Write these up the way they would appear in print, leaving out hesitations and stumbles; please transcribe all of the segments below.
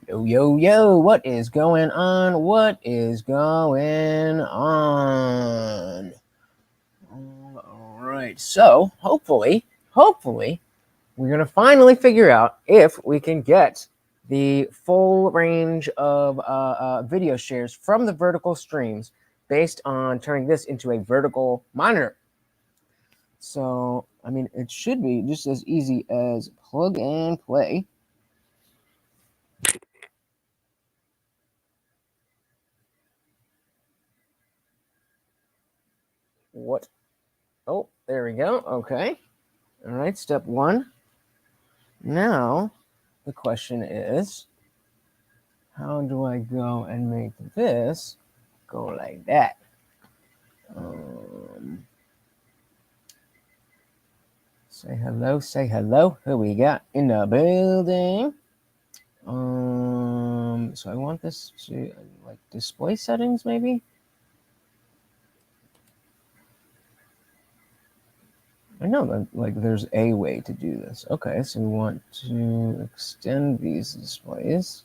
Yo, yo, yo, what is going on? What is going on? All right, so hopefully, we're going to finally figure out if we can get the full range of video shares from the vertical streams based on turning this into a vertical monitor. So, I mean, it should be just as easy as plug and play. What? Oh, there we go. Okay. All right, step one. Now, the question is, how do I go and make this go like that? Say hello, say hello. Who we got in the building? So I want this to like display settings, maybe. I know that like there's a way to do this. Okay, so we want to extend these displays.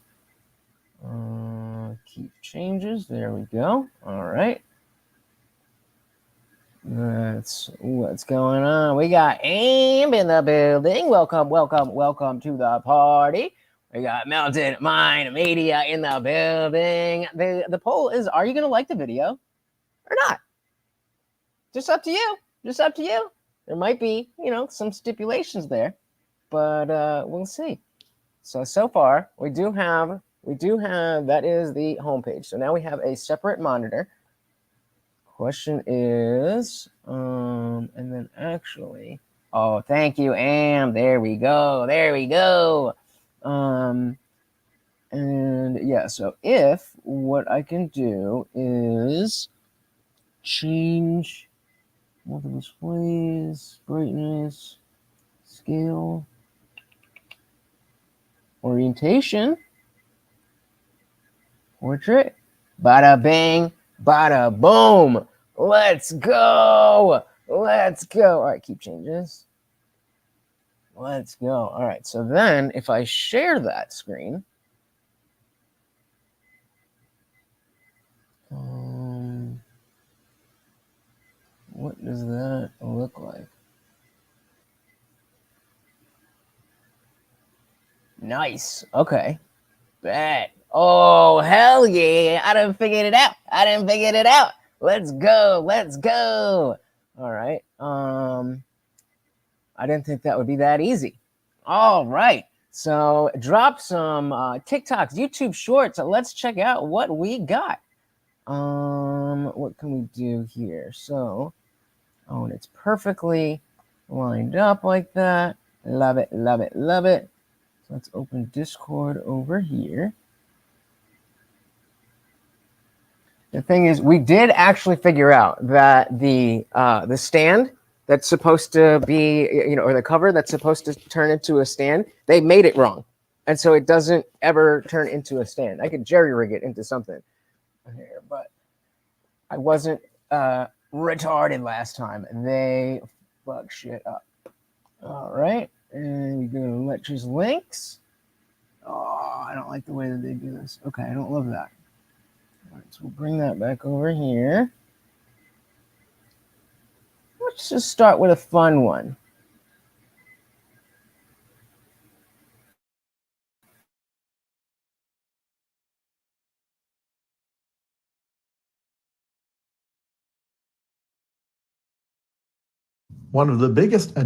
Keep changes. There we go. All right. That's what's going on. We got Aim in the building. Welcome, welcome, welcome to the party. We got Mountain Mind Media in the building. The poll is, are you going to like the video or not? Just up to you. Just up to you. There might be, some stipulations there, but we'll see. So far, we do have, that is the homepage. So now we have a separate monitor. Question is, and then actually, oh, thank you, Am. There we go. And yeah, so if what I can do is change multiple displays, brightness, scale, orientation, portrait, bada bing, bada boom. Let's go. All right, keep changes. Let's go. All right, so then if I share that screen, what does that look like? Nice. Okay. Bet. Oh, hell yeah. I done figured it out. Let's go. All right. I didn't think that would be that easy. All right. So drop some TikToks, YouTube shorts. Let's check out what we got. What can we do here? So, and it's perfectly lined up like that. Love it. So let's open Discord over here. The thing is, we did actually figure out that the stand that's supposed to be, or the cover that's supposed to turn into a stand, they made it wrong. And so it doesn't ever turn into a stand. I could jerry rig it into something here, but I wasn't retarded last time. They fuck shit up. All right. And you go to lectures links. Oh, I don't like the way that they do this. Okay, I don't love that. All right, so we'll bring that back over here. Let's just start with a fun one. One of the biggest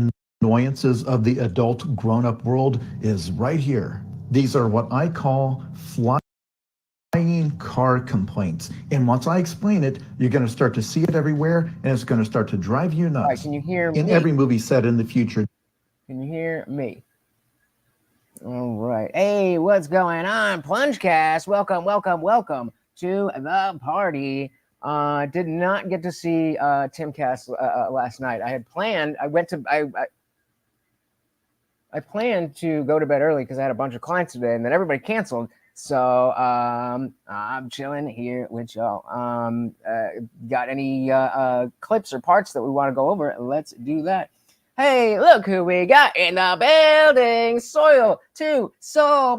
annoyances of the adult grown-up world is right here. These are what I call flying car complaints. And once I explain it, you're going to start to see it everywhere, and it's going to start to drive you nuts. All right, can you hear me? In every movie set in the future. Can you hear me? All right. Hey, what's going on? Plungecast. Welcome to the party. Did not get to see Timcast last night. I had planned. I planned to go to bed early because I had a bunch of clients today, and then everybody canceled. So I'm chilling here with y'all. Got any clips or parts that we want to go over? Let's do that. Hey, look who we got in the building. Soil to soul.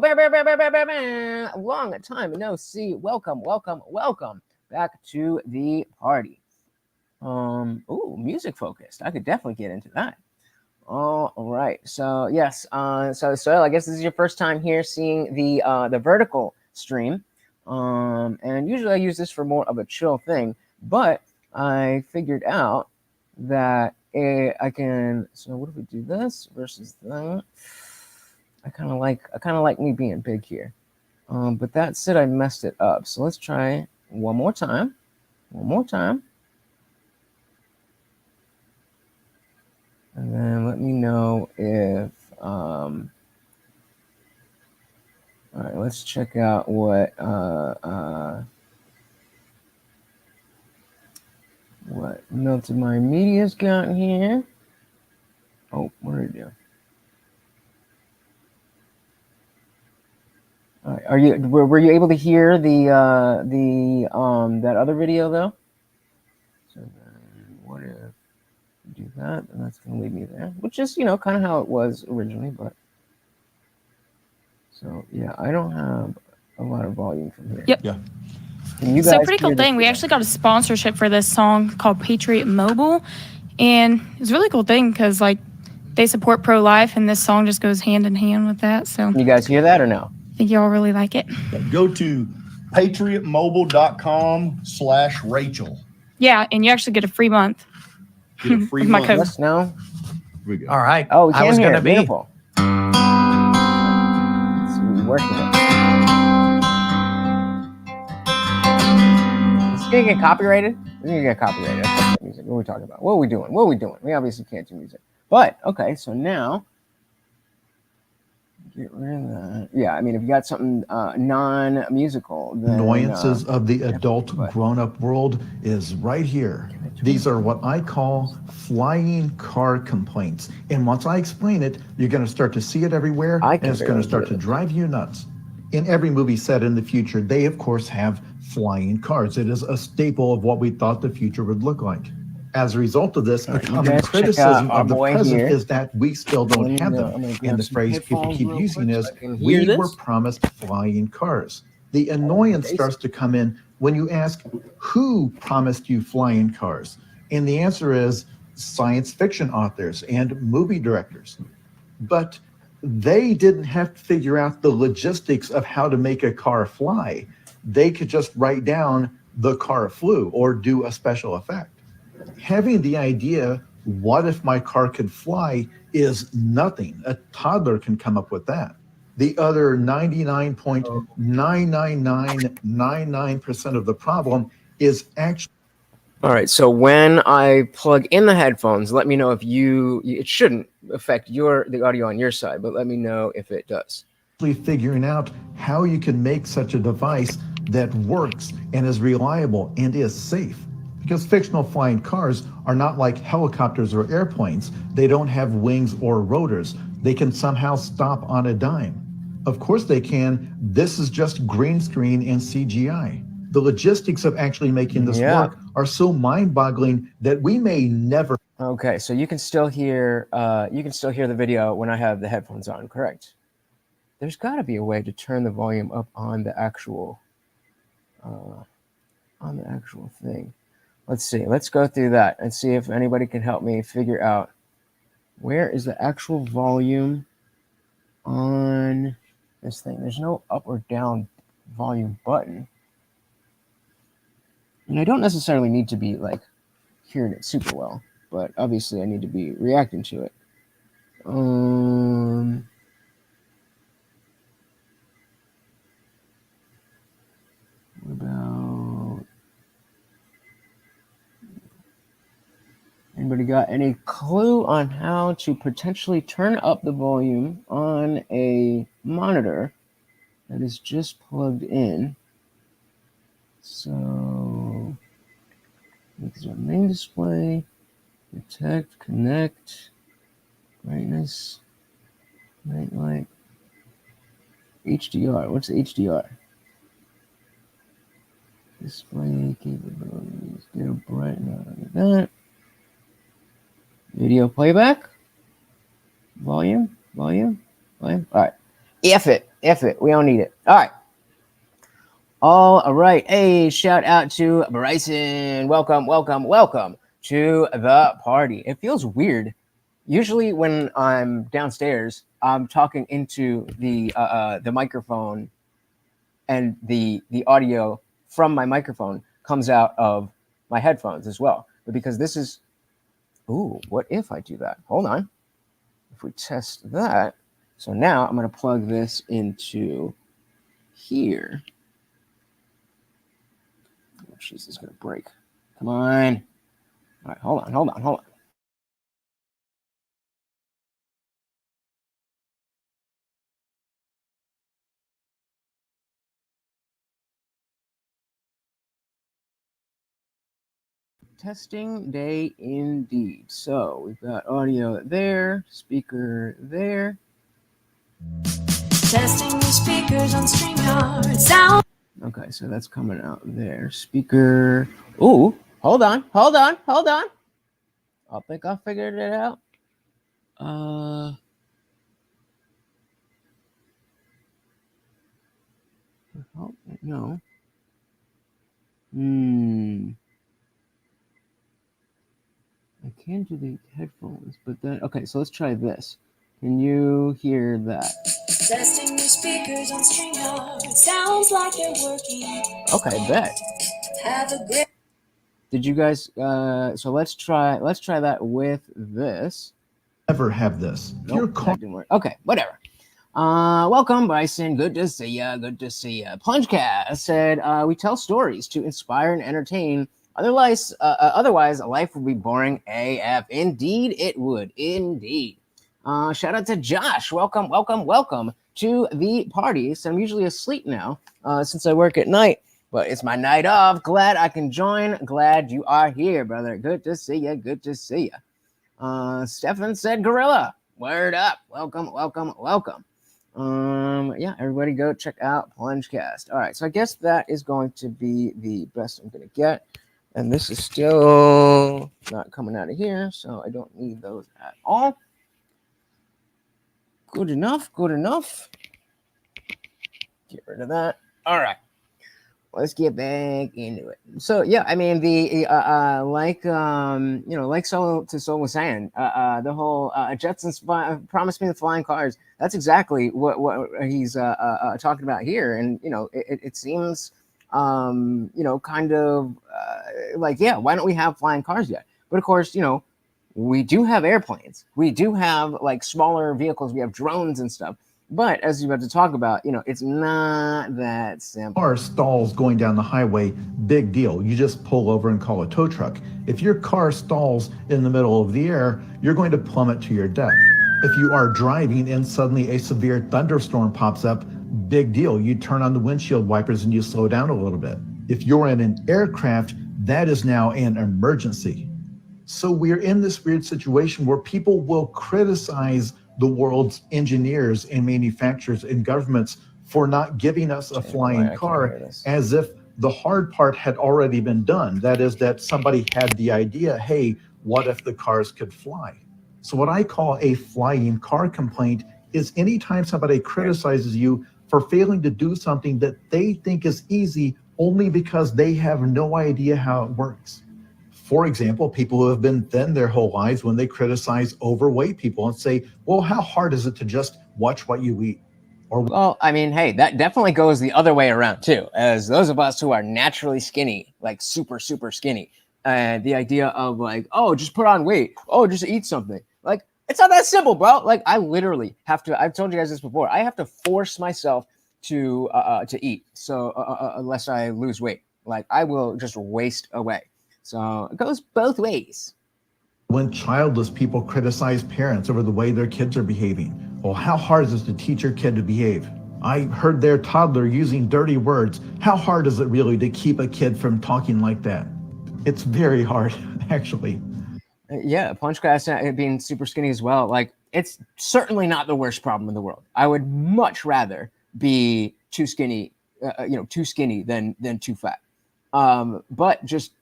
Long time no see. Welcome, welcome, welcome back to the party. Ooh, music focused. I could definitely get into that. All right. So yes. So Soil, I guess this is your first time here seeing the vertical stream. And usually I use this for more of a chill thing, but I figured out that I can. So what if we do this versus that? I kind of like me being big here. But that said, I messed it up. So let's try one more time. One more time. And then let me know if. All right, let's check out what Melted My Media's got here. Oh, what did it do? All right, were you able to hear the that other video though? So then what if we do that, and that's gonna lead me there, which is kind of how it was originally, but so yeah, I don't have a lot of volume from here. Yep. Yeah. Can you guys So pretty cool hear this thing. We actually got a sponsorship for this song called Patriot Mobile, and it's a really cool thing because like they support pro-life, and this song just goes hand in hand with that. So Can you guys hear that or no? I think y'all really like it. Go to patriotmobile.com/Rachel. Yeah, and you actually get a free month. Get a free With my month. code. Yes, no. Here we go. All right. Oh, we I can was hear going to it. be. Beautiful. Let's see, we're working it. Is it gonna get copyrighted? It's gonna get copyrighted. That's music. What are we talking about? What are we doing? What are we doing? We obviously can't do music. But okay, so now get rid of that. Yeah, I mean, if you got something non-musical, then Annoyances of the adult but- grown-up world is right here. These are what I call flying car complaints. And once I explain it, you're going to start to see it everywhere, I and can it's going barely to start do to it. drive you nuts. In every movie set in the future, they of course have flying cars. It is a staple of what we thought the future would look like. As a result of this, a right, you common guys check criticism out our of the boy present here. is that we still Let don't me have know. I'm them. gonna grab And the some phrase people headphones keep real using quick is, so I can hear we this. were promised flying cars. The annoyance Jason. starts to come in when you ask, who promised you flying cars? And the answer is science fiction authors and movie directors. But they didn't have to figure out the logistics of how to make a car fly. They could just write down the car flew or do a special effect. Having the idea, what if my car could fly, is nothing. A toddler can come up with that. The other 99.99999% of the problem is actually. All right, so when I plug in the headphones, let me know if it shouldn't affect the audio on your side, but let me know if it does. Figuring out how you can make such a device that works and is reliable and is safe. Because fictional flying cars are not like helicopters or airplanes. They don't have wings or rotors. They can somehow stop on a dime. Of course they can. This is just green screen and CGI. The logistics of actually making this work are so mind-boggling that we may never. Okay, so you can still hear the video when I have the headphones on, correct? There's got to be a way to turn the volume up on the actual thing. Let's see. Let's go through that and see if anybody can help me figure out where is the actual volume on this thing. There's no up or down volume button. And I don't necessarily need to be like hearing it super well, but obviously I need to be reacting to it. What about anybody got any clue on how to potentially turn up the volume on a monitor that is just plugged in? So this is our main display. Detect, connect, brightness, nightlight, HDR. What's HDR? Display capabilities. Get a bright that. Video playback. Volume. All right. F it. We don't need it. All right. Hey, shout out to Bryson. Welcome to the party. It feels weird. Usually when I'm downstairs, I'm talking into the microphone, and the audio from my microphone comes out of my headphones as well. But because this is, what if I do that? Hold on. If we test that, so now I'm going to plug this into here. Oh, jeez, this is going to break. Come on. All right, hold on. Testing day indeed. So we've got audio there, speaker there. Testing the speakers on StreamYard. Sound. Okay, so that's coming out there. Speaker. Ooh, hold on. I think I figured it out. Oh, no. I can do the headphones, but then, okay, so let's try this. Can you hear that? Testing the speakers on StreamYard. It sounds like they're working. Okay, bet. Have a great. Did you guys? So let's try that with this. Never have this. Nope, that didn't work. Okay, whatever. Welcome, Bryson. Good to see ya. Plungecast said, we tell stories to inspire and entertain. Otherwise, life would be boring AF. Indeed, it would. Indeed. Shout out to Josh. Welcome to the party. So I'm usually asleep now, since I work at night, but it's my night off. Glad I can join. Glad you are here, brother. Good to see ya. Stefan said, Gorilla. Word up. Welcome. Yeah, everybody go check out Plungecast. All right, so I guess that is going to be the best I'm going to get. And this is still not coming out of here, so I don't need those at all. Good enough. Get rid of that. All right. Let's get back into it. So yeah, I mean like Solo was saying, the whole Jetsons promised me the flying cars. That's exactly what he's talking about here, and it seems kind of like, yeah, why don't we have flying cars yet? But of course, we do have airplanes, we do have like smaller vehicles, we have drones and stuff. But as you're about to talk about, it's not that simple. Car stalls going down the highway, big deal. You just pull over and call a tow truck. If your car stalls in the middle of the air, you're going to plummet to your death. If you are driving and suddenly a severe thunderstorm pops up, big deal. You turn on the windshield wipers and you slow down a little bit. If you're in an aircraft, that is now an emergency. So we're in this weird situation where people will criticize the world's engineers and manufacturers and governments for not giving us a flying car, as if the hard part had already been done. That is, that somebody had the idea, hey, what if the cars could fly? So what I call a flying car complaint is anytime somebody criticizes you for failing to do something that they think is easy only because they have no idea how it works. For example, people who have been thin their whole lives, when they criticize overweight people and say, well, how hard is it to just watch what you eat? Well, I mean, hey, that definitely goes the other way around too. As those of us who are naturally skinny, like super, super skinny, the idea of like, oh, just put on weight. Oh, just eat something. Like, it's not that simple, bro. Like, I literally have to, I've told you guys this before, I have to force myself to eat. So unless I lose weight, like I will just waste away. So it goes both ways. When childless people criticize parents over the way their kids are behaving, well, how hard is it to teach your kid to behave? I heard their toddler using dirty words. How hard is it really to keep a kid from talking like that? It's very hard, actually. Yeah, Plungecast being super skinny as well. Like, it's certainly not the worst problem in the world. I would much rather be too skinny, than too fat. But just,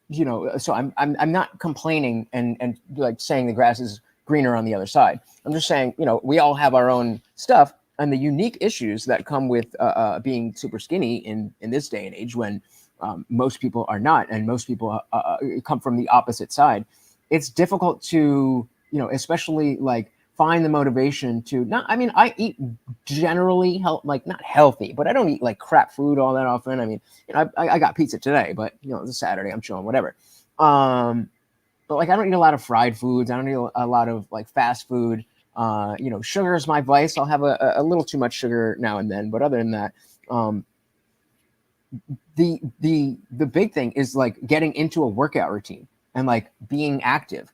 so I'm not complaining and like saying the grass is greener on the other side. I'm just saying, we all have our own stuff and the unique issues that come with being super skinny in this day and age when most people are not, and most people come from the opposite side. It's difficult to, especially like find the motivation to not. I mean, I eat generally not healthy, but I don't eat like crap food all that often. I mean, I got pizza today, but it's a Saturday, I'm chilling, whatever. But like I don't eat a lot of fried foods. I don't eat a lot of like fast food. Sugar is my vice. I'll have a little too much sugar now and then, but other than that, the big thing is like getting into a workout routine and like being active.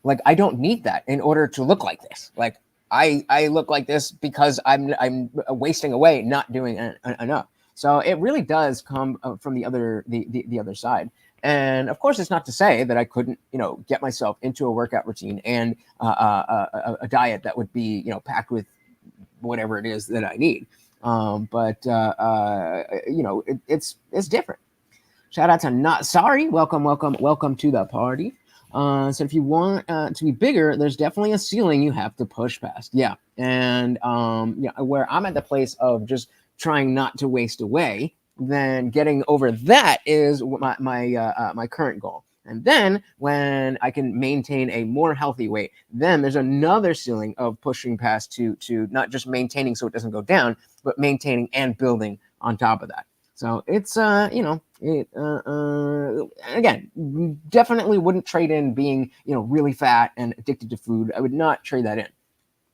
Like I don't need that in order to look like this. Like I look like this because I'm wasting away, not doing enough. So it really does come from the other side. And of course, it's not to say that I couldn't, get myself into a workout routine and a diet that would be, packed with whatever it is that I need. But it's different. Shout out to Not Sorry. Welcome to the party. So if you want to be bigger, there's definitely a ceiling you have to push past. Yeah. And where I'm at the place of just trying not to waste away, then getting over that is my current goal. And then when I can maintain a more healthy weight, then there's another ceiling of pushing past to not just maintaining so it doesn't go down, but maintaining and building on top of that. So it's again, definitely wouldn't trade in being really fat and addicted to food. I would not trade that in.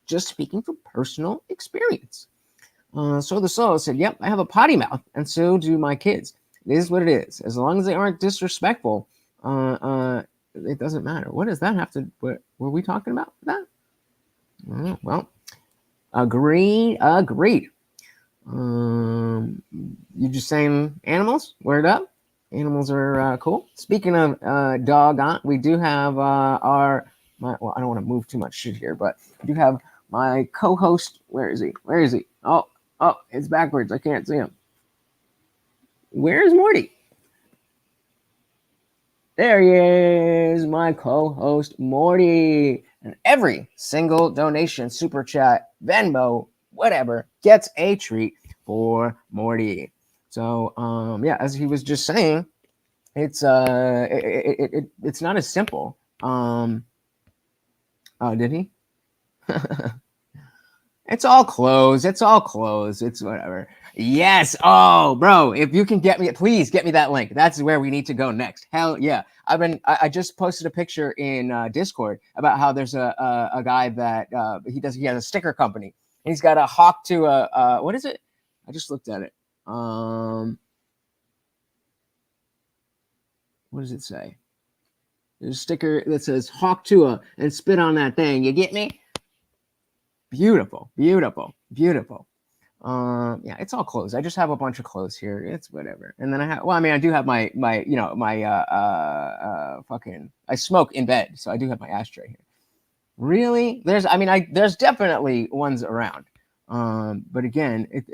Just speaking from personal experience. So the soul said, "Yep, I have a potty mouth, and so do my kids. It is what it is. As long as they aren't disrespectful, it doesn't matter." What does that have to? What were we talking about? That? Well, agreed. You just saying animals? Word up. Animals are cool. Speaking of doggone, we do have well, I don't want to move too much shit here, but I do have my co-host. Where is he? Oh, it's backwards. I can't see him. Where's Morty? There he is, my co-host Morty. And every single donation, super chat, Venmo, whatever, gets a treat for Morty. So as he was just saying, it's it's not as simple. Did he? It's all closed. It's whatever. Yes. Oh, bro, if you can please get me that link. That's where we need to go next. Hell yeah. I just posted a picture in Discord about how there's a guy that he has a sticker company. And he's got a hawk to what is it? I just looked at it. What does it say? There's a sticker that says hawk to and spit on that thing. You get me? Beautiful. It's all clothes. I just have a bunch of clothes here. It's whatever. And then I do have my I smoke in bed, so I do have my ashtray here. Really? There's definitely ones around. But again, if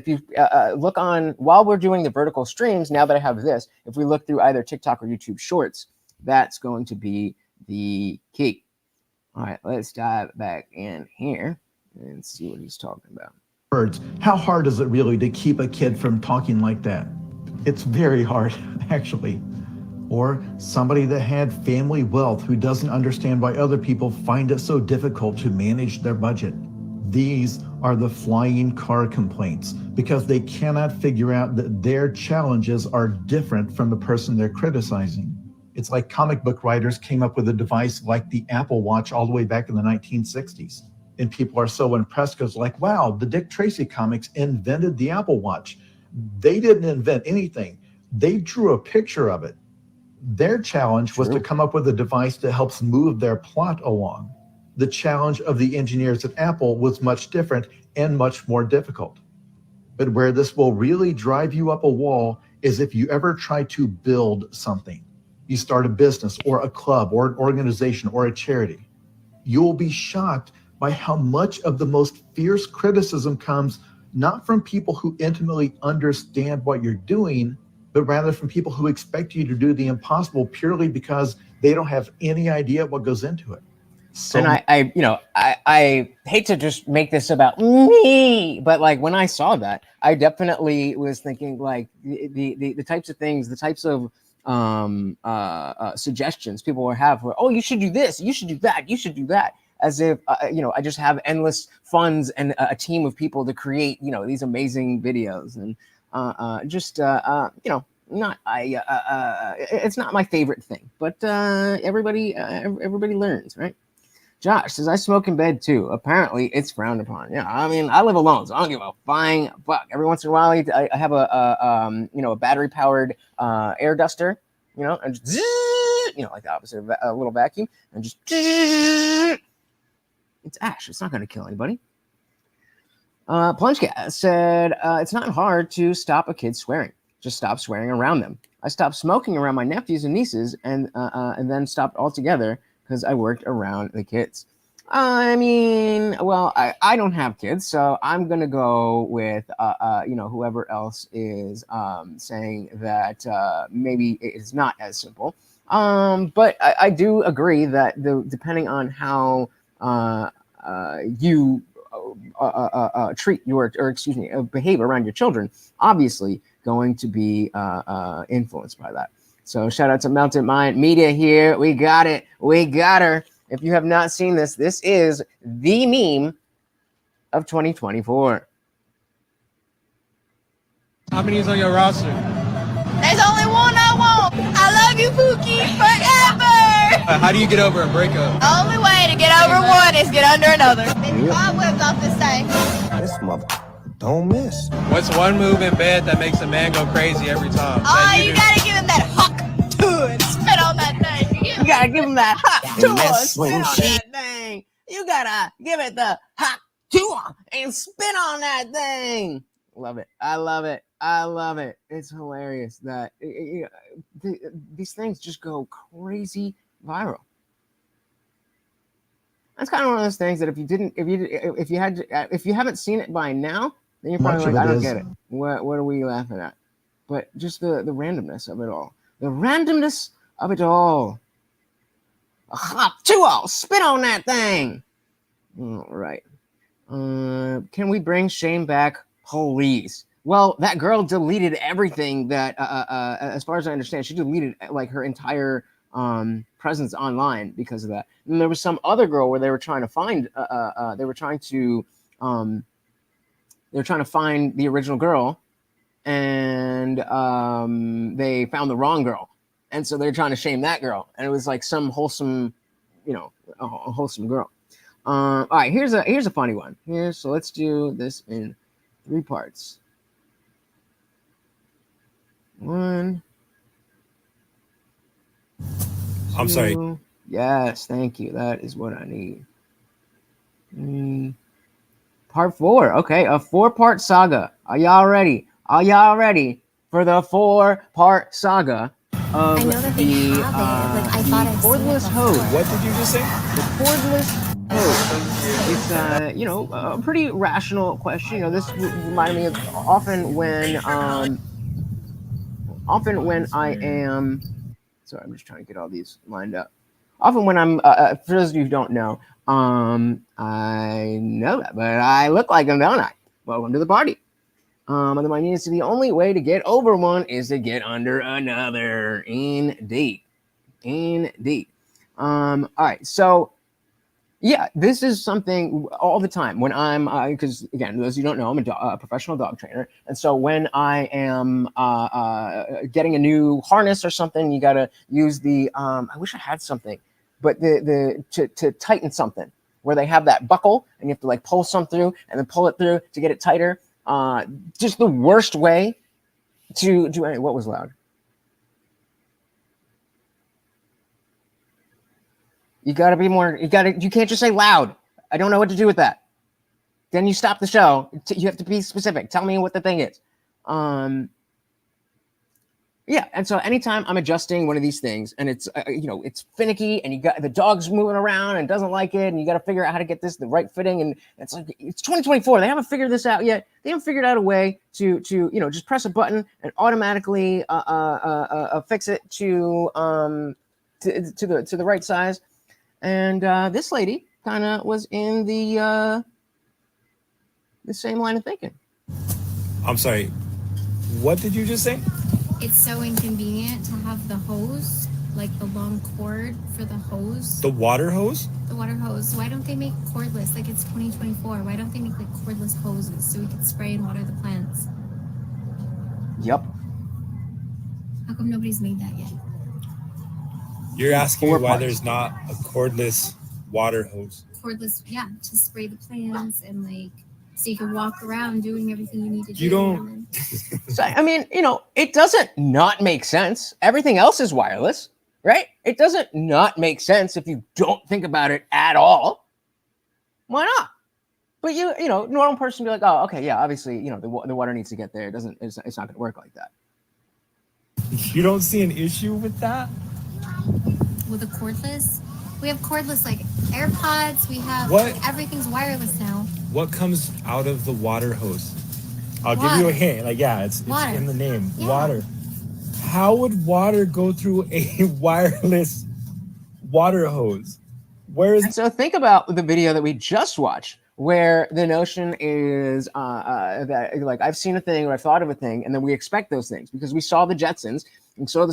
you look on while we're doing the vertical streams, now that I have this, if we look through either TikTok or YouTube Shorts, that's going to be the key. All right, let's dive back in here and see what he's talking about. Words. How hard is it really to keep a kid from talking like that? It's very hard, actually. Or somebody that had family wealth who doesn't understand why other people find it so difficult to manage their budget. These are the flying car complaints because they cannot figure out that their challenges are different from the person they're criticizing. It's like comic book writers came up with a device like the Apple Watch all the way back in the 1960s. And people are so impressed because like, wow, the Dick Tracy comics invented the Apple Watch. They didn't invent anything. They drew a picture of it. Their challenge was to come up with a device that helps move their plot along. The challenge of the engineers at Apple was much different and much more difficult. But where this will really drive you up a wall is if you ever try to build something. You start a business or a club or an organization or a charity. You'll be shocked by how much of the most fierce criticism comes not from people who intimately understand what you're doing, but rather from people who expect you to do the impossible purely because they don't have any idea what goes into it. And I hate to just make this about me, but like when I saw that, I definitely was thinking like the types of things, the types of suggestions people will have for, oh, you should do this, you should do that, you should do that, as if I just have endless funds and a team of people to create these amazing videos, and it's not my favorite thing, but everybody learns, right? Josh says, I smoke in bed too. Apparently, it's frowned upon. Yeah, I mean, I live alone, so I don't give a flying fuck. Every once in a while, I have a battery-powered air duster, and just, like the opposite of a little vacuum, and just, it's ash. It's not going to kill anybody. Plungecat said, it's not hard to stop a kid swearing. Just stop swearing around them. I stopped smoking around my nephews and nieces, and then stopped altogether, because I worked around the kids. I mean, well, I don't have kids, so I'm going to go with, whoever else is saying that maybe it's not as simple. But I do agree that depending on how you treat behave around your children, obviously going to be influenced by that. So shout out to Melted Mind Media here. We got it. We got her. If you have not seen this, this is the meme of 2024. How many is on your roster? There's only one I want. I love you, Pookie, forever. How do you get over a breakup? The only way to get over one is get under another. Been cobwebs off this thing. This mother don't miss. What's one move in bed that makes a man go crazy every time? Oh, you gotta give him that huck to and spit on that thing. You gotta give him that hot tour and spit on that thing. You gotta give it the hot tour and spit on that thing. Love it. I love it. I love it. It's hilarious that these things just go crazy viral. That's kind of one of those things that if you haven't seen it by now, then you're probably like, I don't get it. What are we laughing at? But just the randomness of it all. The randomness of it all. A hot tool, spit on that thing. All right. Can we bring shame back, please? Well, that girl deleted everything that, as far as I understand, she deleted like her entire presence online because of that. And there was some other girl where they were trying to find, they were trying to find the original girl, and they found the wrong girl. And so they're trying to shame that girl. And it was like some wholesome, a wholesome girl. All right, here's a funny one. So let's do this in 3 parts. 1. I'm sorry. Yes, thank you. That is what I need. 3. Part 4. Okay, a 4-part saga. Are y'all ready? Are y'all ready for the 4-part saga of the cordless hose? What did you just say? The cordless hose. It's a pretty rational question. This reminded me of often when I am. Sorry, I'm just trying to get all these lined up. Often when I'm, for those of you who don't know, I know that, but I look like them, don't I? Welcome to the party. And my needs to the only way to get over one is to get under another. Indeed. All right, so yeah, this is something all the time when I'm, because again, those of you who don't know, I'm a professional dog trainer. And so when I am getting a new harness or something, you got to use the, I wish I had something, but to tighten something where they have that buckle and you have to like pull some through and then pull it through to get it tighter. Just the worst way to do anything. What was loud? You got to be more, you can't just say loud. I don't know what to do with that. Then you stop the show. You have to be specific. Tell me what the thing is. Yeah. And so anytime I'm adjusting one of these things and it's, it's finicky and you got the dog's moving around and doesn't like it. And you got to figure out how to get this the right fitting. And it's like, it's 2024. They haven't figured this out yet. They haven't figured out a way to just press a button and automatically fix it to the right size. And this lady kind of was in the same line of thinking. I'm sorry. What did you just say? It's so inconvenient to have the hose, like the long cord for the hose. The water hose? The water hose. Why don't they make cordless? Like, it's 2024. Why don't they make like cordless hoses so we can spray and water the plants? Yep. How come nobody's made that yet? You're asking me 4 why parts. there's not a cordless water hose. Cordless, yeah, to spray the plants and like so you can walk around doing everything you need to do. You don't- and So, I mean, it doesn't not make sense. Everything else is wireless, right? It doesn't not make sense if you don't think about it at all. Why not? But normal person be like, oh, okay, yeah, obviously, the water needs to get there. It's not going to work like that. You don't see an issue with that? with a cordless. We have cordless like AirPods. We have What? like, everything's wireless now. What comes out of the water hose? I'll give you a Water. hint. Like, yeah, it's Water. in the name. Yeah. Water. How would water go through a wireless water hose? Where is And so think about the video that we just watched, where the notion is that like I've seen a thing or I've thought of a thing, and then we expect those things because we saw the Jetsons, and so the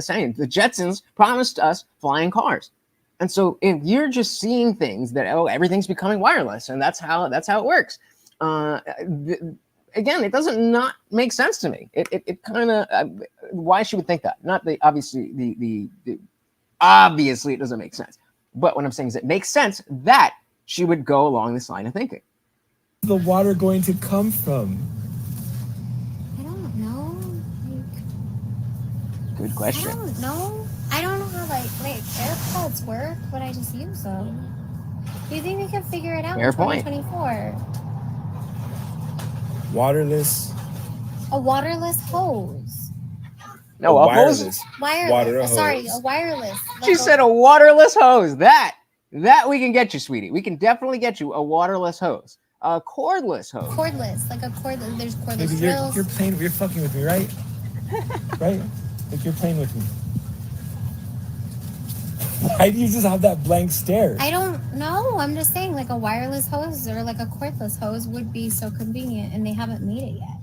saying the Jetsons promised us flying cars, and so if you're just seeing things that everything's becoming wireless, and that's how it works. Again, it doesn't not make sense to me. It kind of why she would think that? Not the obviously the obviously it doesn't make sense. But what I'm saying is it makes sense that she would go along this line of thinking. the water going to come from? I don't know. Good I question. don't know. I don't know how like AirPods work. Would I just use them? Do you think they can figure it out Fair in point. 2024? Waterless. A waterless hose. No, a hose. wireless. Wireless. Water Sorry, hose. a wireless. She said a waterless hose. That we can get you, sweetie. We can definitely get you a waterless hose. A cordless hose. Cordless, like a cordless. There's cordless Baby, drills. you're fucking with me, right? Right? Like you're playing with me. Why do you just have that blank stare? I don't know. I'm just saying, like a wireless hose or like a cordless hose would be so convenient, and they haven't made it yet.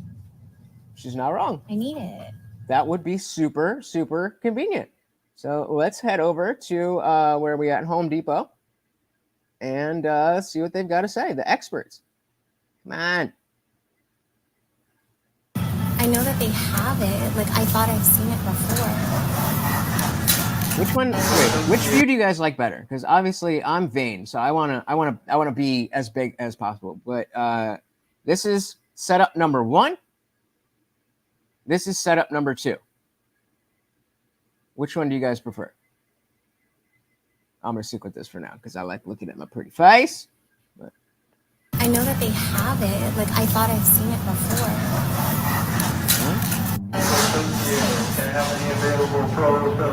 She's not wrong. I need it. That would be super, super convenient. So let's head over to where we at Home Depot and see what they've got to say. The experts. Come on. I know that they have it. Like I thought I've seen it before. Which one? Wait, which view do you guys like better? Because obviously I'm vain, so I wanna be as big as possible. But this is setup number 1. This is setup number 2. Which one do you guys prefer? I'm gonna stick with this for now because I like looking at my pretty face. But I know that they have it. Like I thought I've seen it before.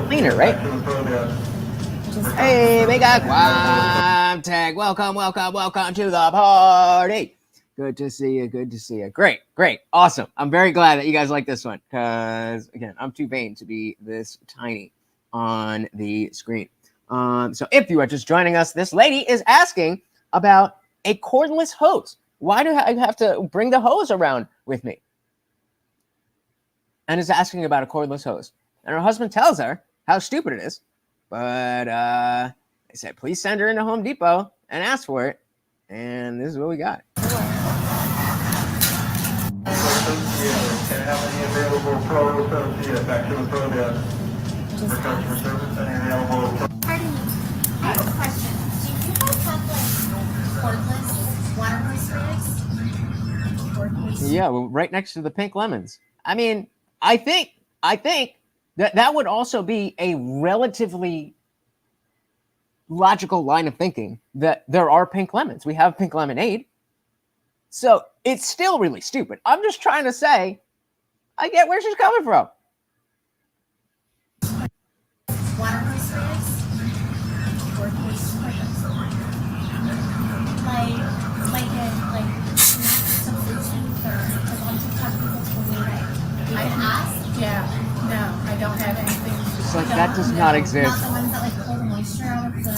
cleaner, right? Hey, we got Guam Tag. Welcome to the party. Good to see you. Good to see you. Great. Awesome. I'm very glad that you guys like this one because, again, I'm too vain to be this tiny on the screen. So if you are just joining us, this lady is asking about a cordless hose. Why do I have to bring the hose around with me? And is asking about a cordless hose. And her husband tells her how stupid it is. But they said, please send her into Home Depot and ask for it. And this is what we got. Pardon me. I have a question. Do you guys have like cordless waterless rigs? Yeah, well, right next to the pink lemons. I mean, I think that would also be a relatively logical line of thinking that there are pink lemons. We have pink lemonade. So it's still really stupid. I'm just trying to say, I get where she's coming from. Waterless rigs? Like some fruit juice or because on TikTok people told me like you can ask. Yeah, no, I don't have anything. It's like that does not exist. Not the ones that like pull the moisture out of the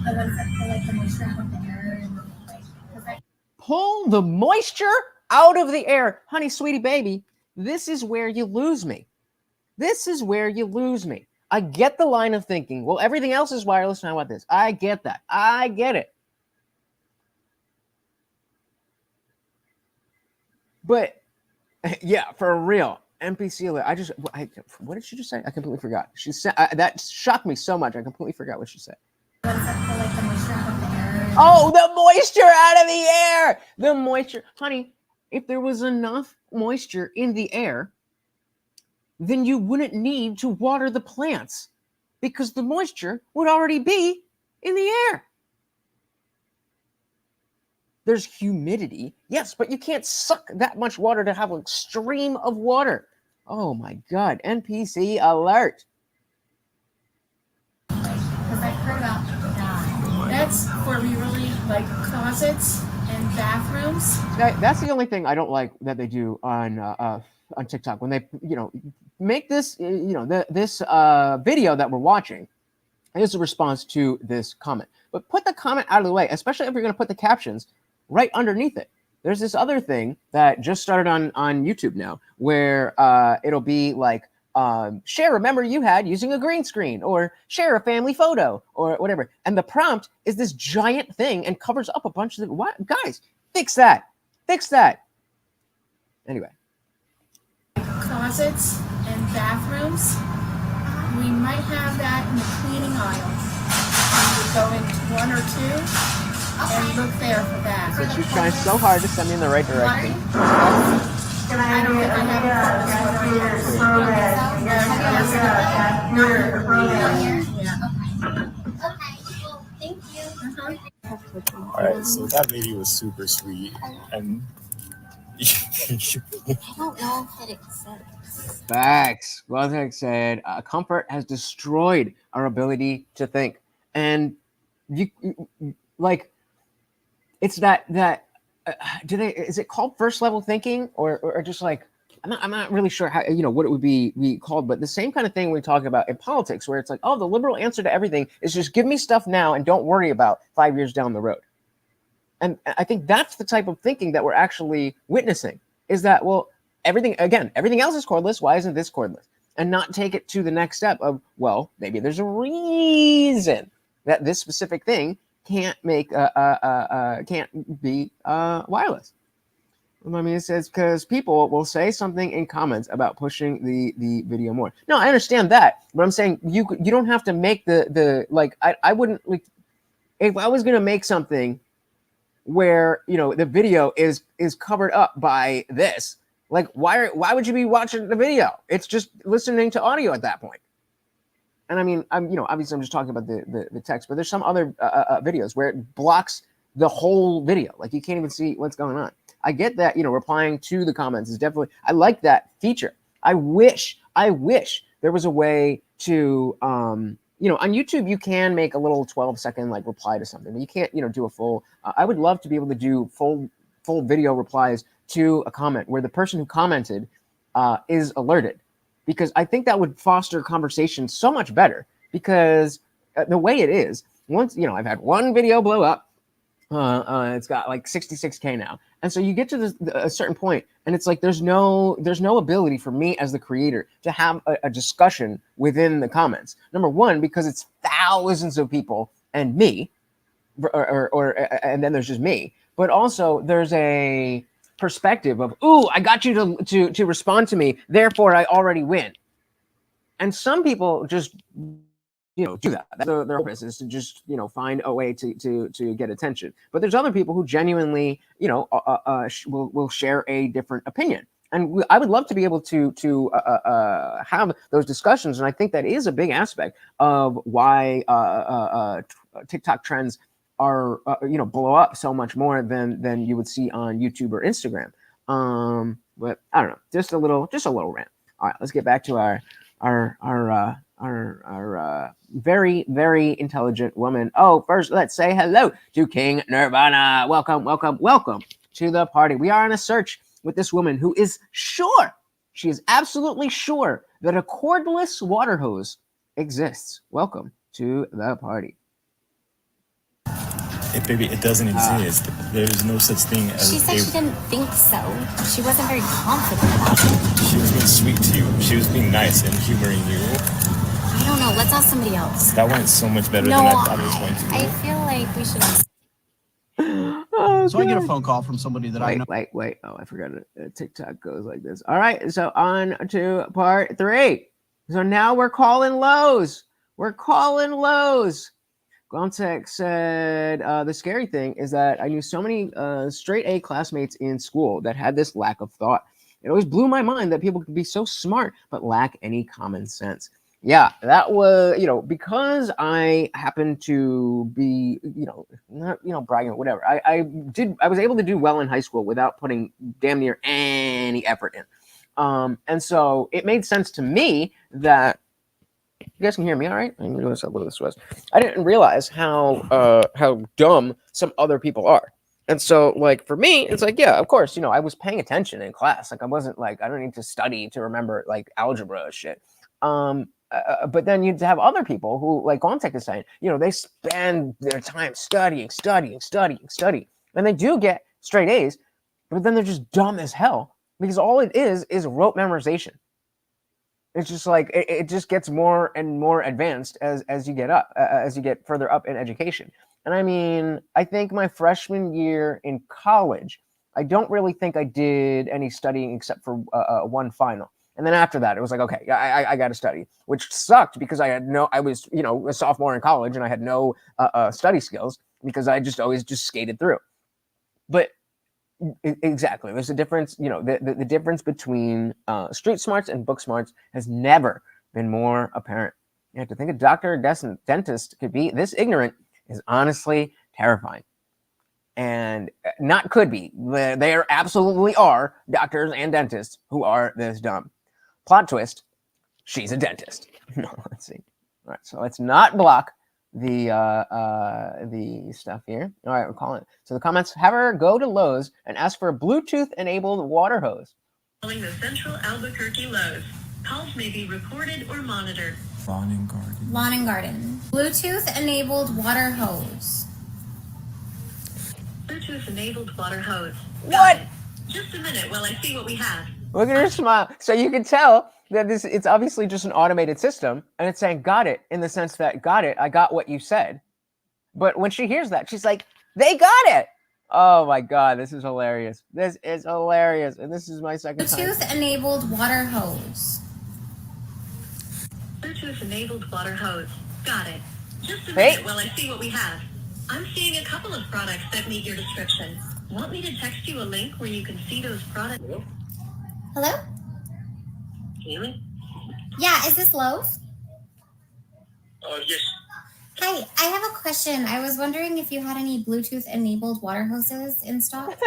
The ones that pull like the moisture out of the air and like, 'cause I Pull the moisture out of the air. Honey, sweetie baby, this is where you lose me. This is where you lose me. I get the line of thinking. Well, everything else is wireless, and I want this. I get that. I get it. But yeah, for real, NPC alert. What did she just say? I completely forgot. She said that shocked me so much. I completely forgot what she said. the ones that pull like the moisture out of the air. Oh, the moisture out of the air. The moisture, honey. If there was enough moisture in the air, then you wouldn't need to water the plants because the moisture would already be in the air. There's humidity, yes, but you can't suck that much water to have a stream of water. Oh my God, NPC alert. Because I've heard about that. That's for really like closets and bathrooms. That's the only thing I don't like that they do on TikTok when they, make this, this video that we're watching is a response to this comment. But put the comment out of the way, especially if you're going to put the captions right underneath it. There's this other thing that just started on YouTube now where it'll be like, share a memory you had using a green screen, or share a family photo, or whatever. And the prompt is this giant thing and covers up a bunch of what? Guys, fix that. Fix that. Anyway. Closets and bathrooms. We might have that in the cleaning aisle. We would go into one or two and look there for that. So she's trying so hard to send me in the right direction. I don't think I have All right, so that lady was super sweet, and I don't know if it exists. Facts. Logic said, comfort has destroyed our ability to think. And you like, it's that is it called first level thinking or just like, I'm not really sure how, what it would be called, but the same kind of thing we talk about in politics, where it's like, oh, the liberal answer to everything is just give me stuff now and don't worry about 5 years down the road. And I think that's the type of thinking that we're actually witnessing, is that, well, everything else is cordless. Why isn't this cordless? And not take it to the next step of, well, maybe there's a reason that this specific thing can't be wireless. I mean, it says because people will say something in comments about pushing the video more. No, I understand that, but I'm saying you don't have to make the like. I wouldn't, like, if I was gonna make something where the video is covered up by this, like why would you be watching the video? It's just listening to audio at that point. And I mean, obviously I'm just talking about the text, but there's some other videos where it blocks the whole video, like you can't even see what's going on. I get that, replying to the comments is definitely, I like that feature. I wish there was a way to, on YouTube, you can make a little 12-second like reply to something, but you can't, do a full, I would love to be able to do full video replies to a comment where the person who commented is alerted, because I think that would foster conversation so much better, because the way it is, once, I've had one video blow up, it's got like 66K now. And so you get to a certain point and it's like, there's no ability for me as the creator to have a discussion within the comments. Number one, because it's thousands of people and me, and then there's just me, but also there's a perspective of, ooh, I got you to respond to me, therefore I already win. And some people just do that. That's their purpose, is to just find a way to get attention. But there's other people who genuinely will share a different opinion, and I would love to be able to have those discussions. And I think that is a big aspect of why TikTok trends are blow up so much more than you would see on YouTube or Instagram. But I don't know, just a little rant. All right, let's get back to our very, very intelligent woman. Oh, first, let's say hello to King Nirvana. Welcome to the party. We are on a search with this woman who is sure, she is absolutely sure, that a cordless water hose exists. Welcome to the party. Baby, it doesn't exist. There's no such thing as She said she didn't think so. She wasn't very confident about it. She was being sweet to you. She was being nice and humoring you. I don't know. Let's ask somebody else. That went so much better No, than I thought it was going to. I feel like we should ask. Oh, So I get a God. phone call from somebody that I know. Wait. Oh, I forgot it. TikTok goes like this. All right. So on to part 3. So now we're calling lows. Gontek said, the scary thing is that I knew so many straight A classmates in school that had this lack of thought. It always blew my mind that people could be so smart but lack any common sense. Yeah, that was, because I happened to be, not, bragging or whatever. I was able to do well in high school without putting damn near any effort in. And so it made sense to me that, you guys can hear me all right? I realize how little this was. I didn't realize how dumb some other people are. And so, like, for me, it's like, yeah, of course, I was paying attention in class. Like, I wasn't like, I don't need to study to remember, like, algebra shit. But then you'd have other people who, like Gontek is saying, they spend their time studying. And they do get straight A's, but then they're just dumb as hell because all it is rote memorization. It's just like it just gets more and more advanced as you get further up in education. And I mean, I think my freshman year in college, I don't really think I did any studying except for one final. And then after that, it was like, okay, I got to study, which sucked because I was a sophomore in college and I had no study skills because I just always just skated through. But exactly, there's a difference. The difference between street smarts and book smarts has never been more apparent. You have to think a doctor or dentist could be this ignorant is honestly terrifying. And not could be. There absolutely are doctors and dentists who are this dumb. Plot twist, she's a dentist. No, let's see. All right, so let's not block the stuff here. All right, we're calling it. So the comments, have her go to Lowe's and ask for a Bluetooth-enabled water hose. Calling the Central Albuquerque Lowe's. Calls may be recorded or monitored. Lawn and garden. Lawn and garden. Bluetooth-enabled water hose. Bluetooth-enabled water hose. What? Just a minute while I see what we have. Look at her smile. So you can tell that it's obviously just an automated system, and it's saying got it in the sense that got it, I got what you said. But when she hears that, she's like, they got it. Oh my God, this is hilarious. This is hilarious. And this is my second time. Bluetooth-enabled water hose. Bluetooth-enabled water hose. Got it. Just a minute while I see what we have. I'm seeing a couple of products that meet your description. Want me to text you a link where you can see those products? Hello? Can you hear me? Yeah, is this Lowe's? Yes. Hi, I have a question. I was wondering if you had any Bluetooth-enabled water hoses in stock.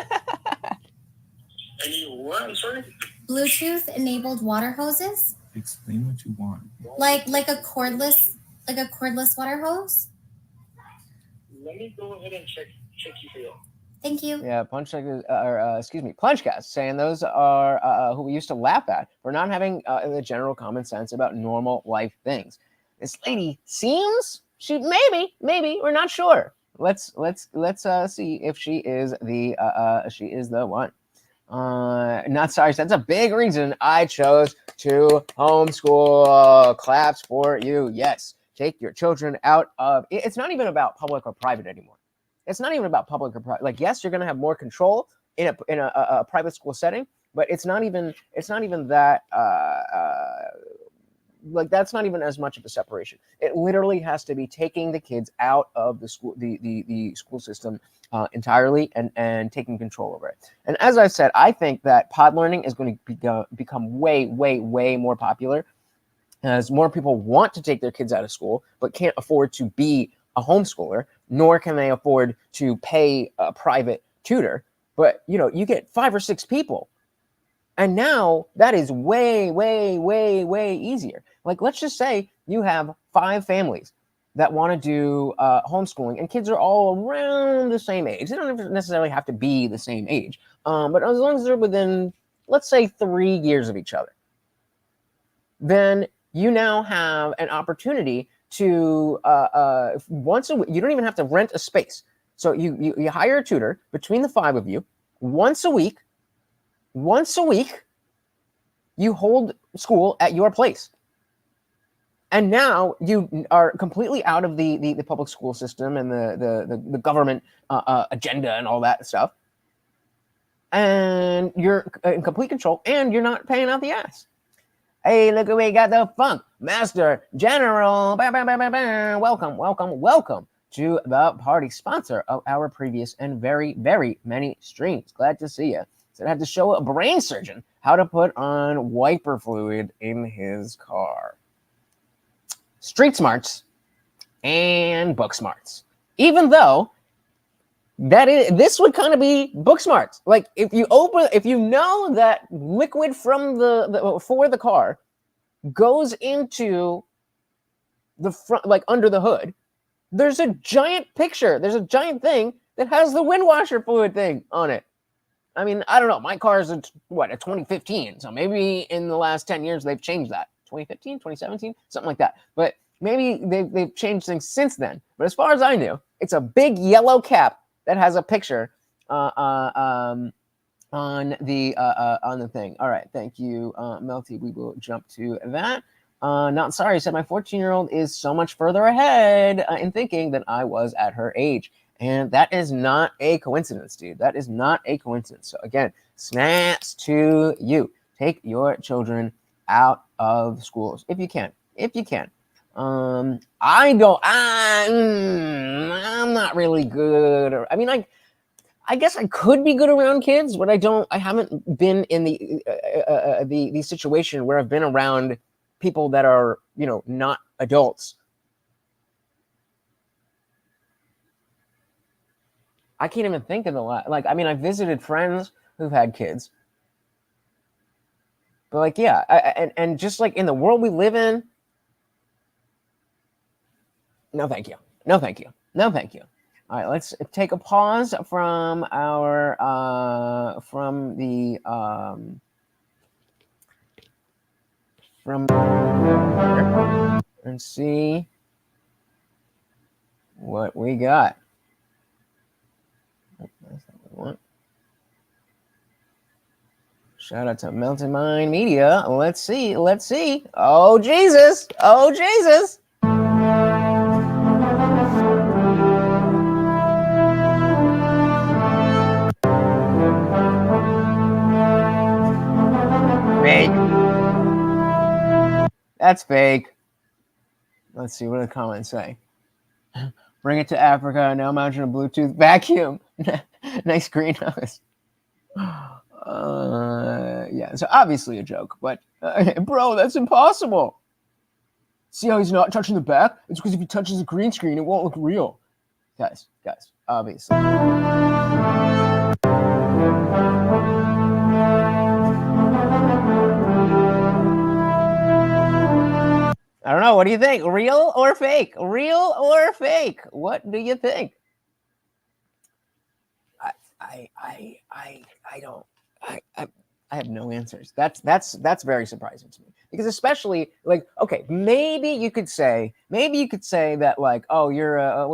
Any what? I'm sorry? Bluetooth-enabled water hoses? Explain what you want. Like a cordless water hose? Let me go ahead and check you for you. Thank you. Yeah, Plungecast saying those are who we used to laugh at for not having the general common sense about normal life things. This lady seems maybe we're not sure. Let's see if she is the one. Not sorry. That's a big reason I chose to homeschool. Claps for you. Yes, take your children out of. It's not even about public or private anymore. It's not even about public or private. Like, yes, you're going to have more control in a private school setting, but it's not even that. Like, that's not even as much of a separation. It literally has to be taking the kids out of the school, the school system entirely, and taking control over it. And as I said, I think that pod learning is going to become way more popular as more people want to take their kids out of school but can't afford to be a homeschooler, nor can they afford to pay a private tutor. But you get 5 or 6 people, and now that is way easier. Like, let's just say you have 5 families that want to do homeschooling, and kids are all around the same age. They don't necessarily have to be the same age, but as long as they're within, let's say, 3 years of each other, then you now have an opportunity to once a week. You don't even have to rent a space. So you hire a tutor between the 5 of you once a week. Once a week, you hold school at your place. And now you are completely out of the public school system and the government agenda and all that stuff. And you're in complete control, and you're not paying out the ass. Hey, look, we got the Funk Master General. Bah, bah, bah, bah, bah. Welcome, welcome, welcome to the party, sponsor of our previous and very, very many streams. Glad to see you. So I had to show a brain surgeon how to put on wiper fluid in his car. Street smarts and book smarts. Even though this would kind of be book smarts. Like if you know that liquid from for the car goes into the front, like under the hood, there's a giant picture. There's a giant thing that has the wind washer fluid thing on it. I mean, I don't know. My car is a 2015. So maybe in the last 10 years, they've changed that. 2015, 2017, something like that. But maybe they've changed things since then. But as far as I knew, it's a big yellow cap that has a picture on the thing. All right, thank you, Melty. We will jump to that. Not sorry, said my 14-year-old is so much further ahead in thinking than I was at her age. And that is not a coincidence, dude. That is not a coincidence. So again, snaps to you. Take your children out of schools if you can. If you can. I'm not really good. I mean, I guess I could be good around kids, but I haven't been in the situation where I've been around people that are, not adults. I can't even think of the last. Like, I mean, I visited friends who've had kids, but like, yeah, and just like in the world we live in, no, thank you, no, thank you, no, thank you. All right, let's take a pause from our and see what we got. That's not what we want. Shout out to Melted Mind Media. Let's see. Oh, Jesus. Oh, Jesus. Fake. That's fake. Let's see. What do the comments say? Bring it to Africa. Now imagine a Bluetooth vacuum. Nice greenhouse. Yeah, so obviously a joke, but bro, that's impossible. See how he's not touching the back? It's because if he touches the green screen, it won't look real. Guys, obviously. I don't know. What do you think? Real or fake? Real or fake? What do you think? I have no answers. That's very surprising to me, because especially like, okay, maybe you could say that like, oh, you're a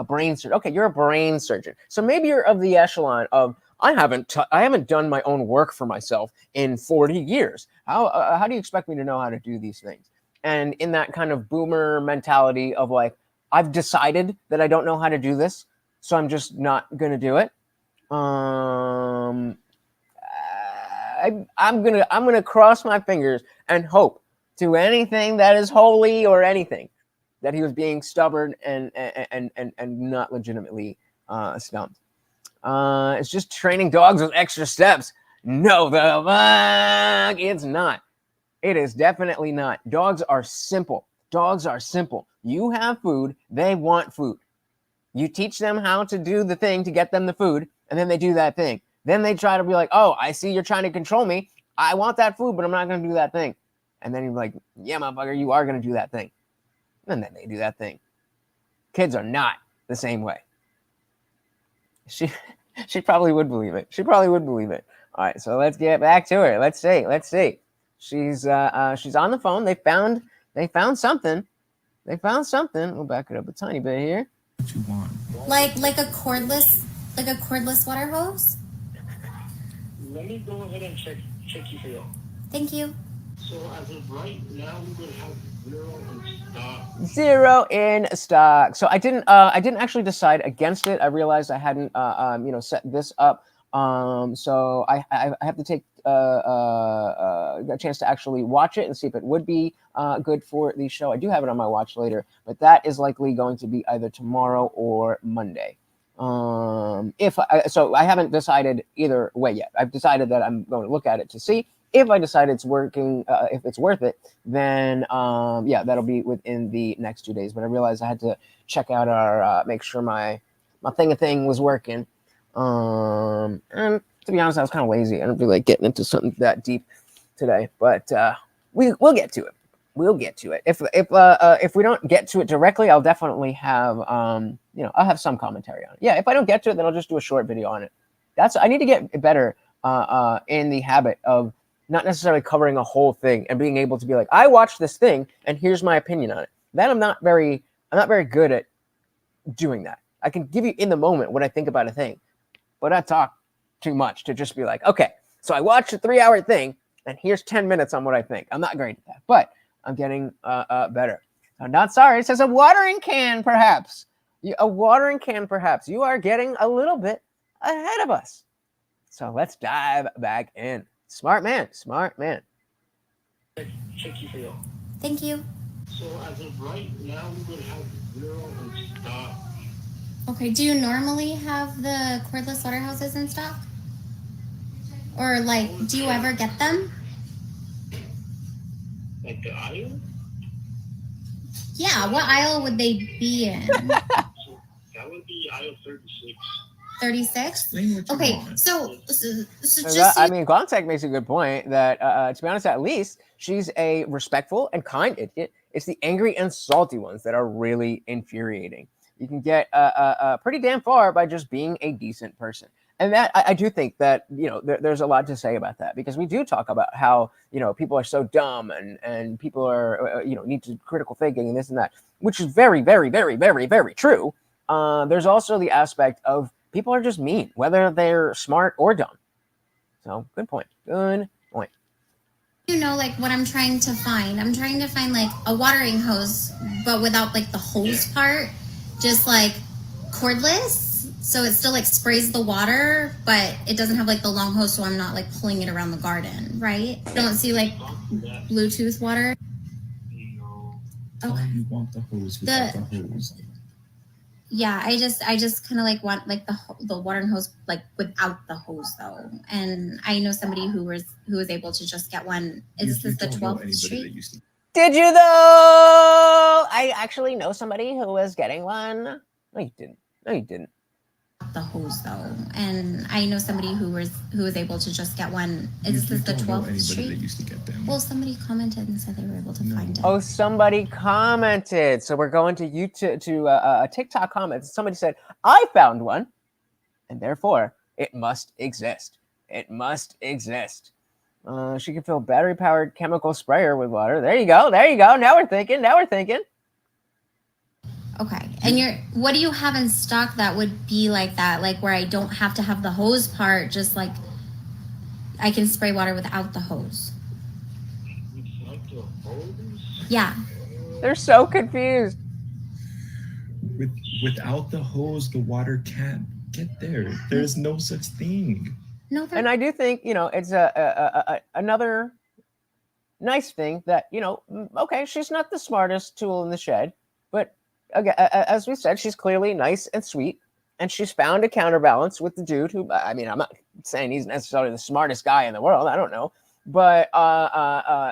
brain surgeon. Okay, you're a brain surgeon. So maybe you're of the echelon of I haven't done my own work for myself in 40 years. How do you expect me to know how to do these things? And in that kind of boomer mentality of like, I've decided that I don't know how to do this, so I'm just not gonna do it. I'm gonna cross my fingers and hope to anything that is holy or anything that he was being stubborn and not legitimately stumped. It's just training dogs with extra steps. No, the fuck, it's not. It is definitely not. Dogs are simple. You have food, they want food. You teach them how to do the thing to get them the food, and then they do that thing. Then they try to be like, oh, I see you're trying to control me. I want that food, but I'm not going to do that thing. And then you're like, yeah, motherfucker, you are going to do that thing. And then they do that thing. Kids are not the same way. She probably would believe it. All right, so let's get back to her. Let's see. She's on the phone. They found something. We'll back it up a tiny bit here. What you want? Like a cordless water hose? Let me go ahead and check you for you. Thank you. So as of right now, we would have 0 in stock. 0 in stock. So I didn't actually decide against it. I realized I hadn't set this up. So I have to take a chance to actually watch it and see if it would be good for the show. I do have it on my watch later, but that is likely going to be either tomorrow or Monday. So I haven't decided either way yet. I've decided that I'm going to look at it to see. If I decide it's working, if it's worth it, then that'll be within the next 2 days. But I realized I had to check out our make sure my thing was working. And to be honest, I was kind of lazy. I don't feel like getting into something that deep today. But we'll get to it. We'll get to it. If we don't get to it directly, I'll definitely have I'll have some commentary on it. Yeah, if I don't get to it, then I'll just do a short video on it. I need to get better in the habit of not necessarily covering a whole thing and being able to be like, I watched this thing and here's my opinion on it. That I'm not very good at doing that. I can give you in the moment what I think about a thing, but I talk too much to just be like, okay, so I watched a 3-hour thing and here's 10 minutes on what I think. I'm not great at that, but I'm getting better. I'm not sorry. It says a watering can, perhaps. A watering can, perhaps. You are getting a little bit ahead of us. So let's dive back in. Smart man. Check you for you. Thank you. So as of right now, we would have 0 in stock. Okay, do you normally have the cordless water hoses in stock? Or do you ever get them? Like the aisle? Yeah, what aisle would they be in? That would be aisle 36. 36? Okay, so just... I mean, Glontek makes a good point that, to be honest, at least she's a respectful and kind idiot. It's the angry and salty ones that are really infuriating. You can get pretty damn far by just being a decent person. And that I do think that, there's a lot to say about that, because we do talk about how, people are so dumb and people are, need to critical thinking and this and that, which is very, very, very, very, very true. There's also the aspect of people are just mean, whether they're smart or dumb. So good point. Good point. What I'm trying to find? I'm trying to find a watering hose, but without the hose part, just cordless. So it still sprays the water, but it doesn't have the long hose, so I'm not pulling it around the garden, right? Don't see Bluetooth water. Okay. You want the hose without the hose. Yeah, I just kind of want the watering hose without the hose though, and I know somebody who was able to just get one. Is this the 12th Street? Did you though? I actually know somebody who was getting one. No, you didn't. The hose though, and I know somebody who was able to just get one. Is this the 12th Street? That used to get them. Well, somebody commented and said they were able to find it. Oh, somebody commented. So we're going to YouTube to TikTok comments. Somebody said, "I found one, and therefore it must exist. It must exist." She can fill battery-powered chemical sprayer with water. There you go. Now we're thinking. Okay, and what do you have in stock that would be like that, where I don't have to have the hose part, just I can spray water without the hose? Without the hose? Yeah. They're so confused. Without the hose, the water can't get there. There's no such thing. No. And I do think it's another nice thing that okay, she's not the smartest tool in the shed, but okay, as we said, she's clearly nice and sweet, and she's found a counterbalance with the dude who, I mean, I'm not saying he's necessarily the smartest guy in the world, I don't know, but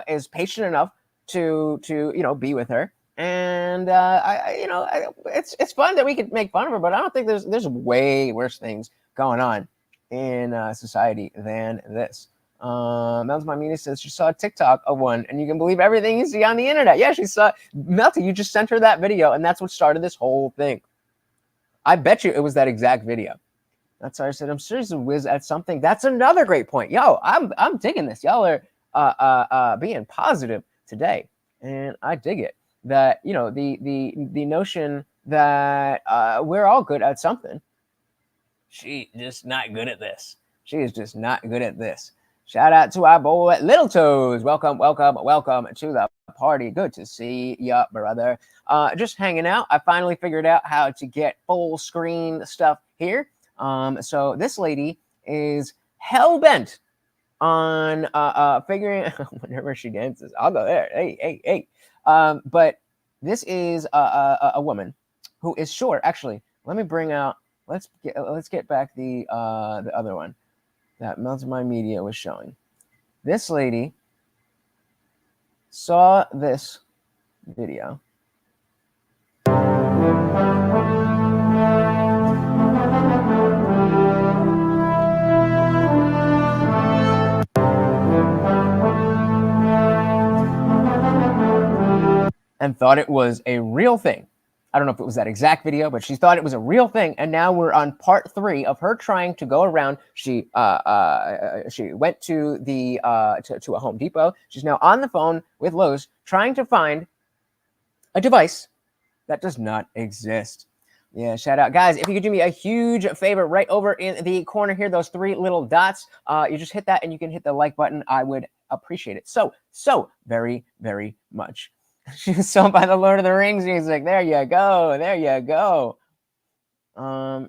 is patient enough to be with her, and it's fun that we could make fun of her, but I don't think there's way worse things going on in society than this. Melty Mamina says she saw a TikTok of one, and you can believe everything you see on the internet. Yeah, she saw Melty. You just sent her that video, and that's what started this whole thing. I bet you it was that exact video. That's why I said I'm seriously whiz at something. That's another great point. Yo, I'm digging this. Y'all are being positive today, and I dig it. That the notion that we're all good at something. She's just not good at this. She is just not good at this. Shout out to our boy Little Toes. Welcome to the party. Good to see ya, brother. Just hanging out. I finally figured out how to get full screen stuff here. So this lady is hell bent on figuring whenever she dances. I'll go there. Hey. But this is a woman who is sure. Actually, let me bring out. Let's get back the other one that Melted My Media was showing. This lady saw this video. And thought it was a real thing. I don't know if it was that exact video, but she thought it was a real thing. And now we're on part 3 of her trying to go around. She went to the to a Home Depot. She's now on the phone with Lowe's trying to find a device that does not exist. Yeah, shout out. Guys, if you could do me a huge favor right over in the corner here, those 3 little dots, you just hit that and you can hit the like button. I would appreciate it so very, very much. She was sold by the Lord of the Rings music. There you go.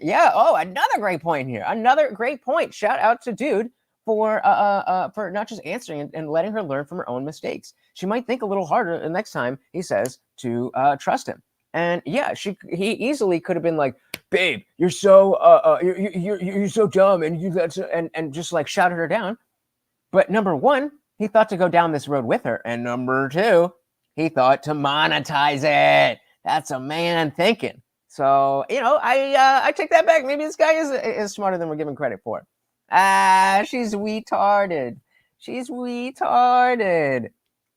Yeah. Oh, another great point here. Another great point. Shout out to Dude for not just answering and letting her learn from her own mistakes. She might think a little harder the next time he says to trust him. And yeah, he easily could have been like, "Babe, you're so you're so dumb," and just like shouted her down. But number 1, he thought to go down this road with her, and number 2. He thought to monetize it. That's a man thinking. So, I take that back. Maybe this guy is smarter than we're giving credit for. She's retarded.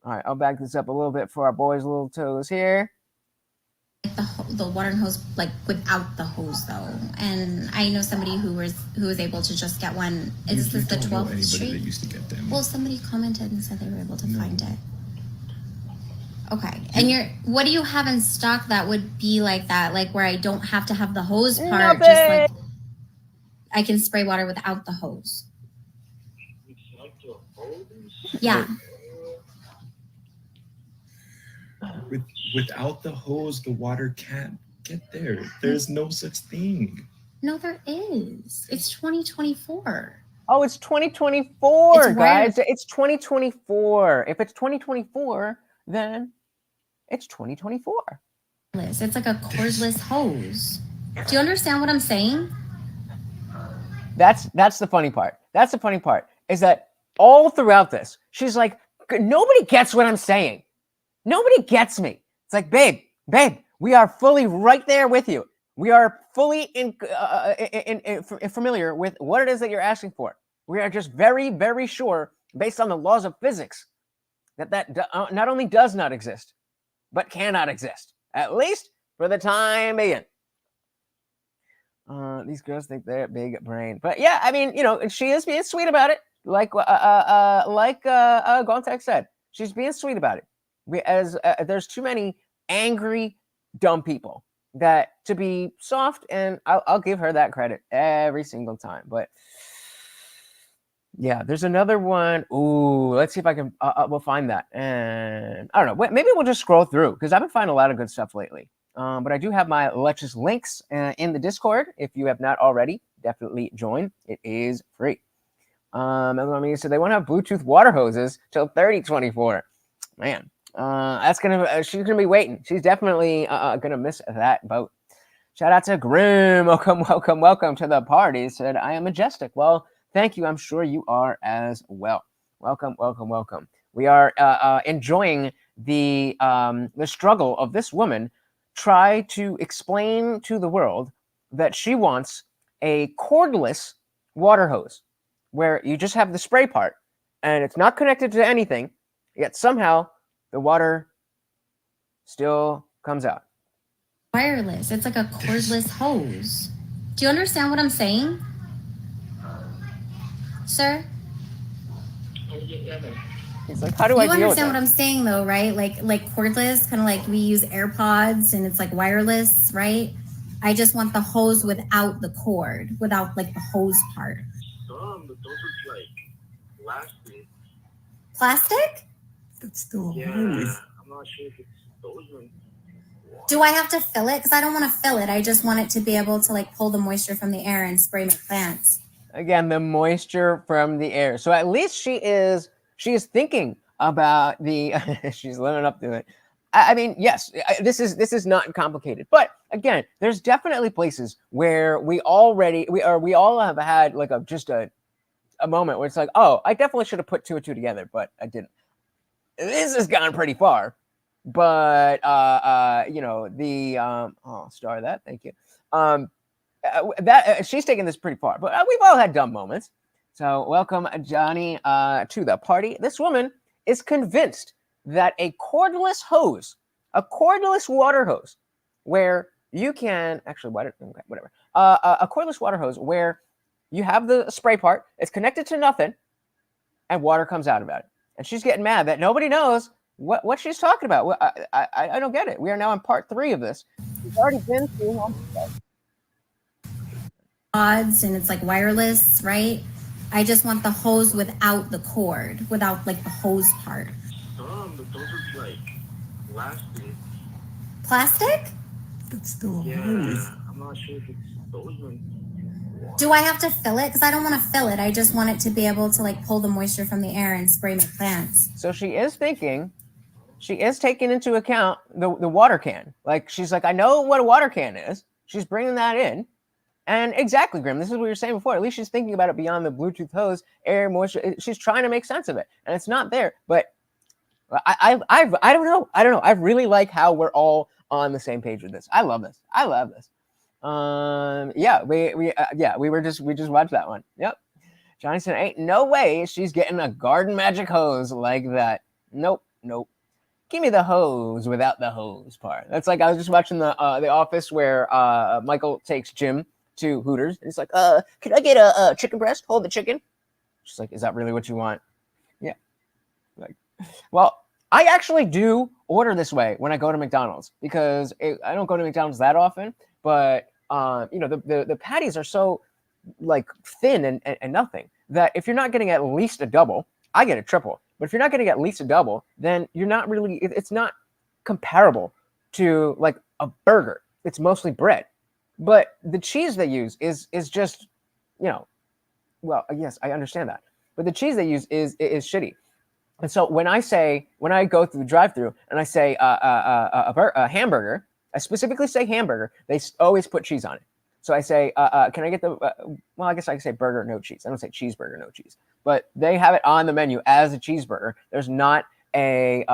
All right, I'll back this up a little bit for our boys' Little Toes here. The watering hose, like without the hose though, and I know somebody who was able to just get one. Is this the 12th Street? That used to get them. Well, somebody commented and said they were able to find it. Okay, and what do you have in stock that would be like that, like where I don't have to have the hose part? Nothing. Just like I can spray water without the hose. Yeah. Without the hose, the water can't get there. There's no such thing. No, there is. It's 2024. Oh, it's 2024, guys. It's 2024. If it's 2024, then it's 2024. It's like a cordless hose. Do you understand what I'm saying? That's the funny part. That's the funny part is that all throughout this, she's like, nobody gets what I'm saying. Nobody gets me. It's like, babe, we are fully right there with you. We are fully familiar with what it is that you're asking for. We are just very, very sure, based on the laws of physics, that not only does not exist, but cannot exist, at least for the time being. These girls think they're big brain, but yeah, I mean, she is being sweet about it, like Gontek said, she's being sweet about it. There's too many angry, dumb people that to be soft, and I'll give her that credit every single time. But yeah, there's another one. Ooh, let's see if I can. We'll find that, and I don't know. Maybe we'll just scroll through because I've been finding a lot of good stuff lately. But I do have my Lectures links in the Discord. If you have not already, definitely join. It is free. So they want to have Bluetooth water hoses till 3024. Man, she's gonna be waiting. She's definitely gonna miss that boat. Shout out to Grim. Welcome to the party. Said I am majestic. Well, thank you. I'm sure you are as well. Welcome. We are enjoying the struggle of this woman. Try to explain to the world that she wants a cordless water hose where you just have the spray part and it's not connected to anything, yet somehow the water still comes out. Wireless. It's like a cordless hose. Do you understand what I'm saying? Sir? He's like, how do I You deal with understand that? what I'm saying though, right? Like cordless, kind of like we use AirPods and it's like wireless, right? I just want the hose without the cord, without like the hose part. But those are like plastic. Plastic? That's still Yeah, hose. I'm not sure if it's those ones. Do I have to fill it? Because I don't want to fill it. I just want it to be able to like pull the moisture from the air and spray my plants. Again, the moisture from the air. So at least she is thinking about the. She's living up to it. I mean, yes, this is not complicated, but again, there's definitely places where we all have had like a moment where it's like, oh, I definitely should have put two and two together, but I didn't. This has gone pretty far, but you know, I'll star that. Thank you. That she's taking this pretty far, but we've all had dumb moments. So welcome, Johnny, to the party. This woman is convinced that a cordless water hose, where you can actually, whatever, a cordless water hose where you have the spray part, it's connected to nothing, and water comes out about it. And she's getting mad that nobody knows what she's talking about. I don't get it. We are now in part 3 of this. We've already been through Odds and it's like wireless, right? I just want the hose without the cord, without like the hose part. But those are like plastic. Plastic? That's still Yeah, hose. I'm not sure if it's those ones. Do I have to fill it? Because I don't want to fill it. I just want it to be able to like pull the moisture from the air and spray my plants. So she is taking into account the water can. Like she's like, I know what a water can is. She's bringing that in. And exactly, Grim, this is what you were saying before. At least she's thinking about it beyond the Bluetooth hose, air, moisture. She's trying to make sense of it. And it's not there. But I don't know. I really like how we're all on the same page with this. I love this. Yeah, we just watched that one. Yep. Johnny said, ain't no way she's getting a garden magic hose like that. Nope. Give me the hose without the hose part. That's like I was just watching the Office where Michael takes Jim to Hooters and he's like, can I get a chicken breast? Hold the chicken. She's like, is that really what you want? Yeah. Like, well, I actually do order this way when I go to McDonald's because I don't go to McDonald's that often, but you know, the patties are so like thin and nothing that if you're not getting at least a double, I get a triple. But if you're not getting at least a double, then you're not really, it's not comparable to like a burger. It's mostly bread. But the cheese they use is just, you know, well, yes, I understand that. But the cheese they use is shitty. And so when I go through the drive-thru and I say a hamburger, I specifically say hamburger, they always put cheese on it. So I say, can I get the, well, I guess I can say burger, no cheese. I don't say cheeseburger, no cheese. But they have it on the menu as a cheeseburger. There's not a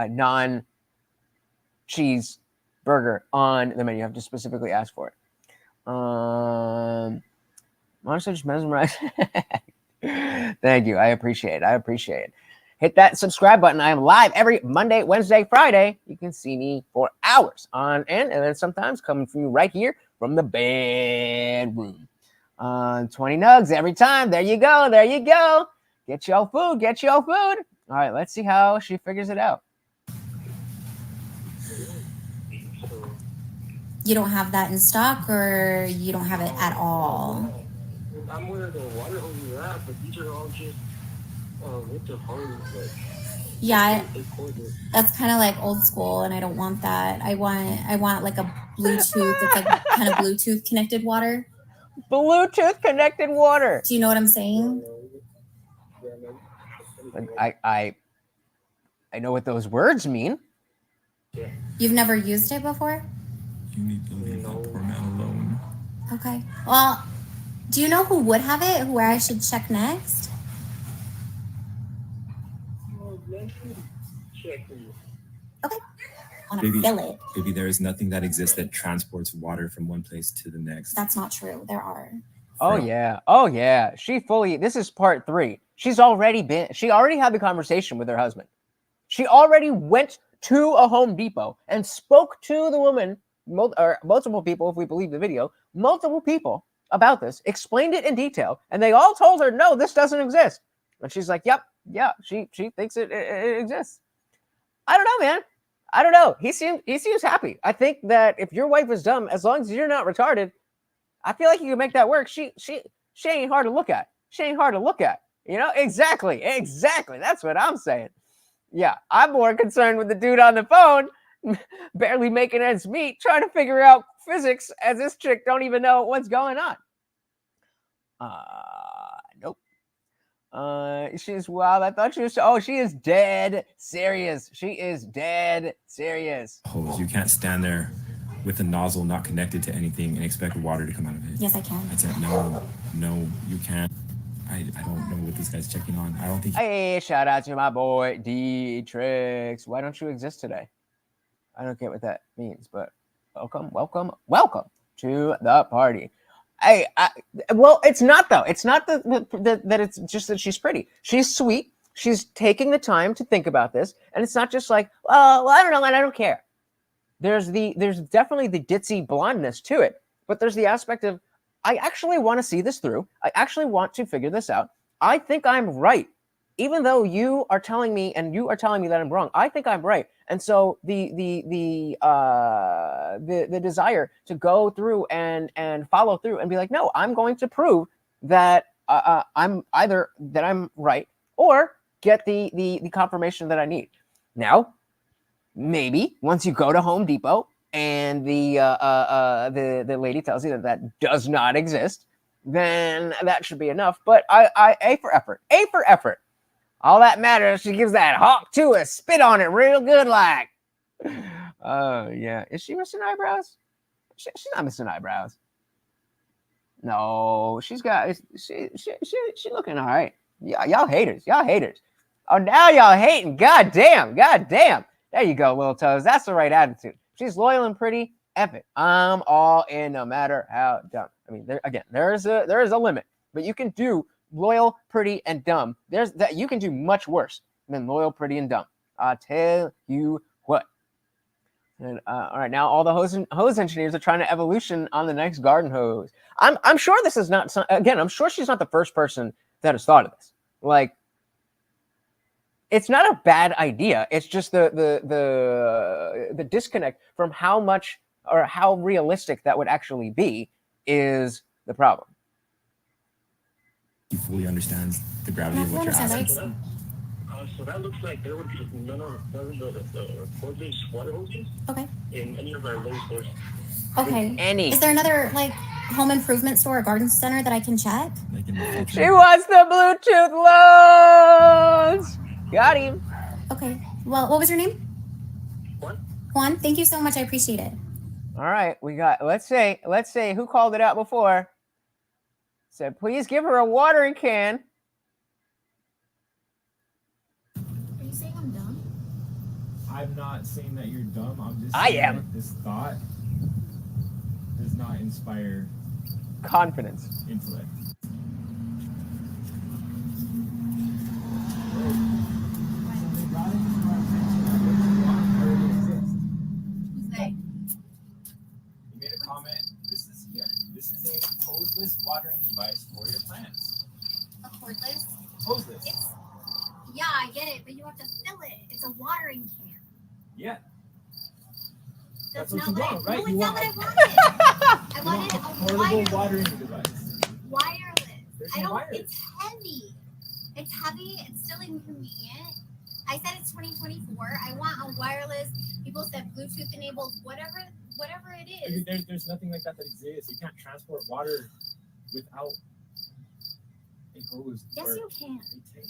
non-cheese burger on the menu. You have to specifically ask for it. Honestly, just mesmerized. Thank you. I appreciate it. Hit that subscribe button. I am live every Monday, Wednesday, Friday. You can see me for hours on end, and then sometimes coming from you right here from the bedroom. 20 nugs every time. There you go. Get your food. All right, let's see how she figures it out. You don't have that in stock, or you don't have it at all? I'm where the water hose is at, but these are all just with the hose. Yeah, that's kind of like old school, and I don't want that. I want like a Bluetooth. It's like kind of Bluetooth connected water. Bluetooth connected water. Do you know what I'm saying? Like I know what those words mean. You've never used it before? You need to leave that poor man alone. Okay. Well, do you know who would have it? Where I should check next? Okay. I want to fill it. Maybe there is nothing that exists that transports water from one place to the next. That's not true. There are. Oh yeah. This is part 3. She already had the conversation with her husband. She already went to a Home Depot and spoke to the woman, or multiple people, if we believe the video, multiple people about this, explained it in detail, and they all told her, no, this doesn't exist. And she's like, yep, Yeah, she thinks it exists. I don't know, man. I don't know. He seems happy. I think that if your wife is dumb, as long as you're not retarded, I feel like you can make that work. She ain't hard to look at. She ain't hard to look at. You know, exactly. That's what I'm saying. Yeah, I'm more concerned with the dude on the phone, barely making ends meet, trying to figure out physics, as this chick don't even know what's going on. Nope. She's wild. I thought she was. Oh, she is dead serious. She is dead serious. Hose. You can't stand there with a nozzle not connected to anything and expect water to come out of it. Yes, I can. I said, no, you can't. I don't know what this guy's checking on. I don't think. Hey, shout out to my boy D-Trix. Why don't you exist today? I don't get what that means, but welcome to the party. Hey, well, it's not though. It's not that it's just that she's pretty. She's sweet. She's taking the time to think about this, and it's not just like, well, I don't know, and I don't care. There's definitely the ditzy blondness to it, but there's the aspect of, I actually want to see this through. I actually want to figure this out. I think I'm right, even though you are telling me that I'm wrong. I think I'm right, and so the desire to go through and follow through and be like, no, I'm going to prove that I'm either that I'm right or get the confirmation that I need. Now, maybe once you go to Home Depot and the lady tells you that does not exist, then that should be enough. But I A for effort. All that matters, she gives that hawk to us, spit on it real good like. Oh, yeah. Is she missing eyebrows? She's not missing eyebrows. No, she looking all right. Yeah, y'all haters. Oh, now y'all hating. God damn. There you go, little toes. That's the right attitude. She's loyal and pretty. F it. I'm all in, no matter how dumb. I mean, there is a limit, but you can do loyal, pretty, and dumb. You can do much worse than loyal, pretty, and dumb. I'll tell you what. And, all right, now all the hose engineers are trying to evolution on the next garden hose. I'm sure this is not. Again, I'm sure she's not the first person that has thought of this. Like, it's not a bad idea. It's just the disconnect from how much or how realistic that would actually be is the problem. He fully understands the gravity of what you're asking. So that looks like there would be none of the cordless water hoses. Okay. In any of our low stores. Okay. Any. Is there another home improvement store or garden center that I can check? She wants the Bluetooth loans. Got him. Okay. Well, what was your name? Juan. Thank you so much. I appreciate it. All right, we got. Let's say who called it out before. Said, please give her a watering can. Are you saying I'm dumb? I'm not saying that you're dumb. I'm just I saying am. That this thought does not inspire confidence. Intellect. You made a comment. This is a hoseless watering device for your plants. A cordless? Hoseless. Yeah, I get it, but you have to fill it. It's a watering can. Yeah. That's what not you what want, right? No, You it's not want what I wanted. I wanted a portable watering device. wireless. There's I no don't. wires. It's heavy. It's heavy. It's still inconvenient. I said it's 2024. I want a wireless. People said Bluetooth enabled. Whatever it is. There's nothing like that exists. You can't transport water without a hose. Yes, you can.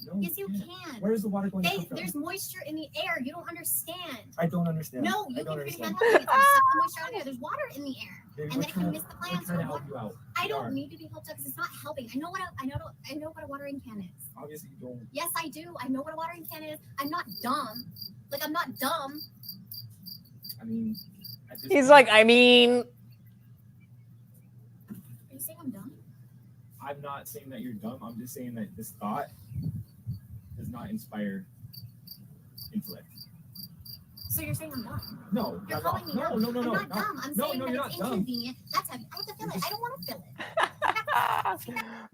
No, Yes, you can. Where is the water going to come from? There's moisture in the air. You don't understand. I don't understand. No, you I don't can put your understand. hand up and suck the moisture out of the air. There's water in the air, Baby, and then it can miss the plants. We're trying to help you out. I don't need to be helped out because it's not helping. I know what a watering can is. Obviously, you don't. Yes, I do. I know what a watering can is. I'm not dumb. I'm not dumb. I mean, he's like, I mean. Are you saying I'm dumb? I'm not saying that you're dumb. I'm just saying that this thought does not inspire intellect. So you're saying I'm dumb? No, You're not calling me dumb. No. I'm not dumb. I'm saying that you're it's not dumb. inconvenient. That's heavy. I have to fill it. I don't want to fill it.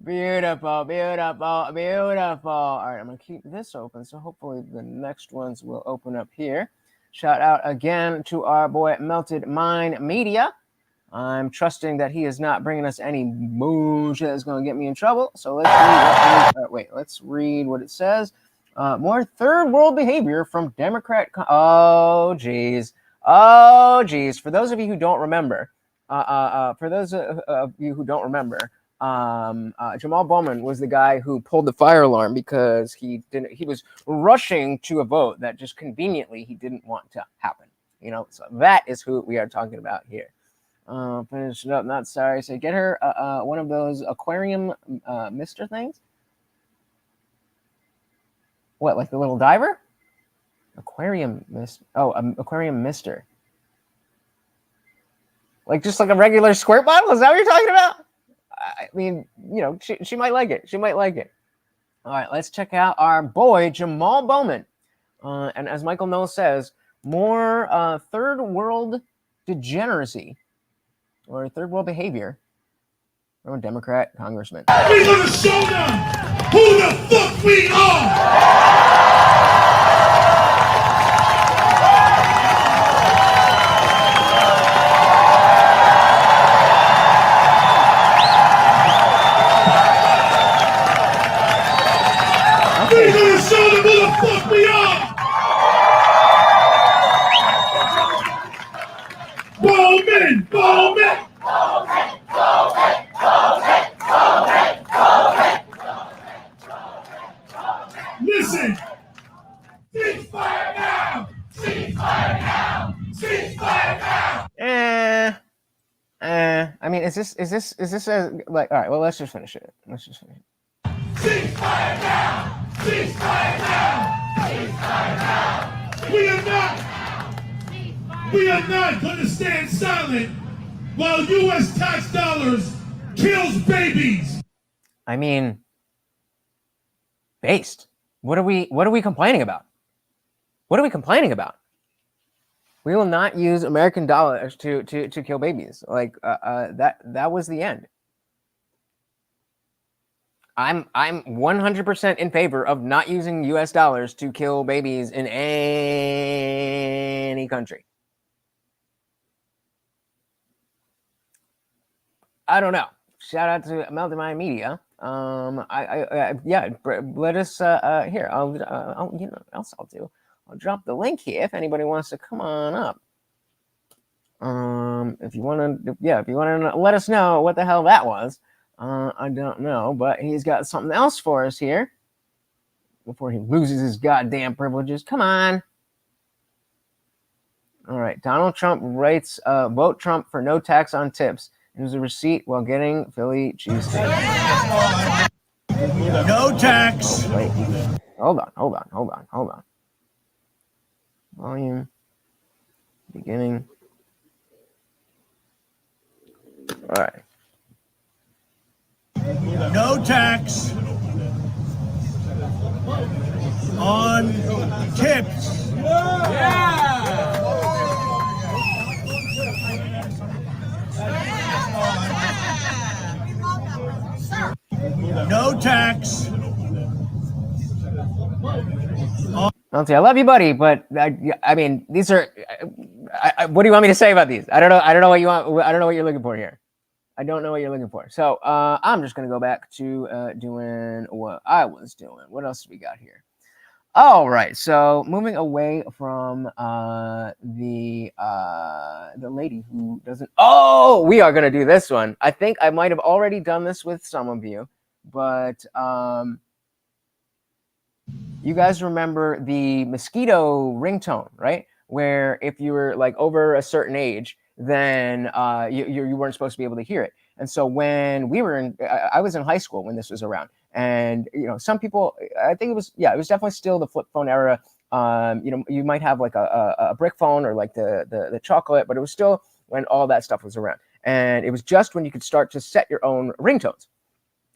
Beautiful, beautiful, beautiful. All right, I'm going to keep this open, so hopefully the next ones will open up here. Shout out again to our boy Melted Mind Media. I'm trusting that he is not bringing us any bullshit that's going to get me in trouble. So let's read what it says. More third world behavior from Democrat. Oh, geez. For those of you who don't remember, Jamal Bowman was the guy who pulled the fire alarm because he was rushing to a vote that just conveniently he didn't want to happen. So that is who we are talking about here. Finish it up. Not sorry. So get her one of those aquarium mister things. What, like the little diver? Aquarium mist. Oh, aquarium mister. Like just like a regular squirt bottle? Is that what you're talking about? I mean, she might like it. She might like it. All right, let's check out our boy Jamal Bowman. And as Michael Knowles says, more third world degeneracy or third world behavior from a Democrat congressman. We're gonna show them who the fuck we are! We're gonna show them who the fuck we are! Bowman! Bowman! Listen! Ceasefire now! Ceasefire now! Ceasefire now! I mean, is this like, all right, well, let's just finish it. Ceasefire now! Ceasefire now! Ceasefire now! We are not going to stand silent while U.S. tax dollars kills babies. I mean, based. What are we complaining about? What are we complaining about? We will not use American dollars to kill babies. Like that was the end. I'm 100% in favor of not using U.S. dollars to kill babies in any country. I don't know. Shout out to Melted Mind Media. Let us here. I'll drop the link here if anybody wants to come on up. If you want to let us know what the hell that was. I don't know, but he's got something else for us here before he loses his goddamn privileges. Come on. All right. Donald Trump writes, vote Trump for no tax on tips. Here's a receipt while getting Philly cheesesteak. No tax. Oh, wait. Hold on. Volume. Beginning. All right. No tax on tips. No tax. I love you, buddy, but I mean, these are. What do you want me to say about these? I don't know what you want. I don't know what you're looking for here. I don't know what you're looking for. So I'm just gonna go back to doing what I was doing. What else do we got here? All right. So moving away from the lady who doesn't. Oh, we are gonna do this one. I think I might have already done this with some of you, but you guys remember the mosquito ringtone, right? Where if you were like over a certain age, then you weren't supposed to be able to hear it. And so when we were I was in high school when this was around, and some people, I think it was definitely still the flip phone era. You might have like a brick phone or like the chocolate, but it was still when all that stuff was around, and it was just when you could start to set your own ringtones.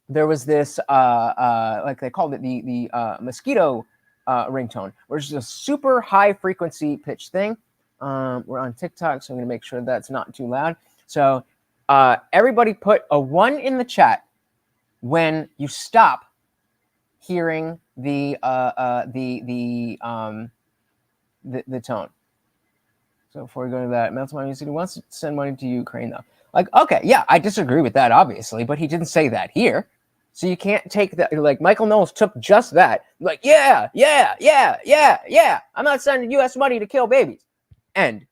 There was this like they called it the mosquito ringtone, which is a super high frequency pitch thing. We're on TikTok, so I'm going to make sure that's not too loud. So everybody put a 1 in the chat when you stop hearing the tone. So before we go to that, Mountain Miami City wants to send money to Ukraine, though. Like, okay, yeah, I disagree with that, obviously, but he didn't say that here. So you can't take that. Like, Michael Knowles took just that. Like, yeah. I'm not sending U.S. money to kill babies. And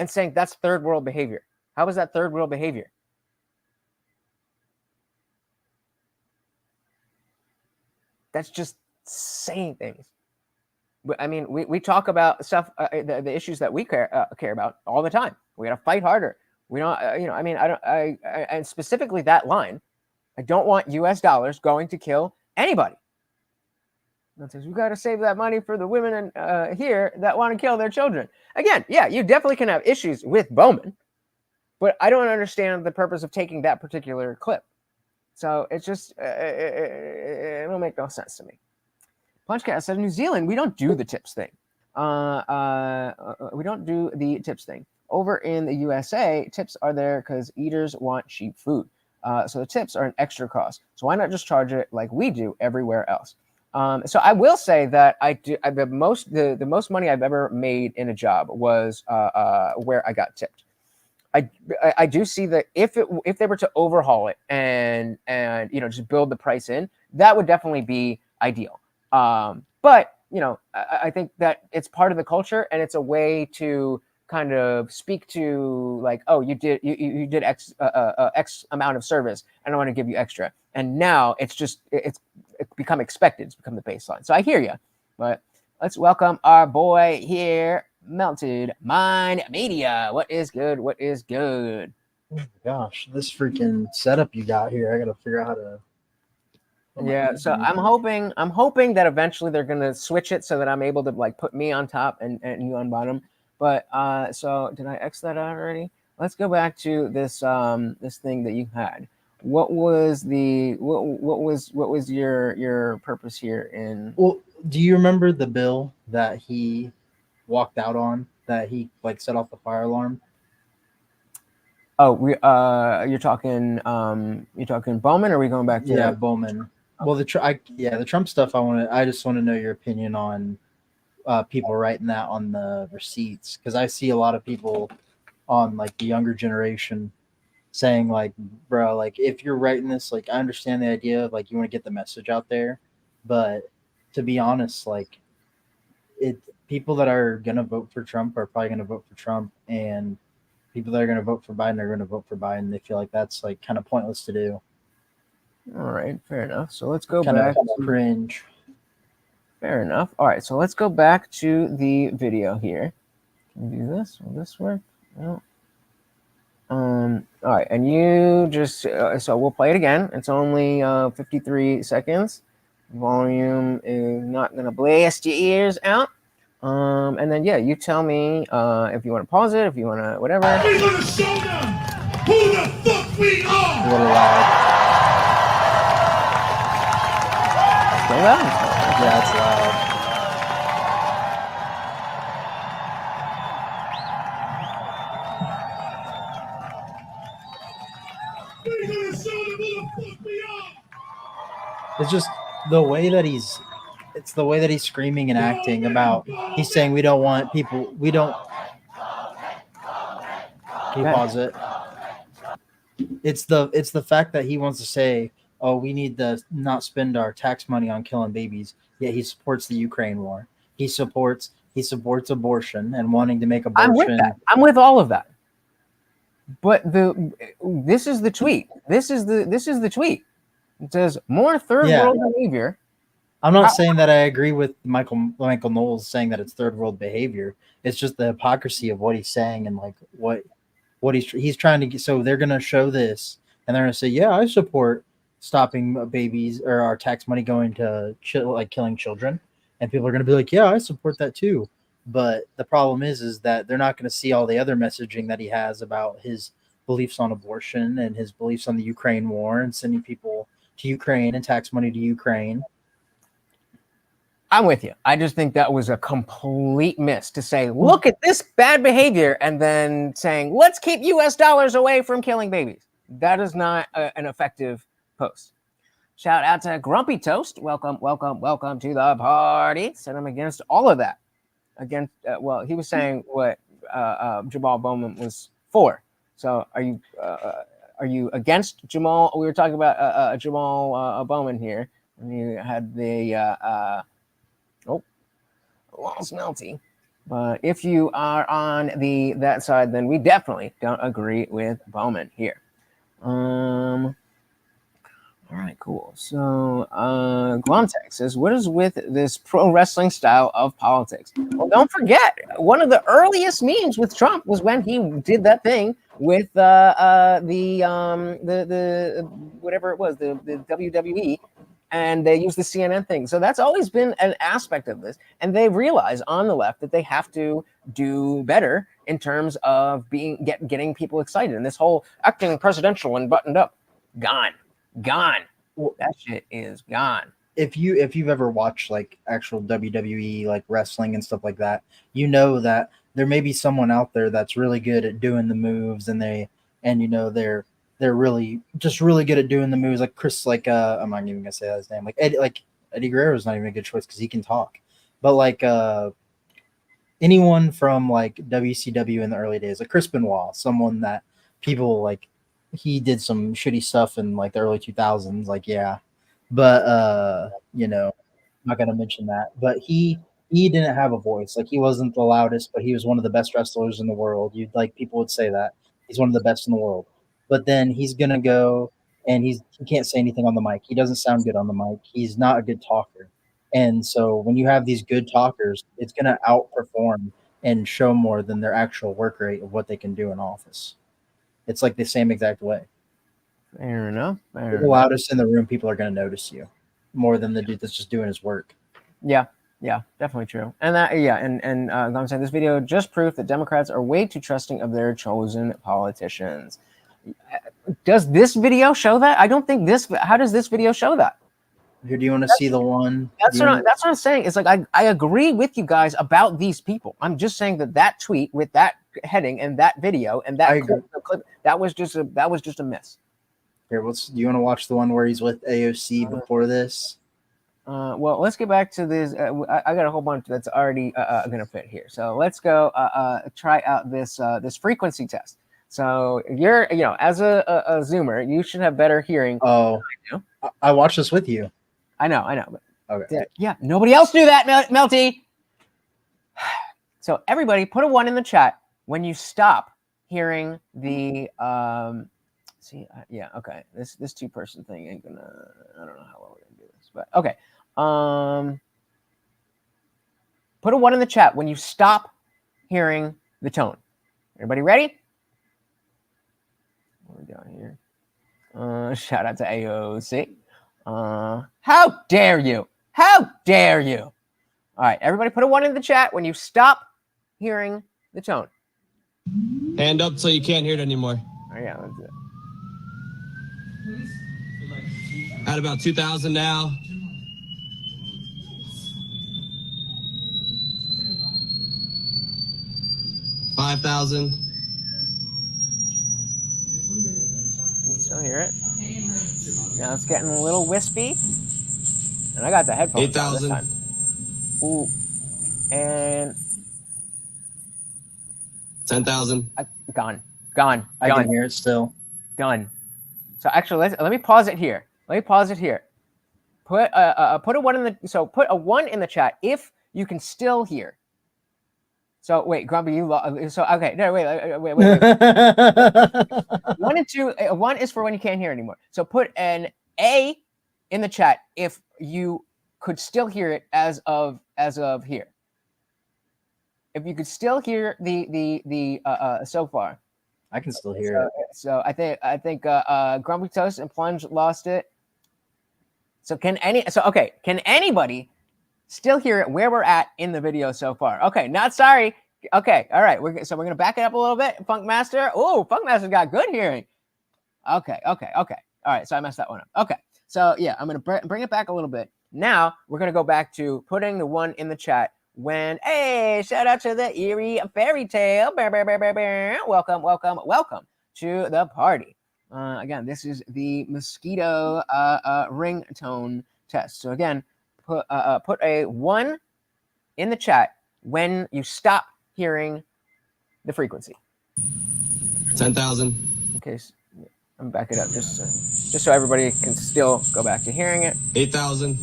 saying that's third world behavior. How is that third world behavior? That's just saying things. I mean, we talk about stuff, the issues that we care about all the time. We got to fight harder. We don't, I mean, and specifically that line, I don't want U.S. dollars going to kill anybody. That says we got to save that money for the women here that want to kill their children. Again, yeah, you definitely can have issues with Bowman, but I don't understand the purpose of taking that particular clip. So it's just, it don't make no sense to me. Punchcat said, in New Zealand, we don't do the tips thing. We don't do the tips thing. Over in the USA, tips are there because eaters want cheap food. So the tips are an extra cost. So why not just charge it like we do everywhere else? So I will say that the most money I've ever made in a job was where I got tipped. I do see that if they were to overhaul it and just build the price in, that would definitely be ideal. But I think that it's part of the culture, and it's a way to kind of speak to, like, oh, you did X amount of service, and I want to give you extra. And now it's become expected. It's become the baseline. So I hear you, but let's welcome our boy here, Melted Mind Media. What is good? What is good? Oh my gosh, this freaking setup you got here, I gotta figure out how to. Yeah, so I'm hoping that eventually they're gonna switch it so that I'm able to like put me on top and you on bottom. But so did I X that out already? Let's go back to this this thing that you had. What was your purpose here in? Well, do you remember the bill that he walked out on, that he like set off the fire alarm? Oh, you're talking Bowman, or are we going back to Bowman? Well, the Trump stuff. I just want to know your opinion on people writing that on the receipts, because I see a lot of people on like the younger generation saying like, bro, like if you're writing this, like I understand the idea of like you want to get the message out there, but to be honest, like people that are gonna vote for Trump are probably gonna vote for Trump, and people that are gonna vote for Biden are gonna vote for Biden. They feel like that's like kind of pointless to do. All right, fair enough. So let's go kind back. Of cringe. Fair enough. All right, so let's go back to the video here. Can we do this? Will this work? No. All right, and you just so we'll play it again. It's only 53 seconds. Volume is not gonna blast your ears out. And then yeah, you tell me if you want to pause it, if you want to whatever. We're gonna show them who the fuck we are. A little loud. Still loud? Yeah, it's loud. We're gonna show them who the fuck we are. It's just the way that he's screaming and acting about. He's saying we don't want people. We don't. Can you pause it? It's the fact that he wants to say, oh, we need to not spend our tax money on killing babies. Yet he supports the Ukraine war. He supports abortion and wanting to make abortion. I'm with that. I'm with all of that. But this is the tweet. This is the tweet. It says more third world behavior. I'm not saying that I agree with Michael Knowles saying that it's third world behavior. It's just the hypocrisy of what he's saying and like what he's trying to get. So they're going to show this and they're going to say, yeah, I support stopping babies or our tax money going to like killing children. And people are going to be like, yeah, I support that too. But the problem is that they're not going to see all the other messaging that he has about his beliefs on abortion and his beliefs on the Ukraine war and sending people to Ukraine and tax money to Ukraine. I'm with you. I just think that was a complete miss to say, look at this bad behavior, and then saying, let's keep U.S. dollars away from killing babies. That is not an effective post. Shout out to Grumpy Toast. Welcome to the party. Said I'm against all of that. Against, well, he was saying what Jamal Bowman was for. So are you against Jamal? We were talking about Jamal Bowman here. And you had the lost Melty. But if you are on that side, then we definitely don't agree with Bowman here. All right, cool. So Glomtech says, what is with this pro wrestling style of politics? Well, don't forget, one of the earliest memes with Trump was when he did that thing with the whatever it was, the WWE, and they used the CNN thing. So that's always been an aspect of this. And they realize on the left that they have to do better in terms of getting people excited. And this whole acting presidential and buttoned up, gone. That shit is gone. If you've ever watched like actual WWE like wrestling and stuff like that, you know that there may be someone out there that's really good at doing the moves, and they're really good at doing the moves. Like Chris, like I'm not even gonna say his name. Like Eddie Guerrero is not even a good choice because he can talk. But like anyone from like WCW in the early days, like Chris Benoit, someone that people like, he did some shitty stuff in like the early 2000s. Like, yeah, but I'm not gonna mention that. But he didn't have a voice. Like, he wasn't the loudest, but he was one of the best wrestlers in the world. People would say that he's one of the best in the world. But then he's gonna go and he can't say anything on the mic. He doesn't sound good on the mic. He's not a good talker. And so when you have these good talkers, it's gonna outperform and show more than their actual work rate of what they can do in office. It's like the same exact way. Fair enough. The loudest in the room, people are going to notice you more than the dude that's just doing his work. Yeah, definitely true. And I'm saying this video just proof that Democrats are way too trusting of their chosen politicians. Does this video show that? I don't think this. How does this video show that? Here, do you want to see the one? That's what I'm saying. It's like I agree with you guys about these people. I'm just saying that tweet with that heading and that video and that clip, that was just a miss. Here, do you want to watch the one where he's with AOC before this? Well, let's get back to this. I got a whole bunch that's already gonna fit here. So let's go try out this frequency test. So you're as a Zoomer, you should have better hearing. Oh, I watched this with you. I know. But okay. Yeah, nobody else do that, Melty. So everybody, put a 1 in the chat when you stop hearing the okay. This 2-person thing ain't gonna. I don't know how well we're gonna do this, but okay. Put a 1 in the chat when you stop hearing the tone. Everybody ready? What are we doing here? Shout out to AOC. How dare you? How dare you? All right, everybody, put a 1 in the chat when you stop hearing the tone. Hand up so you can't hear it anymore. Oh yeah, that's it. At about 2,000 now. $5,000. You still hear it? Now it's getting a little wispy. And I got the headphones on this time. Ooh. And 10,000. Gone. I can hear it still. Done. So actually, let me pause it here. Put a 1 in the put a 1 in the chat if you can still hear. So wait, Grumpy, so okay, no, wait. 1 and 2. 1 is for when you can't hear anymore. So put an A in the chat if you could still hear it as of here. If you could still hear the so far. I can still hear it. So I think Grumpy Toast and Plunge lost it. So can anybody still hear it where we're at in the video so far? Okay, not sorry. Okay, all right. We're gonna back it up a little bit. Funk Master. Oh, Funk Master got good hearing. Okay. All right, so I messed that one up. Okay, so yeah, I'm gonna bring it back a little bit. Now we're gonna go back to putting the 1 in the chat when, hey, shout out to the Eerie Fairy Tale. Welcome to the party. Again, this is the mosquito ringtone test. So again, put a 1 in the chat when you stop hearing the frequency. 10,000. Okay, so I'm back it up just so everybody can still go back to hearing it. 8,000.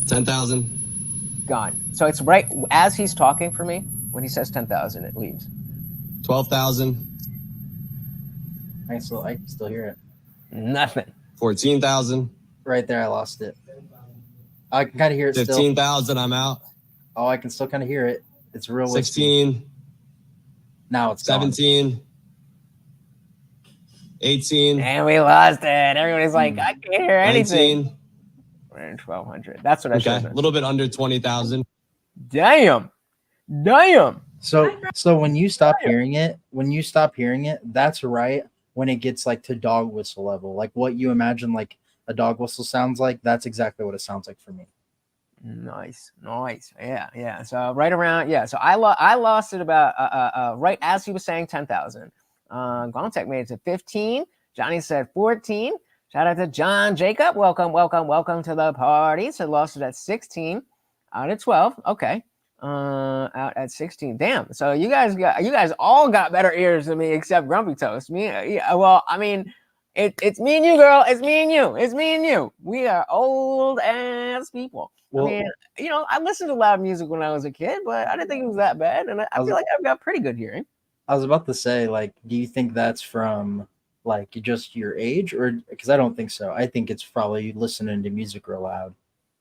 10,000. Gone. So it's right as he's talking for me. When he says 10,000, it leaves. 12,000. I can still hear it. Nothing. 14,000. Right there, I lost it. I can kind of hear it 15,000, I'm out. Oh, I can still kind of hear it. It's real. 16. Now it's 17. Gone. 18. And we lost it. Everybody's like, I can't hear anything. 19. We're in 1,200. That's what I should have Okay, a little bit under 20,000. Damn. So when you stop hearing it, that's right when it gets like to dog whistle level, like what you imagine like a dog whistle sounds like. That's exactly what it sounds like for me. Nice. Yeah. So right around, so I lost it about right as he was saying 10,000. Gomtech made it to 15. Johnny said 14. Shout out to John Jacob. Welcome to the party. So lost it at 16 out of 12. Okay. Out at 16. Damn. So you guys all got better ears than me except Grumpy Toast. Well, I mean, it's me and you, girl. It's me and you. We are old ass people. Well, I mean, I listened to loud music when I was a kid, but I didn't think it was that bad. And I feel like I've got pretty good hearing. I was about to say, like, do you think that's from like just your age, or because I don't think so. I think it's probably listening to music real loud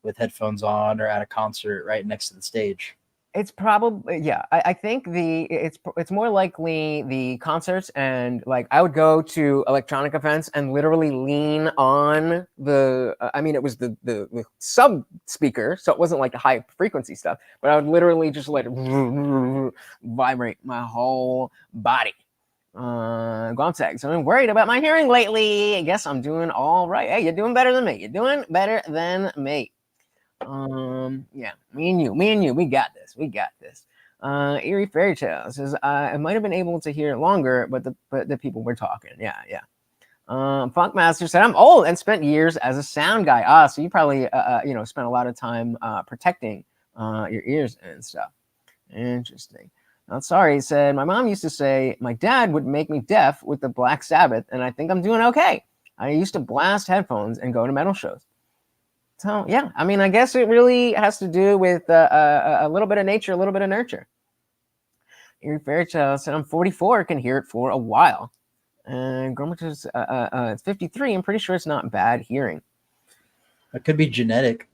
with headphones on or at a concert right next to the stage. It's probably, I think it's more likely the concerts, and like I would go to electronic events and literally lean on the, it was the sub speaker, so it wasn't like the high frequency stuff, but I would literally just let it vibrate my whole body. Gomtag, so I'm worried about my hearing lately. I guess I'm doing all right. Hey, you're doing better than me. Me and you, we got this. Eerie Fairy Tale says I might have been able to hear longer, but the people were talking. Funkmaster said I'm old and spent years as a sound guy. So you probably spent a lot of time protecting your ears and stuff. Interesting. Not sorry, he said my mom used to say my dad would make me deaf with the Black Sabbath, and I think I'm doing okay. I used to blast headphones and go to metal shows. So, yeah, I guess it really has to do with a little bit of nature, a little bit of nurture. Eerie Fairy Tale said, I'm 44, can hear it for a while. And Gromit it's 53. I'm pretty sure it's not bad hearing. It could be genetic.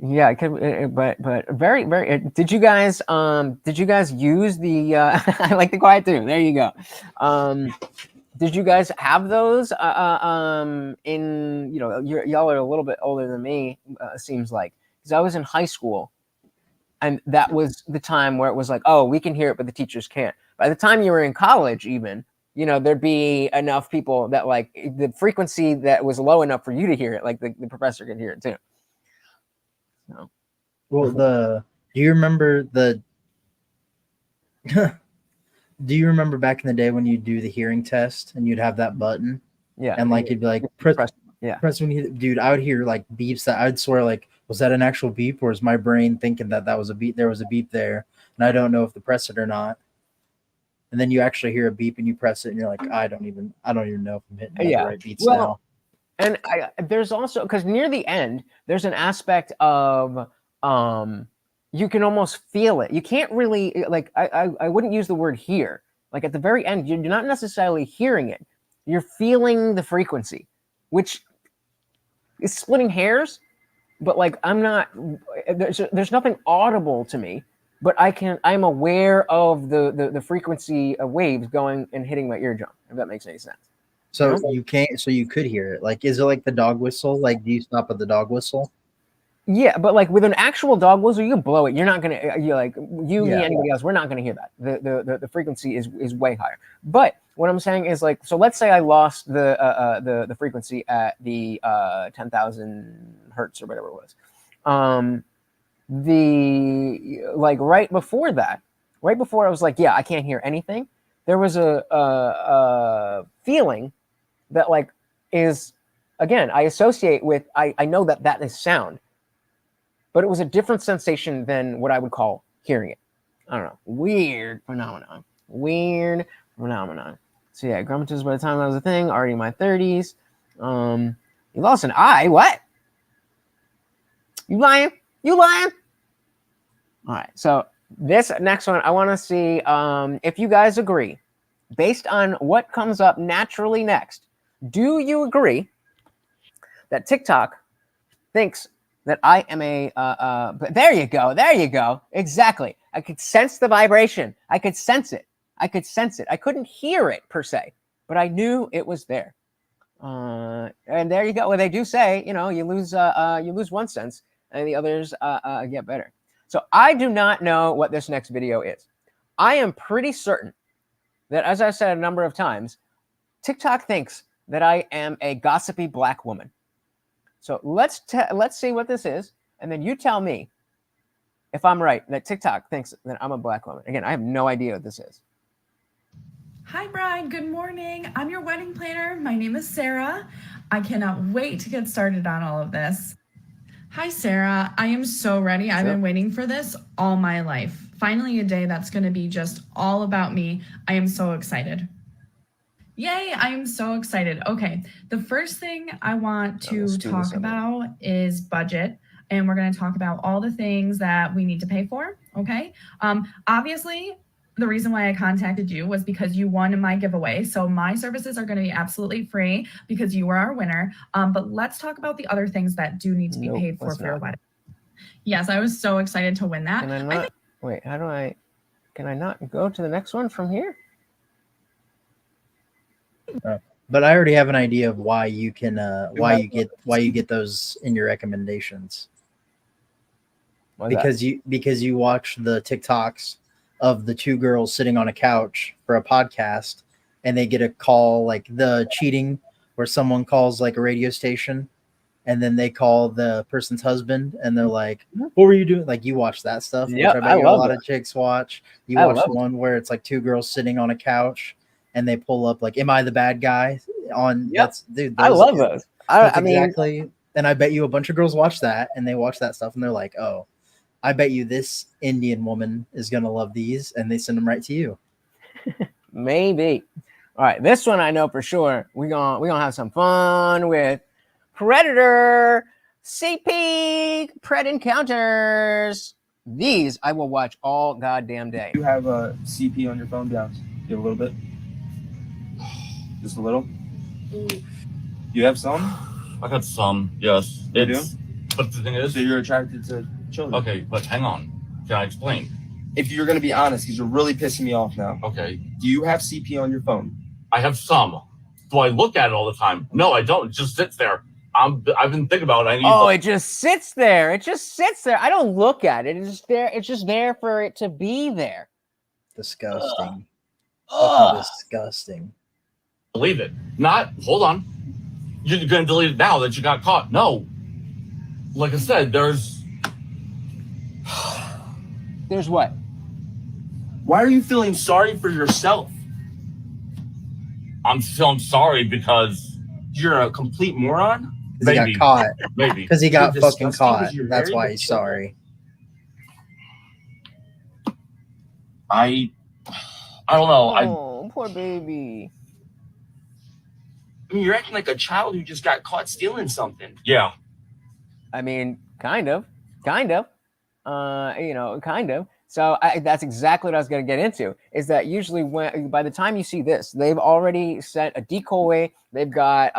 Yeah, it could, but very, very. Did you guys use the? I like the quiet too. There you go. Did you guys have those in, y'all are a little bit older than me, seems like, because I was in high school, and that was the time where it was like, oh, we can hear it, but the teachers can't. By the time you were in college, even, there'd be enough people that like the frequency that was low enough for you to hear it, like the professor could hear it too. So. Well, do you remember do you remember back in the day when you do the hearing test and you'd have that button? Yeah. And like, you'd be like, press when you, dude, I would hear like beeps that I'd swear like, was that an actual beep, or is my brain thinking that was a beep? There was a beep there, and I don't know if to press it or not. And then you actually hear a beep and you press it and you're like, I don't even know if I'm hitting the right beats now. And there's also, because near the end, there's an aspect of, you can almost feel it. You can't really, like, I wouldn't use the word hear. Like at the very end, you're not necessarily hearing it. You're feeling the frequency, which is splitting hairs, but like there's nothing audible to me, but I'm aware of the frequency of waves going and hitting my eardrum, if that makes any sense. So you could hear it. Like, is it like the dog whistle? Like, do you stop at the dog whistle? Yeah, but like with an actual dog whistle, you blow it. You're not gonna, me, anybody else. We're not gonna hear that. The frequency is way higher. But what I'm saying is like, so let's say I lost the frequency at the 10,000 hertz or whatever it was. The like right before that, right before I was like, yeah, I can't hear anything, there was a feeling that like is, again, I associate with, I know that is sound, but it was a different sensation than what I would call hearing it. I don't know. Weird phenomenon. So yeah, grammatis by the time that was a thing, already in my 30s. You lost an eye? What? You lying? All right. So this next one, I want to see if you guys agree, based on what comes up naturally next. Do you agree that TikTok thinks that I am but there you go. Exactly. I could sense the vibration. I could sense it. I couldn't hear it per se, but I knew it was there. And there you go. Well, they do say, you lose one sense and the others get better. So I do not know what this next video is. I am pretty certain that, as I said a number of times, TikTok thinks that I am a gossipy black woman. So let's see what this is, and then you tell me if I'm right that TikTok thinks that I'm a black woman. Again, I have no idea what this is. Hi, Brian. Good morning. I'm your wedding planner. My name is Sarah. I cannot wait to get started on all of this. Hi, Sarah. I am so ready. I've been waiting for this all my life. Finally, a day that's going to be just all about me. I am so excited. Yay, I am so excited. Okay, the first thing I want to talk about is budget. And we're going to talk about all the things that we need to pay for. Okay. Obviously, the reason why I contacted you was because you won my giveaway. So my services are going to be absolutely free because you were our winner. But let's talk about the other things that do need to be paid for your wedding. Yes, I was so excited to win that. Can I not? Wait, can I not go to the next one from here? But I already have an idea of why you can why you get those in your recommendations. Because you watch the TikToks of the two girls sitting on a couch for a podcast, and they get a call, like the cheating where someone calls like a radio station, and then they call the person's husband, and they're like, "What were you doing?" Like, you watch that stuff. Yeah, which I bet a lot of chicks watch. You watch the one where it's like two girls sitting on a couch, and they pull up like, "Am I the bad guy?" On dude. I love those. I mean, exactly. And I bet you a bunch of girls watch that, and they watch that stuff, and they're like, "Oh, I bet you this Indian woman is gonna love these," and they send them right to you. Maybe. All right, this one I know for sure. We're gonna have some fun with Predator CP Pred Encounters. These I will watch all goddamn day. You have a CP on your phone down. You have a little bit. Just a little. You have some. I got some. Yes. You do? But the thing is, so you're attracted to children. Okay, but hang on. Can I explain? If you're going to be honest, because you're really pissing me off now. Okay. Do you have CP on your phone? I have some. Do I look at it all the time? No, I don't. It just sits there. I've been thinking about it. It just sits there. I don't look at it. It's just there. It's just there for it to be there. Disgusting. Disgusting. Believe it. Hold on. You're going to delete it now that you got caught. No. Like I said, there's what? Why are you feeling sorry for yourself? I'm feeling sorry because you're a complete moron. He got caught. Maybe. Because he got fucking caught. That's why he's sorry. I don't know. Oh, poor baby. I mean, you're acting like a child who just got caught stealing something. Yeah. I mean, kind of. Kind of. So that's exactly what I was going to get into, is that usually by the time you see this, they've already set a decoy. They've got,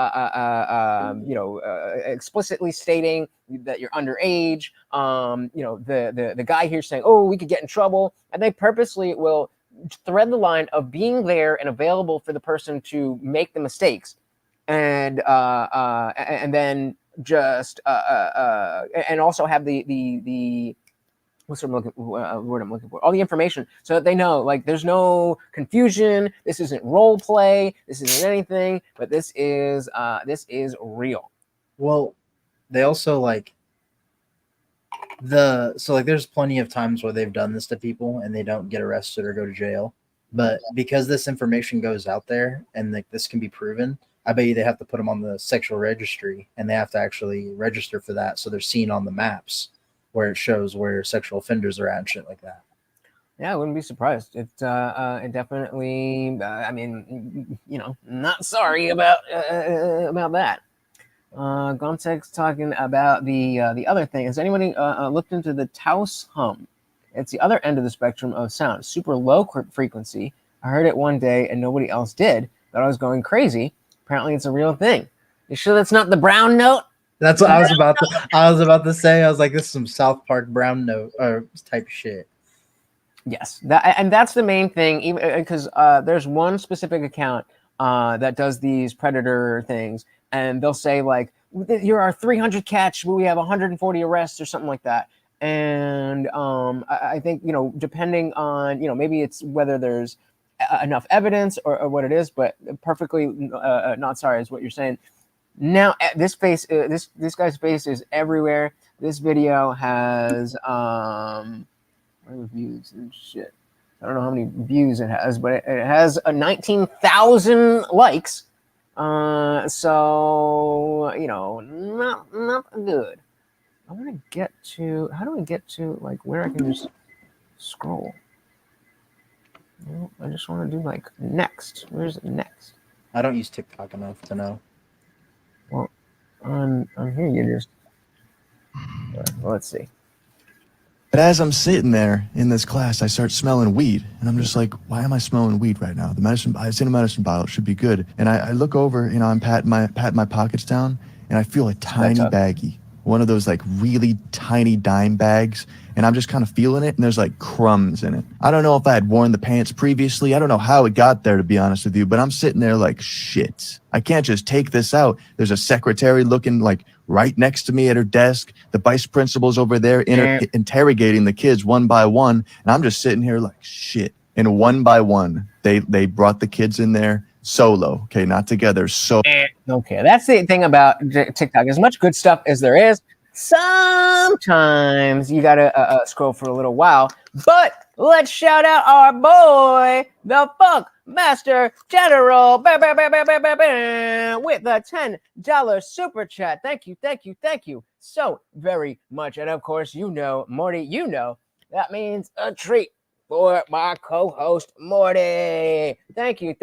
explicitly stating that you're underage. The guy here saying, "Oh, we could get in trouble," and they purposely will thread the line of being there and available for the person to make the mistakes, and then just and also have the what's the word I'm looking for? All the information, so that they know, like, there's no confusion. This isn't role play. This isn't anything, but this is real. Well, they also There's plenty of times where they've done this to people and they don't get arrested or go to jail. But because this information goes out there and like this can be proven, I bet you they have to put them on the sexual registry and they have to actually register for that, so they're seen on the maps where it shows where sexual offenders are at and shit like that. Yeah, I wouldn't be surprised. It definitely. I mean, not sorry about that. Gontek's talking about the other thing. Has anybody looked into the Taos hum? It's the other end of the spectrum of sound. Super low frequency. I heard it one day and nobody else did. Thought I was going crazy. Apparently, it's a real thing. You sure that's not the brown note? That's what I was about to say. I was like, this is some South Park brown note or type shit. Yes, that's the main thing. Even because there's one specific account that does these predator things, and they'll say like, "You're our 300 catch, but we have 140 arrests" or something like that. And I think depending on maybe it's whether there's enough evidence or what it is, but perfectly not sorry is what you're saying. Now this guy's face is everywhere. This video has views and shit. I don't know how many views it has, but it has 19,000 likes. So not good. I want to get to. How do I get to like where I can just scroll? Well, I just want to do like next. Where's next? I don't use TikTok enough to know. Well, on here you just. Well, let's see. But as I'm sitting there in this class, I start smelling weed. And I'm just like, why am I smelling weed right now? It's in a medicine bottle. It should be good. And I look over, I'm patting my pockets down, and I feel a tiny baggie. One of those like really tiny dime bags. And I'm just kind of feeling it, and there's like crumbs in it. I don't know if I had worn the pants previously. I don't know how it got there, to be honest with you. But I'm sitting there like, shit. I can't just take this out. There's a secretary looking like right next to me at her desk. The vice principal's over there interrogating the kids one by one. And I'm just sitting here like, shit. And one by one, they brought the kids in there solo. Okay, not together. Okay, that's the thing about TikTok. As much good stuff as there is, sometimes you gotta scroll for a little while. But let's shout out our boy, the Funk Master General, with the $10 super chat. Thank you so very much. And of course, Morty, that means a treat for my co-host Morty. Thank you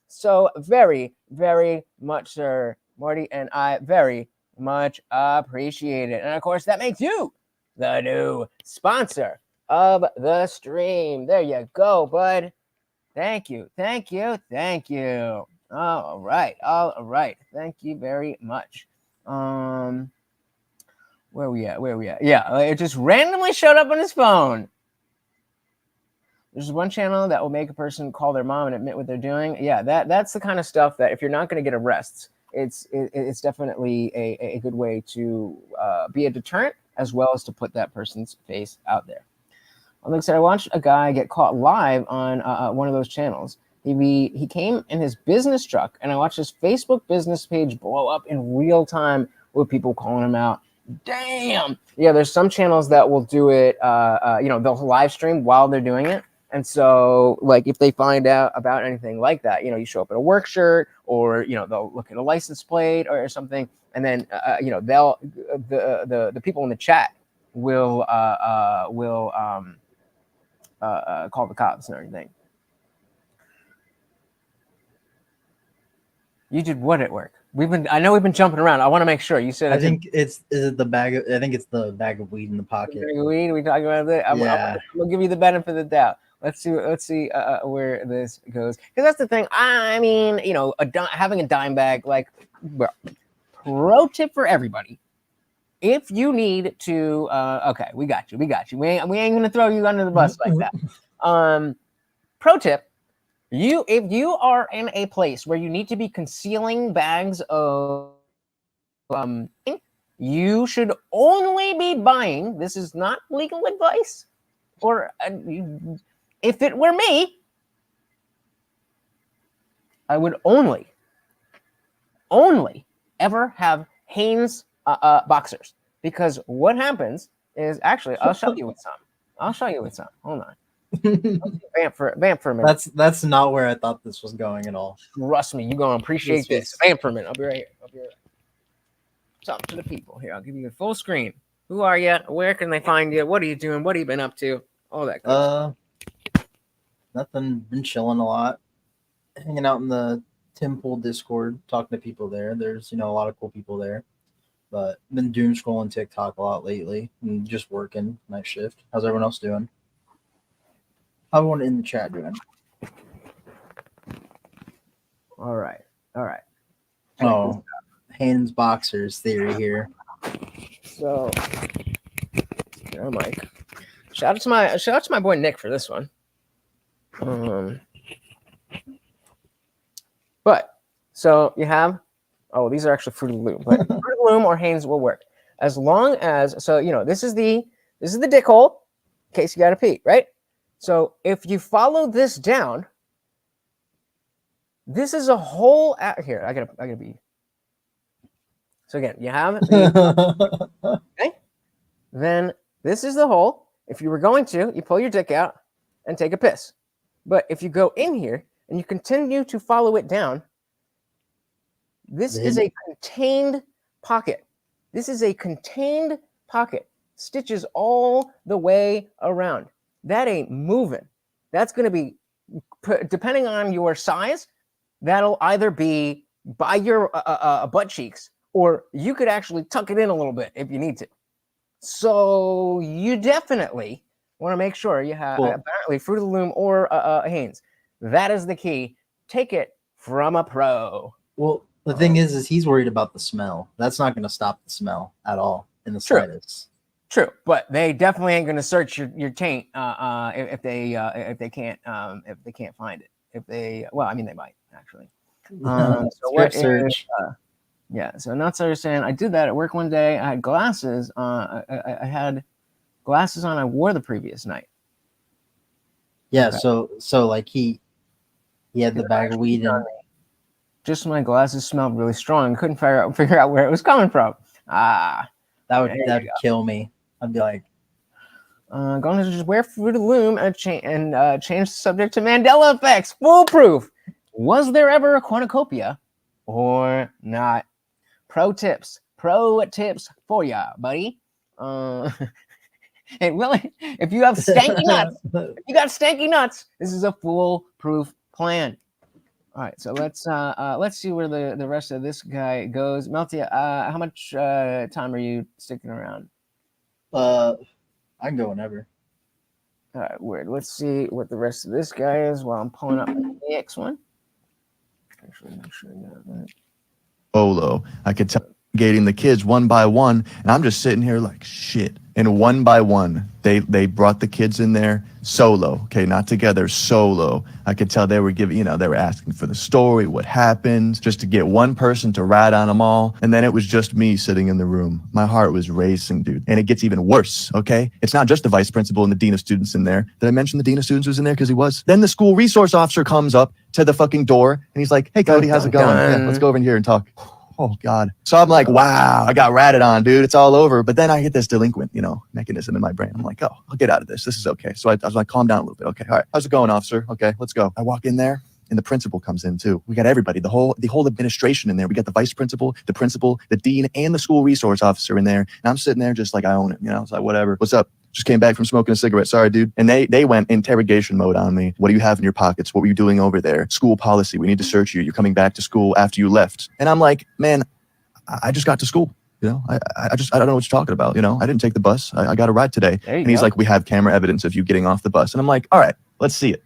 so very, very much, sir. Morty and I very much appreciate it. And of course, that makes you the new sponsor of the stream. There you go, bud. Thank you. All right. Thank you very much. Where we at? Yeah, it just randomly showed up on his phone. There's one channel that will make a person call their mom and admit what they're doing. Yeah, that's the kind of stuff that if you're not going to get arrests, it's definitely a good way to be a deterrent as well as to put that person's face out there. Like I said, I watched a guy get caught live on one of those channels. He came in his business truck, and I watched his Facebook business page blow up in real time with people calling him out. Damn. Yeah, there's some channels that will do it, they'll live stream while they're doing it. And so, like, if they find out about anything like that, you show up in a work shirt, or they'll look at a license plate or something, and then they'll the people in the chat will call the cops and everything. You did what at work? I know we've been jumping around. I want to make sure. You said I think it's the bag of weed in the pocket. Bag of weed. We talking about that? I'm gonna give you the benefit of the doubt. Let's see where this goes. Because that's the thing. I mean, having a dime bag, like, bro, pro tip for everybody. If you need to, okay, we got you. We ain't gonna throw you under the bus like that. Pro tip. If you are in a place where you need to be concealing bags of you should only be buying, this is not legal advice, or if it were me, I would only ever have Hanes boxers, because what happens is actually, I'll show you with some. Hold on. Vamp for a minute. That's not where I thought this was going at all. Trust me, you're going to appreciate this. Vamp for a minute. I'll be right here. Talk to the people here. I'll give you a full screen. Who are you? Where can they find you? What are you doing? What have you been up to? All that good stuff. Nothing. Been chilling a lot. Hanging out in the Tim Pool Discord, talking to people there. There's, a lot of cool people there. But been doom scrolling TikTok a lot lately and just working night shift. How's everyone else doing? How's everyone in the chat doing? All right. Oh, Haynes Boxers theory here. So, Mike. Shout out to my boy Nick for this one. But so you have, these are actually Fruit of the Loom, but Fruit of the Loom or Haynes will work as long as, this is the dick hole in case you got to pee, right? So if you follow this down, this is a hole here. I gotta be. So again, you have the, okay. Then this is the hole. If you were going to, you pull your dick out and take a piss. But if you go in here and you continue to follow it down, this is a contained pocket. This is a contained pocket. Stitches all the way around. That ain't moving. That's going to be, depending on your size, that'll either be by your butt cheeks, or you could actually tuck it in a little bit if you need to. So you definitely want to make sure you have apparently Fruit of the Loom or Haynes. That is the key. Take it from a pro. Well, the thing is he's worried about the smell. That's not going to stop the smell at all in the slightest. True, but they definitely ain't going to search your taint if they can't find it. They might actually. So what search? So not so saying I did that at work one day. I had glasses. I had glasses on. I wore the previous night. Yeah. Okay. So like he had the bag of weed and just my glasses smelled really strong. Couldn't figure out where it was coming from. That would kill me. I'd be like, going to just wear Fruit of the Loom and change the subject to Mandela effects. Foolproof. Was there ever a cornucopia or not? Pro tips for ya, buddy. Hey, Willie, if you have stanky nuts, this is a foolproof plan. All right, so let's see where the rest of this guy goes. Melty, how much time are you sticking around? I can go whenever. All right, weird. Let's see what the rest of this guy is while I'm pulling up the next one. Actually, make sure I got that. Solo. I could tell gating the kids one by one, and I'm just sitting here like shit. And one by one, they brought the kids in there solo. Okay, not together, solo. I could tell they were giving, they were asking for the story, what happened, just to get one person to ride on them all. And then it was just me sitting in the room. My heart was racing, dude. And it gets even worse, okay? It's not just the vice principal and the dean of students in there. Did I mention the dean of students was in there? Because he was. Then the school resource officer comes up to the fucking door and he's like, hey, Cody, how's it going? Yeah, let's go over in here and talk. Oh, God. So I'm like, wow, I got ratted on, dude. It's all over. But then I hit this delinquent, mechanism in my brain. I'm like, I'll get out of this. This is okay. So I was like, calm down a little bit. Okay. All right. How's it going, officer? Okay, let's go. I walk in there and the principal comes in too. We got everybody, the whole administration in there. We got the vice principal, the dean, and the school resource officer in there. And I'm sitting there just like I own it. It's like, whatever. What's up? Just came back from smoking a cigarette. Sorry, dude. And they went interrogation mode on me. What do you have in your pockets? What were you doing over there? School policy. We need to search you. You're coming back to school after you left. And I'm like, man, I just got to school. I don't know what you're talking about. I didn't take the bus. I got a ride today. And he's like, we have camera evidence of you getting off the bus. And I'm like, all right, let's see it.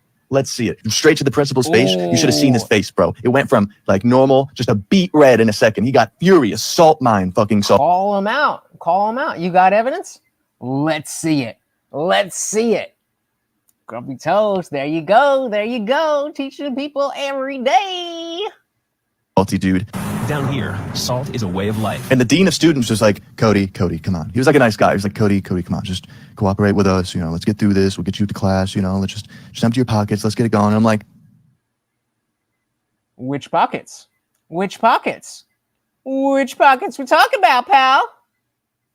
Straight to the principal's face. You should have seen his face, bro. It went from like normal, just a beet red in a second. He got furious. Salt mine, fucking salt. Call him out. You got evidence? Let's see it. Grumpy toast. There you go. Teaching people every day. Salty dude. Down here, salt is a way of life. And the dean of students was like, Cody, come on. He was like a nice guy. He was like, Cody, come on, just cooperate with us. Let's get through this. We'll get you to class. Let's just empty your pockets. Let's get it going. And I'm like, which pockets we talking about, pal?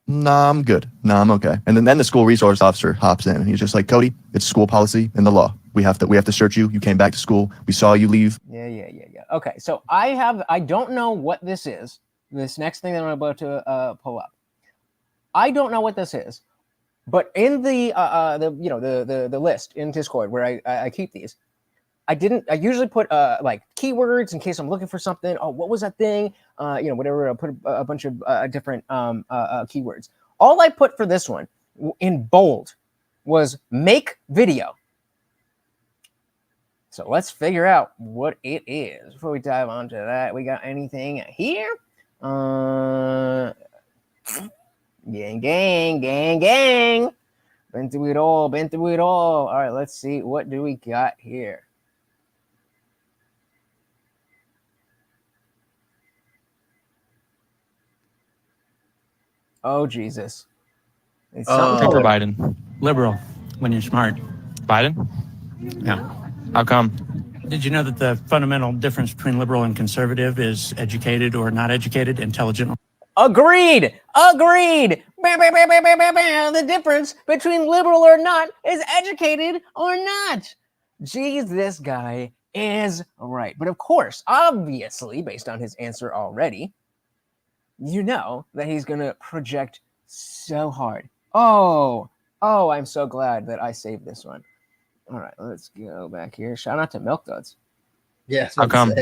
Nah, I'm good. Nah, I'm okay. And then the school resource officer hops in and he's just like, Cody, it's school policy and the law. We have to search you. You came back to school. We saw you leave. Yeah. Okay, so I don't know what this is. This next thing that I'm about to pull up. I don't know what this is, but in the list in Discord where I keep these, I usually put like keywords in case I'm looking for something. Oh, what was that thing? Whatever. I'll put a bunch of different keywords. All I put for this one in bold was make video. So let's figure out what it is before we dive onto that. We got anything here? Gang. Been through it all. All right, let's see. What do we got here? Oh, Jesus. It's something for Biden. Liberal when you're smart. Biden? Yeah. How come? Did you know that the fundamental difference between liberal and conservative is educated or not educated, intelligent? Agreed. The difference between liberal or not is educated or not. Jeez, this guy is right. But of course, obviously, based on his answer already, you know that he's going to project so hard. Oh, I'm so glad that I saved this one. All right, let's go back here. Shout out to Milk Duds. Yes. How come?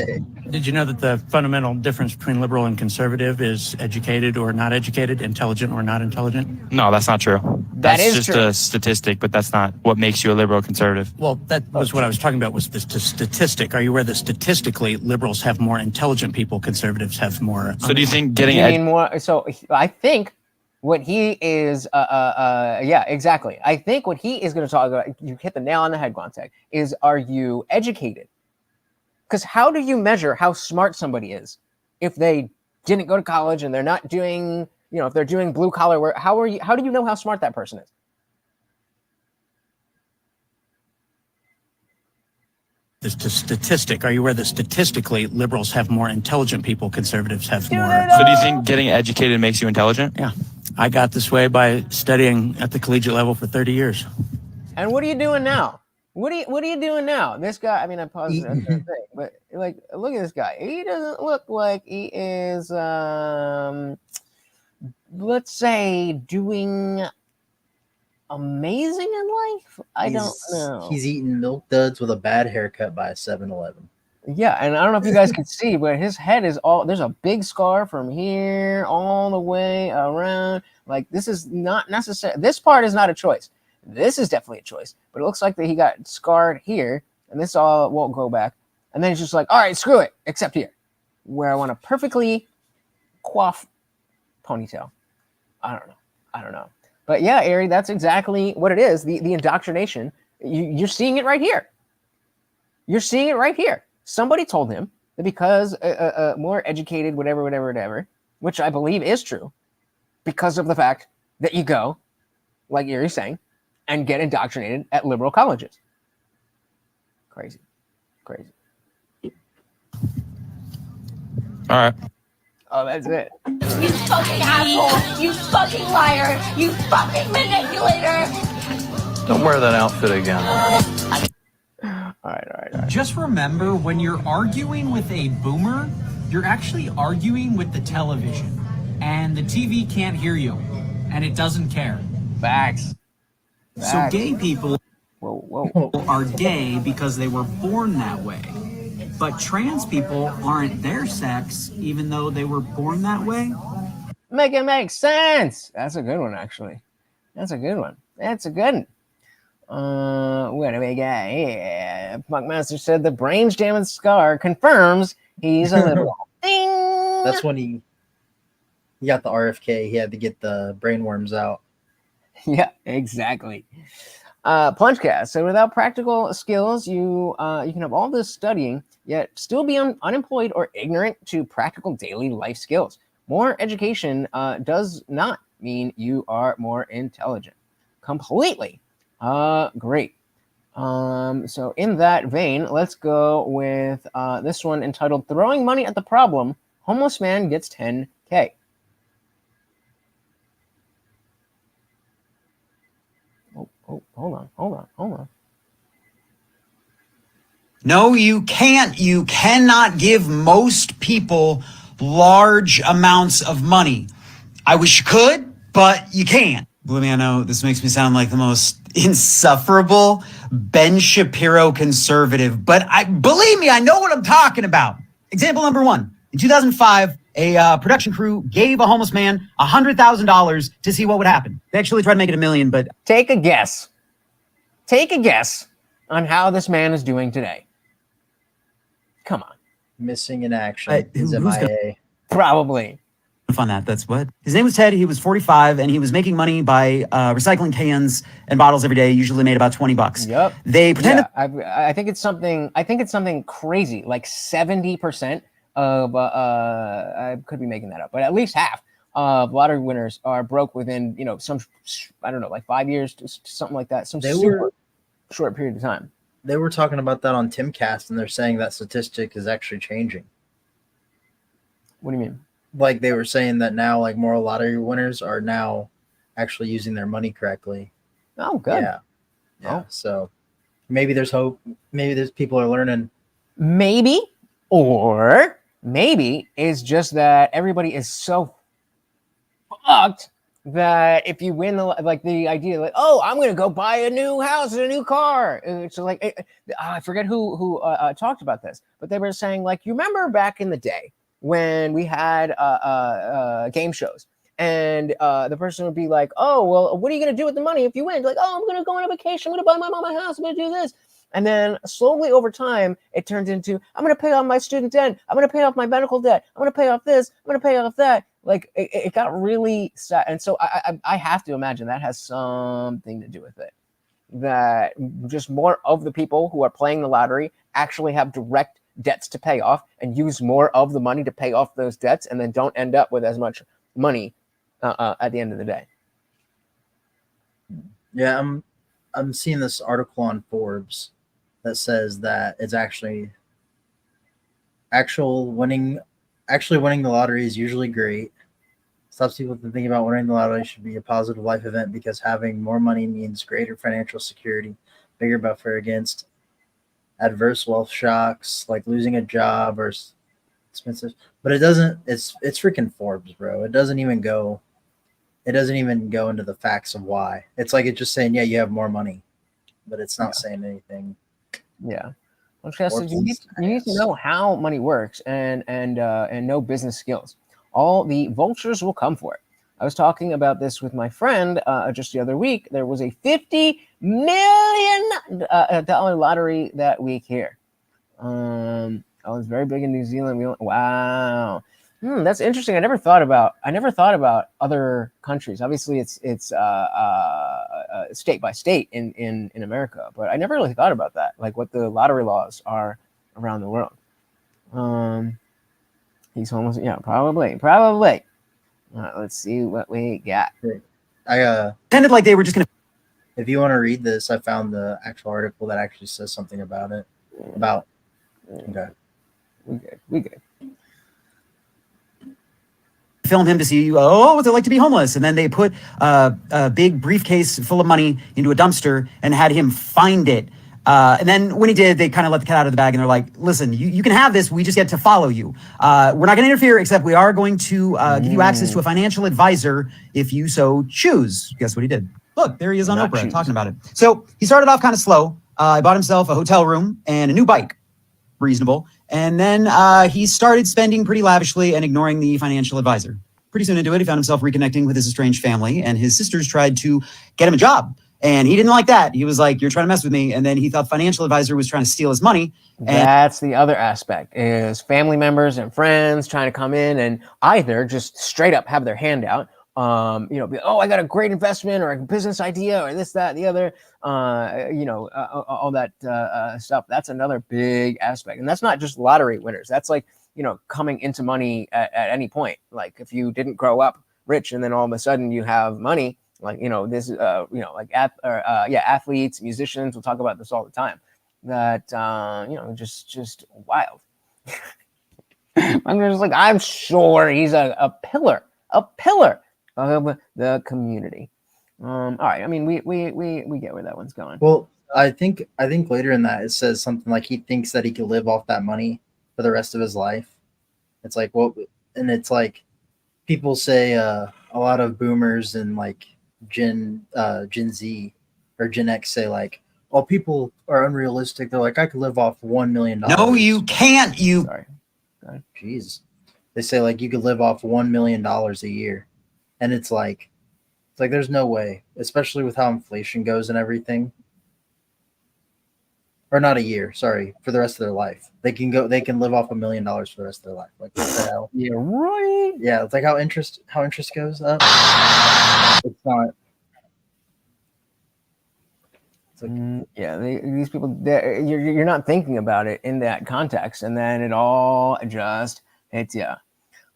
Did you know that the fundamental difference between liberal and conservative is educated or not educated, intelligent or not intelligent? No, that's not true. That That's is just true. a statistic, but that's not what makes you a liberal conservative. Well, that was what I was talking about, was the statistic. Are you aware that statistically liberals have more intelligent people, conservatives have more... So do you think getting... So I think what he is, yeah, exactly. I think what he is going to talk about, you hit the nail on the head, Guanteg, is are you educated? Because how do you measure how smart somebody is if they didn't go to college and they're not doing, if they're doing blue collar work? How do you know how smart that person is? The statistic. Are you aware that statistically liberals have more intelligent people, conservatives have more... So do you think getting educated makes you intelligent? Yeah. I got this way by studying at the collegiate level for 30 years. And what are you doing now? What are you doing now? This guy, I mean, I paused the thing, but like, look at this guy. He doesn't look like he is, let's say, doing amazing in life. I don't know. He's eating Milk Duds with a bad haircut by a 7-Eleven. Yeah, and I don't know if you guys can see, but his head is there's a big scar from here all the way around. Like, this is not necessary. This part is not a choice. This is definitely a choice, but it looks like that he got scarred here, and this all won't go back. And then he's just like, all right, screw it, except here, where I want a perfectly coiffed ponytail. I don't know. But yeah, Ari, that's exactly what it is. The indoctrination. You're seeing it right here. You're seeing it right here. Somebody told him that because more educated, whatever, which I believe is true, because of the fact that you go, like Ari's saying, and get indoctrinated at liberal colleges. Crazy. All right. Oh, that's it. You fucking asshole! You fucking liar! You fucking manipulator! Don't wear that outfit again. All right. Just remember, when you're arguing with a boomer, you're actually arguing with the television. And the TV can't hear you. And it doesn't care. Facts. So gay people are gay because they were born that way. But trans people aren't their sex, even though they were born that way. Make it make sense. That's a good one, actually. What do we got here? Punkmaster said the brains damaged scar confirms he's a liberal. Ding! That's when he got the RFK. He had to get the brainworms out. Yeah, exactly. Plungecast. So without practical skills, you can have all this studying, yet still be unemployed or ignorant to practical daily life skills. More education does not mean you are more intelligent. Completely. Great. So in that vein, let's go with this one entitled "Throwing Money at the Problem." Homeless man gets 10K. Oh, hold on. No, you can't. You cannot give most people large amounts of money. I wish you could, but you can't. Believe me, I know this makes me sound like the most insufferable Ben Shapiro conservative, but believe me, I know what I'm talking about. Example number one. In 2005, a production crew gave a homeless man $100,000 to see what would happen. They actually tried to make it $1 million, but Take a guess. Take a guess on how this man is doing today. Come on. Missing in action. He's who's MIA. Probably. Find that. That's what his name was. Ted. He was 45, and he was making money by recycling cans and bottles every day. Usually made about $20. Yep. They pretended. I think it's something. I think it's something crazy, like 70% of. I could be making that up, but at least half of lottery winners are broke within some, I don't know, like 5 years, to something like that. Some super short period of time. They were talking about that on Timcast, and they're saying that statistic is actually changing. What do you mean? Like they were saying that now, like more lottery winners are now actually using their money correctly. Oh, good. Yeah. Oh. So maybe there's hope. Maybe there's people are learning. Maybe, or maybe it's just that everybody is so fucked that if you win the idea, like, oh, I'm gonna go buy a new house and a new car. It's like I forget who talked about this, but they were saying, like, you remember back in the day when we had game shows, and the person would be like, oh, well, what are you going to do with the money if you win? Like, oh, I'm going to go on a vacation. I'm going to buy my mom a house. I'm going to do this. And then slowly over time, it turned into, I'm going to pay off my student debt. I'm going to pay off my medical debt. I'm going to pay off this. I'm going to pay off that. Like, it got really sad. And so I have to imagine that has something to do with it. That just more of the people who are playing the lottery actually have direct debts to pay off and use more of the money to pay off those debts, and then don't end up with as much money at the end of the day. Yeah, I'm seeing this article on Forbes that says that it's actually winning the lottery is usually great. Stops people from thinking about winning the lottery should be a positive life event because having more money means greater financial security, bigger buffer against adverse wealth shocks like losing a job or expensive. But it doesn't. It's freaking Forbes, bro. It doesn't even go into the facts of why. It's like it's just saying, yeah, you have more money, but it's not saying anything. Yeah. Well, you need to know how money works and know business skills. All the vultures will come for it. I was talking about this with my friend just the other week. There was a $50 million lottery that week here. I was very big in New Zealand. Wow. That's interesting. I never thought about other countries. Obviously, it's state by state in America, but I never really thought about that, like what the lottery laws are around the world. He's homeless. Yeah, probably. Let's see what we got. I pretended like they were just gonna. If you want to read this, I found the actual article that actually says something about it. Okay. We good. Film him to see, what's it like to be homeless? And then they put a big briefcase full of money into a dumpster and had him find it. And then when he did, they kind of let the cat out of the bag and they're like, listen, you can have this. We just get to follow you. We're not going to interfere, except we are going to give you access to a financial advisor if you so choose. Guess what he did? Look, there he is on Oprah talking about it. So he started off kind of slow. He bought himself a hotel room and a new bike. Reasonable. And then he started spending pretty lavishly and ignoring the financial advisor. Pretty soon into it, he found himself reconnecting with his estranged family, and his sisters tried to get him a job. And he didn't like that. He was like, you're trying to mess with me. And then he thought financial advisor was trying to steal his money. And that's the other aspect, is family members and friends trying to come in and either just straight up have their hand out, be, oh, I got a great investment or a business idea or this, that, the other, all that stuff. That's another big aspect. And that's not just lottery winners. That's like, coming into money at any point. Like if you didn't grow up rich and then all of a sudden you have money, like, athletes, musicians, we'll talk about this all the time, that, just wild. I'm just like, I'm sure he's a pillar of the community. All right. I mean, we get where that one's going. Well, I think later in that it says something like he thinks that he could live off that money for the rest of his life. It's like, well, and it's like people say a lot of boomers and like Gen Z or Gen X say like, oh, people are unrealistic. They're like, I could live off $1 million. No, you can't. Sorry. Jeez. They say like you could live off $1 million a year. And it's like there's no way, especially with how inflation goes and everything. Or not a year, sorry, for the rest of their life. They can live off $1 million for the rest of their life. Like what the hell? Yeah, right. Yeah, it's like how interest goes up. It's not. It's like, yeah, these people, you're not thinking about it in that context, and then it all just hits you.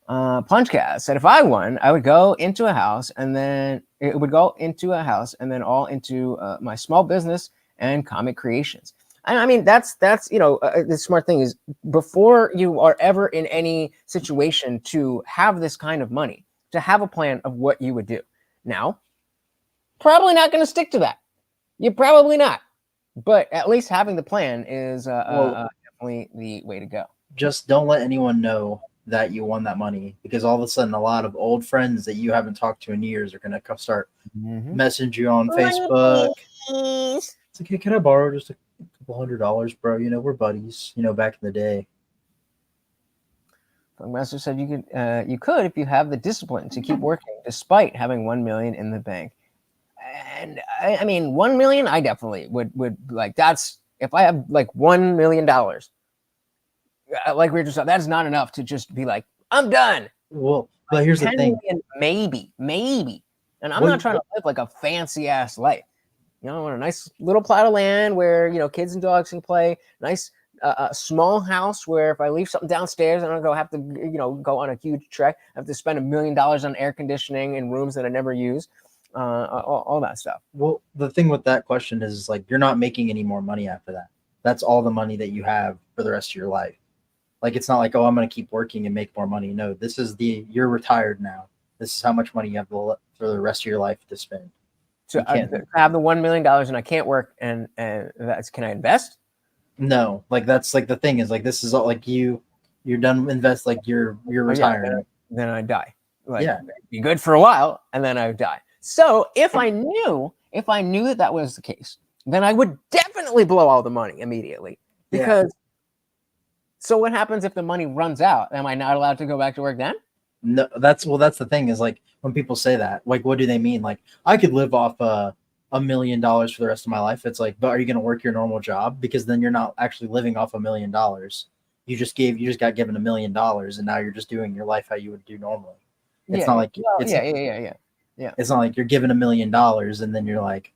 Punchcast said, if I won, I would go into a house, and then it would go into a house, and then all into my small business and comic creations. And I mean, that's the smart thing is before you are ever in any situation to have this kind of money, to have a plan of what you would do. Now, probably not going to stick to that. You're probably not, but at least having the plan is definitely the way to go. Just don't let anyone know that you won that money, because all of a sudden a lot of old friends that you haven't talked to in years are going to start message you on Facebook. It's like, hey, can I borrow just a couple $100, bro? You know, we're buddies, you know, back in the day. Master said you could if you have the discipline to keep working despite having 1 million in the bank. And I mean, 1 million, I definitely would like, that's, if I have like $1 million, like we were just, that's not enough to just be like, I'm done. Well, but here's the thing. Maybe. And I'm not trying to live like a fancy ass life. You know, I want a nice little plot of land where, you know, kids and dogs can play. Nice small house where if I leave something downstairs, I don't have to, you know, go on a huge trek. I have to spend $1 million on air conditioning in rooms that I never use. All that stuff. Well, the thing with that question is like, you're not making any more money after that. That's all the money that you have for the rest of your life. Like, it's not like, oh, I'm going to keep working and make more money. No, this is you're retired now. This is how much money you have for the rest of your life to spend. So I have the $1 million and I can't work, and that's, can I invest? No, like that's like the thing is like, this is all like you're done invest, like you're retiring. Yeah, then I die. Like, yeah, be good for a while and then I would die. So if I knew that was the case, then I would definitely blow all the money immediately. Because so what happens if the money runs out? Am I not allowed to go back to work then? No, that's the thing is like, when people say that, like, what do they mean? Like, I could live off $1 million for the rest of my life. It's like, but are you going to work your normal job? Because then you're not actually living off $1 million. You just got given $1 million, and now you're just doing your life how you would do normally. It's not like it's not like you're given $1 million and then you're like,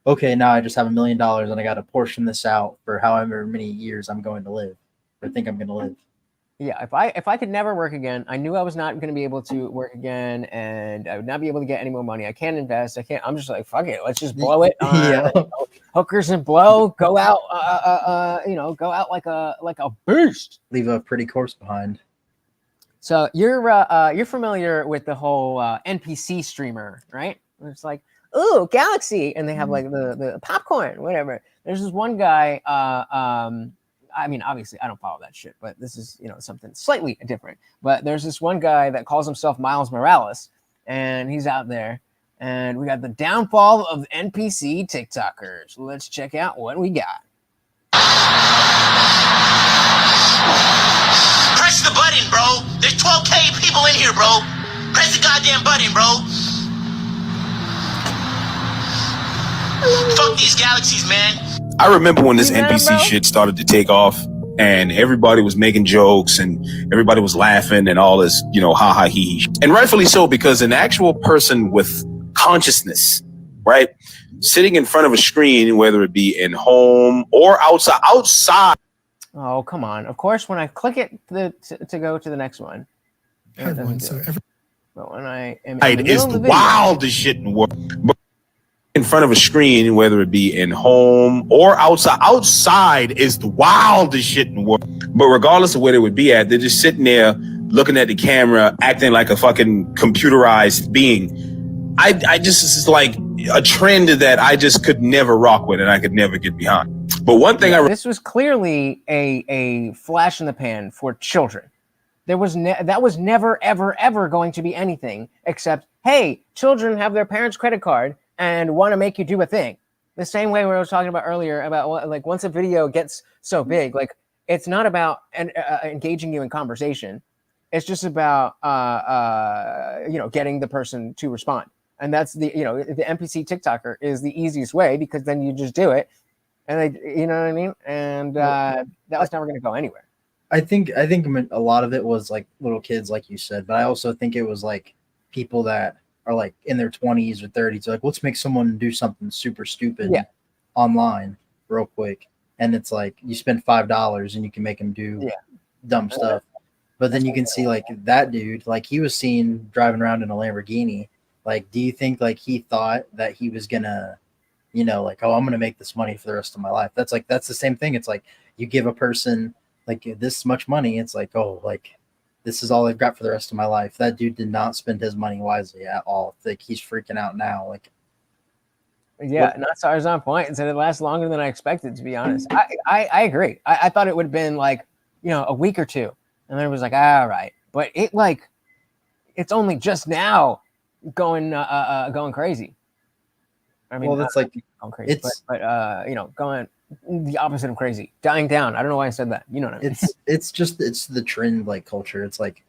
okay, now I just have $1 million and I got to portion this out for however many years I'm going to live or think I'm going to live. Yeah, if I could never work again, I knew I was not going to be able to work again, and I would not be able to get any more money. I can't invest. I'm just like, fuck it, let's just blow it. Hookers and blow. Go out. Go out like a beast. Leave a pretty corpse behind. So you're familiar with the whole NPC streamer, right? It's like, ooh, Galaxy, and they have like the popcorn, whatever. There's this one guy. I mean, obviously, I don't follow that shit, but this is, something slightly different. But there's this one guy that calls himself Miles Morales, and he's out there, and we got the downfall of NPC TikTokers. Let's check out what we got. Press the button, bro. There's 12K people in here, bro. Press the goddamn button, bro. Fuck these galaxies, man. I remember when this NPC shit started to take off and everybody was making jokes and everybody was laughing and all this, ha ha he. And rightfully so, because an actual person with consciousness, right? Sitting in front of a screen, whether it be in home or outside. Oh, come on. Of course, when I click it to go to the next one. But when I am in the is the wildest shit in the world. In front of a screen, whether it be in home or outside is the wildest shit in the world. But regardless of where they would be at, they're just sitting there looking at the camera, acting like a fucking computerized being. I just, this is like a trend that I just could never rock with and I could never get behind. But one thing this was clearly a flash in the pan for children. That was never, ever going to be anything except, hey, children have their parents' credit card and want to make you do a thing. The same way we were talking about earlier about like once a video gets so big, like it's not about engaging you in conversation. It's just about getting the person to respond, and that's the NPC TikToker is the easiest way because then you just do it, and you know what I mean. And that was never going to go anywhere. I think a lot of it was like little kids, like you said, but I also think it was like people that are like in their 20s or 30s, like let's make someone do something super stupid online real quick, and it's like you spend $5 and you can make them do dumb stuff. But then you can see like that dude, like he was seen driving around in a Lamborghini. Like, do you think like he thought that he was gonna, like, oh, I'm gonna make this money for the rest of my life? That's the same thing. It's like you give a person like this much money. It's like, oh, like this is all they've got for the rest of my life. That dude did not spend his money wisely at all. Like he's freaking out now. Like, Natsar's on point and said it lasts longer than I expected. To be honest, I agree. I thought it would have been like a week or two. And then it was like, all right, but it's only just now going crazy. I mean, it's like going crazy, but going the opposite of crazy, dying down. I don't know why I said that. You know what I mean? It's the trend like culture. It's like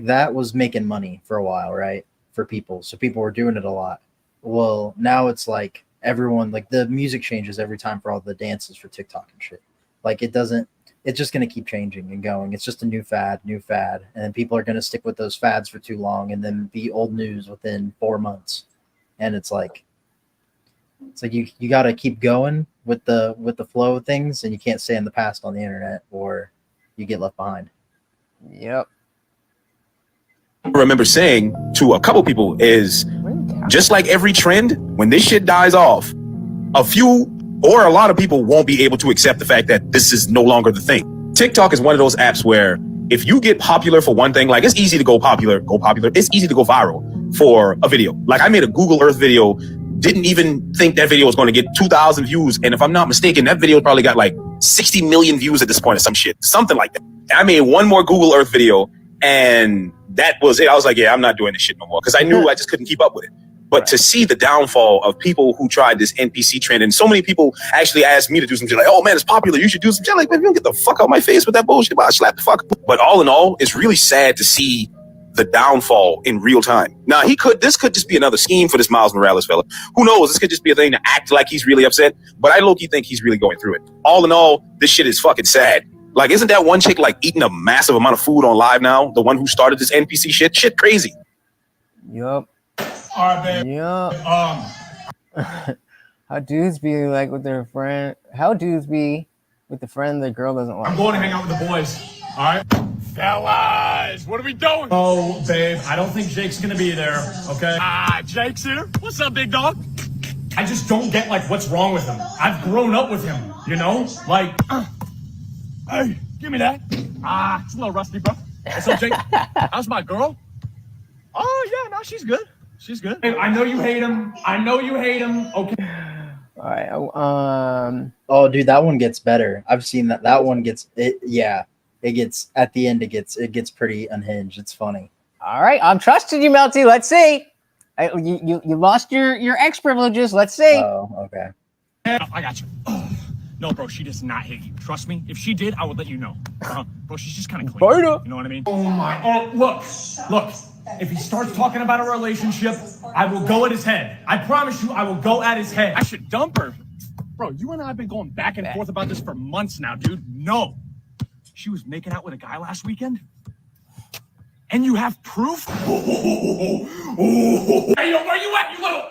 that was making money for a while, right? For people, so people were doing it a lot. Well, now it's like everyone, like the music changes every time for all the dances for TikTok and shit. Like it doesn't. It's just going to keep changing and going. It's just a new fad. And then people are going to stick with those fads for too long and then be old news within 4 months. And it's like you got to keep going with the flow of things, and you can't stay in the past on the internet or you get left behind. Yep. I remember saying to a couple people is just like every trend, when this shit dies off, a few or a lot of people won't be able to accept the fact that this is no longer the thing. TikTok is one of those apps where if you get popular for one thing, like it's easy to go popular. It's easy to go viral for a video. Like I made a Google Earth video, didn't even think that video was going to get 2,000 views. And if I'm not mistaken, that video probably got like 60 million views at this point or something like that. And I made one more Google Earth video and that was it. I was like, yeah, I'm not doing this shit no more. Cause I knew I just couldn't keep up with it. But to see the downfall of people who tried this NPC trend, and so many people actually asked me to do some shit like, oh man, it's popular, you should do some shit. Like, man, you don't get the fuck out of my face with that bullshit. I'll slap the fuck. But all in all, it's really sad to see the downfall in real time. Now, this could just be another scheme for this Miles Morales fella. Who knows? This could just be a thing to act like he's really upset. But I low-key think he's really going through it. All in all, this shit is fucking sad. Like, isn't that one chick like eating a massive amount of food on live now? The one who started this NPC shit? Shit crazy. Yup. All right, babe. Yeah. How dudes be like with their friend? How dudes be with the friend the girl doesn't like? I'm going to hang out with the boys. All right, fellas, what are we doing? Oh, babe, I don't think Jake's gonna be there. Okay. Jake's here. What's up, big dog? I just don't get like what's wrong with him. I've grown up with him, Like, hey, give me that. It's a little rusty, bro. What's up, Jake? How's my girl? Oh yeah, no, she's good. She's good. Hey, I know you hate him. Okay. All right. Oh, dude, that one gets better. I've seen that. That one gets it. Yeah, it gets at the end. It gets pretty unhinged. It's funny. All right, I'm trusting you, Melty. Let's see. You lost your X privileges. Let's see. Oh, okay. I got you. No, bro, she does not hate you. Trust me. If she did, I would let you know. Bro, she's just kind of clean. You know what I mean? Oh my. Oh, look. If he starts talking about a relationship, I will go at his head. I promise you, I will go at his head. I should dump her. Bro, you and I have been going back and forth about this for months now, dude. No. She was making out with a guy last weekend? And you have proof? Hey, yo, where you at, you little...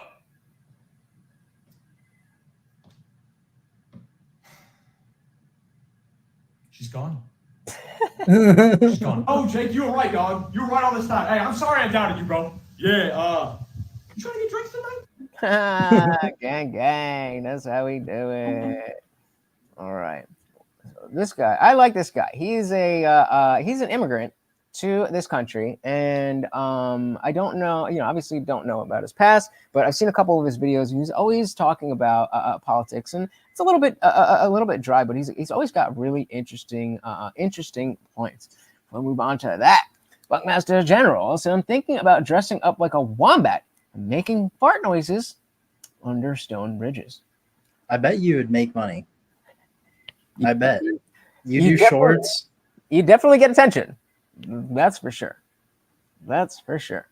She's gone. She's gone. Oh, Jake, you were right, dog. You were right all this time. Hey, I'm sorry I doubted you, bro. Yeah, you trying to get drinks tonight? Gang. That's how we do it. All right. So this guy, I like this guy. He's an immigrant to this country, and I don't know, obviously don't know about his past, but I've seen a couple of his videos, and he's always talking about politics, and it's a little bit dry, but he's always got really interesting points. We'll move on to that. Buckmaster General, so I'm thinking about dressing up like a wombat and making fart noises under stone bridges. I bet you would make money. I bet. You do shorts. You definitely get attention. That's for sure. That's for sure.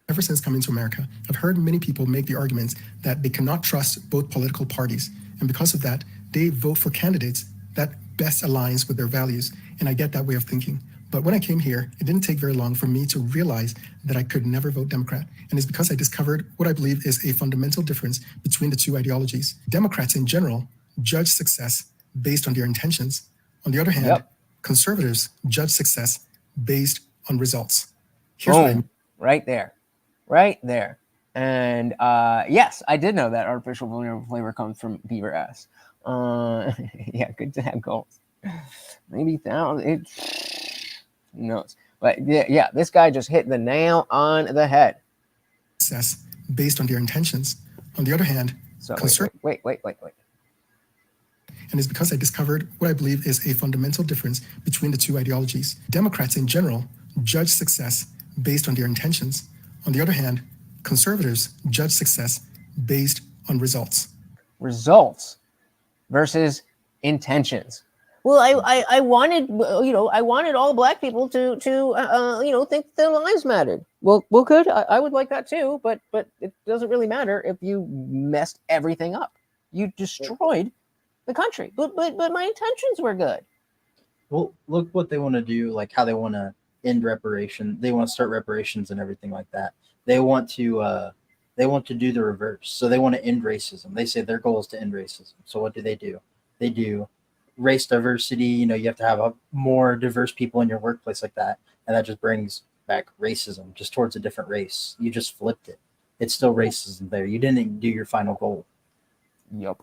Ever since coming to America, I've heard many people make the argument that they cannot trust both political parties. And because of that, they vote for candidates that best aligns with their values. And I get that way of thinking. But when I came here, it didn't take very long for me to realize that I could never vote Democrat. And it's because I discovered what I believe is a fundamental difference between the two ideologies. Democrats in general judge success based on their intentions. On the other hand, conservatives judge success based on results. Here's what I mean. Right there. And yes, I did know that artificial flavor comes from beaver ass. Yeah, good to have goals. Maybe who knows? But yeah, this guy just hit the nail on the head. Success based on their intentions. On the other hand, so wait. And it's because I discovered what I believe is a fundamental difference between the two ideologies. Democrats in general judge success based on their intentions. On the other hand, conservatives judge success based on results. Results versus intentions. Well, I wanted, I wanted all black people to think their lives mattered. Well, good. I would like that too, but it doesn't really matter if you messed everything up. You destroyed the country, but my intentions were good. Well, look what they want to do, like how they want to end reparation. They want to start reparations and everything like that. They want to do the reverse. So they want to end racism. They say their goal is to end racism. So what do? They do race diversity. You have to have more diverse people in your workplace like that, and that just brings back racism just towards a different race. You just flipped it. It's still racism there. You didn't do your final goal. Yep.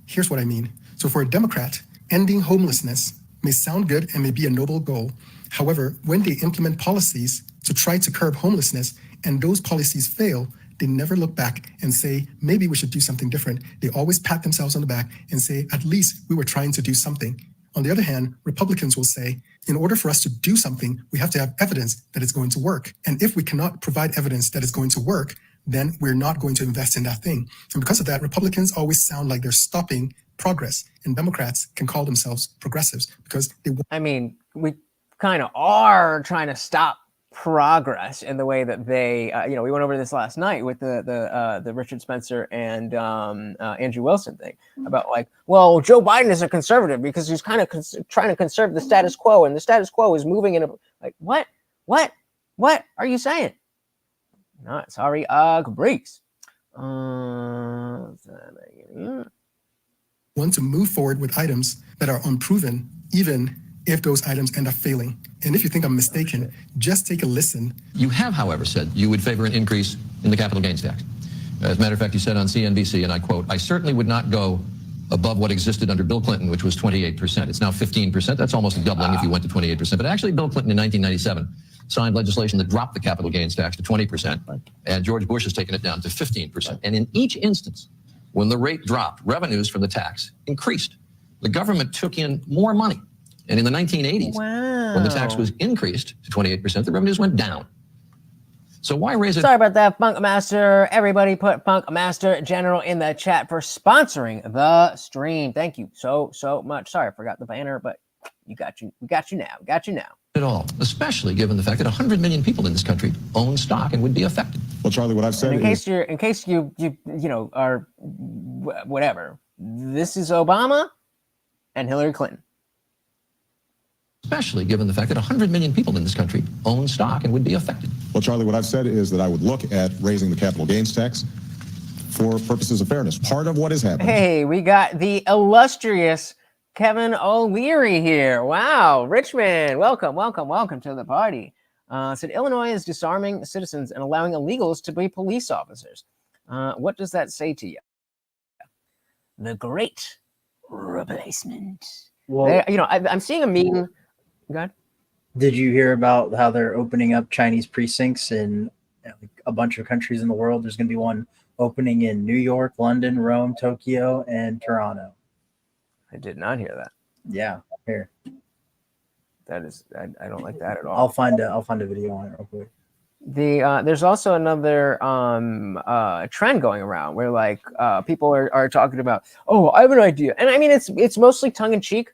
Here's what I mean. So for a Democrat, ending homelessness may sound good and may be a noble goal. However, when they implement policies to try to curb homelessness and those policies fail, they never look back and say, maybe we should do something different. They always pat themselves on the back and say, at least we were trying to do something. On the other hand, Republicans will say, in order for us to do something, we have to have evidence that it's going to work. And if we cannot provide evidence that it's going to work, then we're not going to invest in that thing. And because of that, Republicans always sound like they're stopping progress, and Democrats can call themselves progressives because they. I mean, we kind of are trying to stop progress in the way that they, we went over this last night with the Richard Spencer and Andrew Wilson thing about well, Joe Biden is a conservative because he's kind of trying to conserve the status quo, and the status quo is moving in what are you saying? Not sorry, breaks. Want to move forward with items that are unproven, even if those items end up failing. And if you think I'm mistaken, just take a listen. You have, however, said you would favor an increase in the capital gains tax. As a matter of fact, you said on CNBC, and I quote, "I certainly would not go above what existed under Bill Clinton, which was 28%. It's now 15%. That's almost a doubling if you went to 28%. But actually, Bill Clinton in 1997 signed legislation that dropped the capital gains tax to 20%, and George Bush has taken it down to 15%. And in each instance, when the rate dropped, revenues from the tax increased. The government took in more money. And in the 1980s, when the tax was increased to 28%, the revenues went down. So why raise it? Sorry about that, Funkmaster. Everybody put Funkmaster General in the chat for sponsoring the stream. Thank you so much. Sorry, I forgot the banner, but we got you now. At all, especially given the fact that 100 million people in this country own stock and would be affected. Well, Charlie, what I've said is, in case you are whatever, this is Obama and Hillary Clinton. Especially given the fact that 100 million people in this country own stock and would be affected. Well, Charlie, what I've said is that I would look at raising the capital gains tax for purposes of fairness. Part of what is happening. Hey, we got the illustrious Kevin O'Leary here. Wow, Richmond, welcome to the party. Said Illinois is disarming citizens and allowing illegals to be police officers. What does that say to you? The great replacement. Well, I'm seeing a meme. God. Did you hear about how they're opening up Chinese precincts in a bunch of countries in the world? There's going to be one opening in New York, London, Rome, Tokyo, and Toronto. I did not hear that. Yeah, here. That is, I don't like that at all. I'll find a video on it real quick. There's also another trend going around where like people are talking about, oh, I have an idea, and I mean it's mostly tongue in cheek,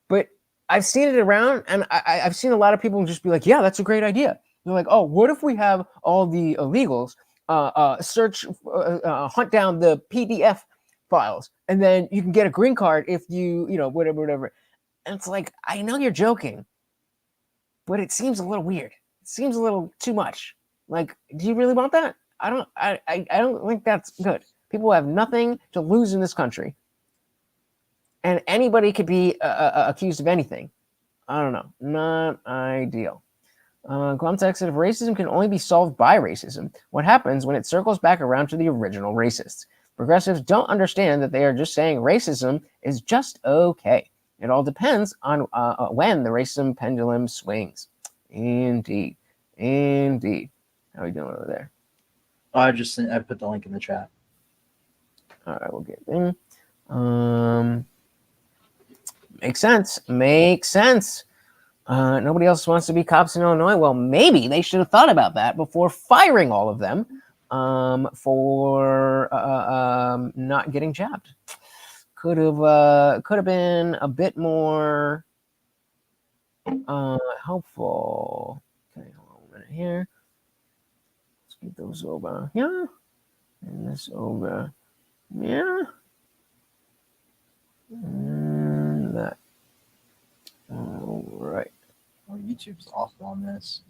but I've seen it around, and I've seen a lot of people just be like, yeah, that's a great idea. They're like, oh, what if we have all the illegals hunt down the PDF files, and then you can get a green card if you whatever. And it's like, I know you're joking, but it seems a little weird. It seems a little too much. Like, do you really want that? I don't think that's good. People have nothing to lose in this country, and anybody could be accused of anything. I don't know. Not ideal. Glomtex said if racism can only be solved by racism, what happens when it circles back around to the original racists? Progressives don't understand that they are just saying racism is just okay. It all depends on when the racism pendulum swings. Indeed. How are you doing over there? I put the link in the chat. All right, we'll get in. Makes sense. Nobody else wants to be cops in Illinois. Well, maybe they should have thought about that before firing all of them for not getting jabbed. Could have been a bit more helpful. Okay, hold on a minute here. Let's get those over. Yeah. And this over. Yeah. And that. All right. Oh, YouTube's awful on this.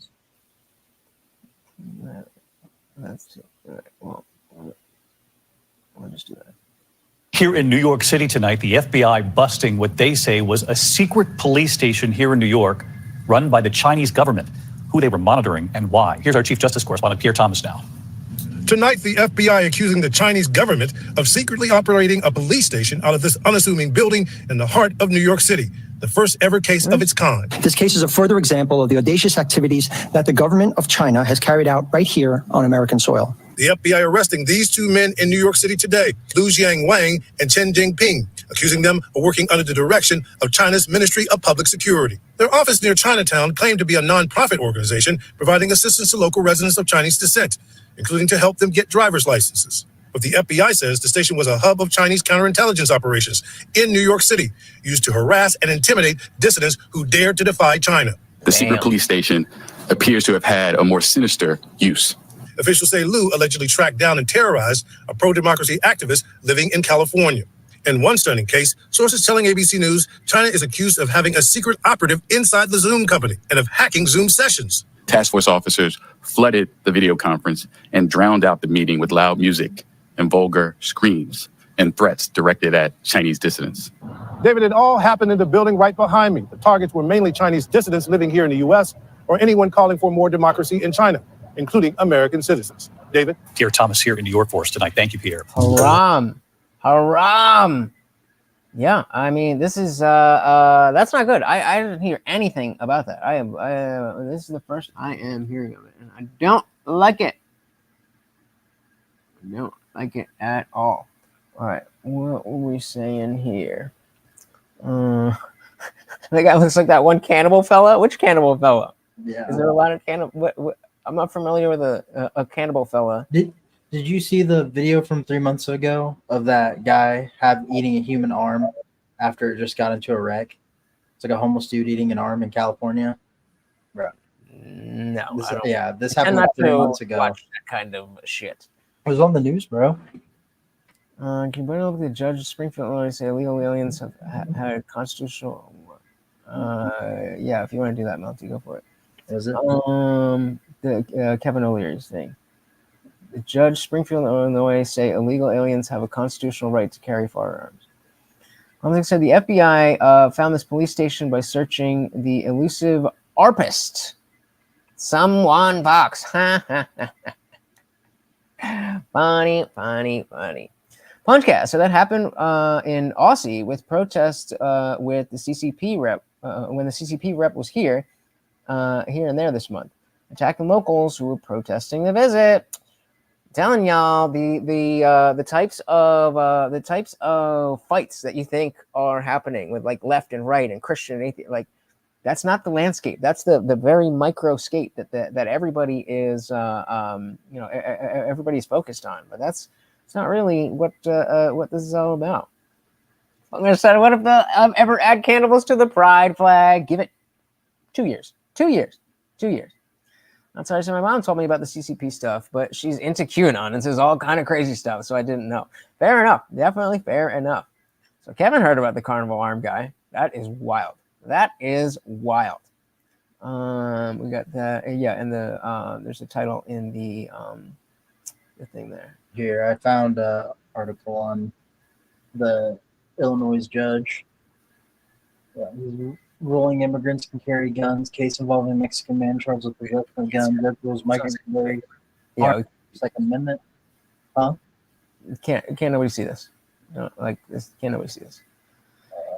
That's it. All right. Well, we'll just do that. Here in New York City tonight, the FBI busting what they say was a secret police station here in New York run by the Chinese government, who they were monitoring and why. Here's our Chief Justice Correspondent, Pierre Thomas now. Tonight, the FBI accusing the Chinese government of secretly operating a police station out of this unassuming building in the heart of New York City, the first ever case of its kind. This case is a further example of the audacious activities that the government of China has carried out right here on American soil. The FBI arresting these two men in New York City today, Lu Jiang Wang and Chen Jingping, accusing them of working under the direction of China's Ministry of Public Security. Their office near Chinatown claimed to be a non-profit organization providing assistance to local residents of Chinese descent, including to help them get driver's licenses. But the FBI says the station was a hub of Chinese counterintelligence operations in New York City, used to harass and intimidate dissidents who dared to defy China. The secret police station appears to have had a more sinister use. Officials say Lu allegedly tracked down and terrorized a pro-democracy activist living in California. In one stunning case, sources telling ABC News China is accused of having a secret operative inside the Zoom company and of hacking Zoom sessions. Task force officers flooded the video conference and drowned out the meeting with loud music and vulgar screams and threats directed at Chinese dissidents. David, it all happened in the building right behind me. The targets were mainly Chinese dissidents living here in the U.S. or anyone calling for more democracy in China, including American citizens. David? Pierre Thomas here in New York for us tonight. Thank you, Pierre. Haram. Yeah, I mean, this is that's not good. I didn't hear anything about that. This is the first I am hearing of it, and I don't like it. I don't like it at all. All right, what were we saying here? The guy looks like that one cannibal fella. Which cannibal fella? Yeah. Is there a lot of cannibal? What? I'm not familiar with a cannibal fella. Did you see the video from 3 months ago of that guy eating a human arm after it just got into a wreck? It's like a homeless dude eating an arm in California. Bro. No. This happened 3 months ago. Watch that kind of shit. It was on the news, bro. Can you bring up the judge of Springfield, Illinois, say illegal aliens have had constitutional? Yeah, if you want to do that, Melty, go for it. Is it? The Kevin O'Leary's thing. The judge, Springfield, Illinois, say illegal aliens have a constitutional right to carry firearms. Like said, the FBI found this police station by searching the elusive ARPist. Someone Fox. Funny. Punchcast. So that happened in Aussie with protests with the CCP rep when the CCP rep was here and there this month, attacking locals who were protesting the visit. I'm telling y'all, the types of fights that you think are happening with like left and right and Christian and atheist, like that's not the landscape. That's the very microscape that everybody is everybody's focused on. But it's not really what this is all about. I'm gonna say, what if the ever add cannibals to the pride flag? Give it 2 years. 2 years. 2 years. That's why my mom told me about the CCP stuff, but she's into QAnon and says all kind of crazy stuff, so I didn't know. Fair enough. Definitely fair enough. So Kevin heard about the carnival arm guy. That is wild. That is wild. We got that. Yeah, and there's a title in the thing there. Here, I found an article on the Illinois judge. He's ruling immigrants can carry guns. Case involving Mexican man charged with possession of guns. That rules migrants can carry. Yeah, Second Amendment. Huh? Can't nobody see this? No, like this. Can't nobody see this?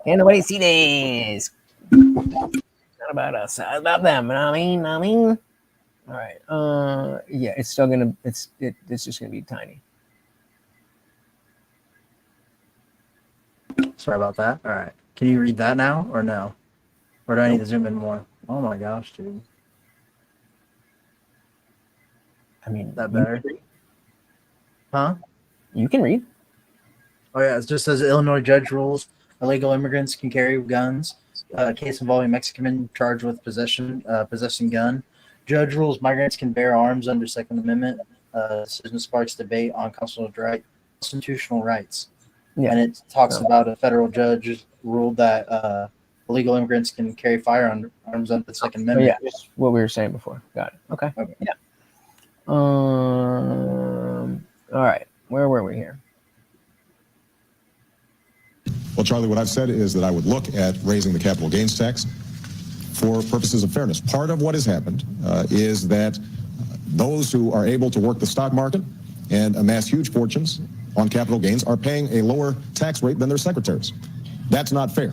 Can't nobody see this? Not about us. It's about them. I mean. All right. Yeah, it's still gonna. It's just gonna be tiny. Sorry about that. All right. Can you read that now or no? Or do I need to zoom in more? Oh my gosh, dude. I mean, that better? Huh? You can read. Oh yeah, it just says Illinois judge rules illegal immigrants can carry guns. Case involving Mexican man charged with possessing gun. Judge rules migrants can bear arms under Second Amendment. Decision sparks debate on constitutional rights. Yeah. And it talks about a federal judge ruled that illegal immigrants can carry firearms under the Second Amendment. Yeah, just what we were saying before. Got it. Okay. Yeah. All right. Where were we here? Well, Charlie, what I've said is that I would look at raising the capital gains tax for purposes of fairness. Part of what has happened is that those who are able to work the stock market and amass huge fortunes on capital gains are paying a lower tax rate than their secretaries. That's not fair.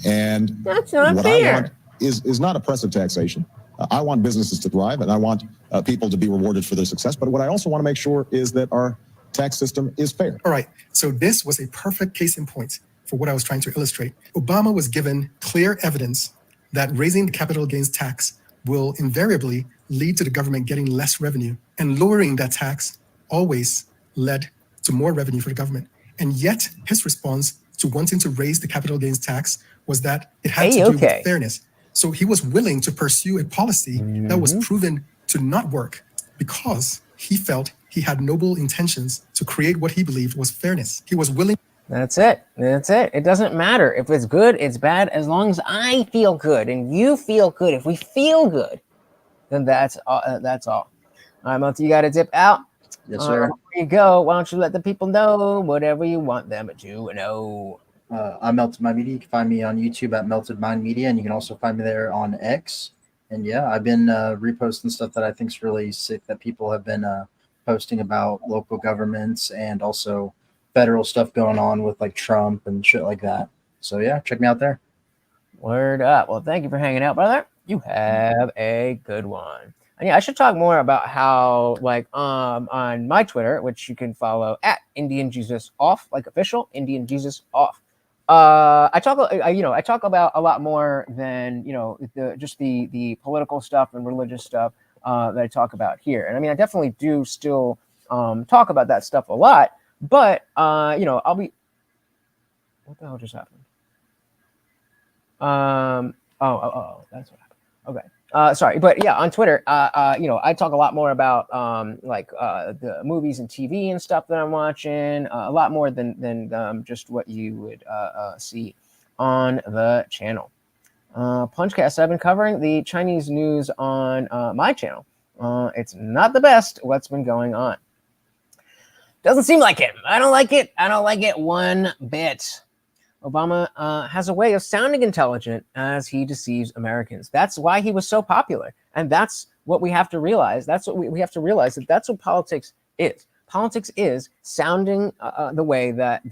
And that's not what fair. I want is not oppressive taxation. I want businesses to thrive, and I want people to be rewarded for their success. But what I also want to make sure is that our tax system is fair. All right. So this was a perfect case in point for what I was trying to illustrate. Obama was given clear evidence that raising the capital gains tax will invariably lead to the government getting less revenue, and lowering that tax always led to more revenue for the government. And yet his response to wanting to raise the capital gains tax was that it had to do with fairness. So he was willing to pursue a policy that was proven to not work because he felt he had noble intentions to create what he believed was fairness. He was willing. That's it. That's it. It doesn't matter if it's good, it's bad, as long as I feel good and you feel good. If we feel good, then that's all. All right, Monty, you got to dip out. Yes, sir. Before you go, why don't you let the people know whatever you want them to know? I'm Melted Mind Media. You can find me on YouTube at Melted Mind Media, and you can also find me there on X. And yeah, I've been reposting stuff that I think is really sick that people have been posting about local governments and also federal stuff going on with like Trump and shit like that. So yeah, check me out there. Word up. Well, thank you for hanging out, brother. You have a good one. And yeah, I should talk more about how, like, on my Twitter, which you can follow at IndianJesus off, like official IndianJesus off. I talk about a lot more than the political stuff and religious stuff that I talk about here. And I mean, I definitely do still talk about that stuff a lot. But I'll be. What the hell just happened? That's what happened. Okay. Sorry, but yeah, on Twitter, I talk a lot more about the movies and TV and stuff that I'm watching, a lot more than just what you would see on the channel. Punchcast, I've been covering the Chinese news on my channel. It's not the best what's been going on. Doesn't seem like it. I don't like it. I don't like it one bit. Obama has a way of sounding intelligent as he deceives Americans. That's why he was so popular. And that's what we have to realize. That's what we have to realize, that that's what politics is. Politics is sounding the way that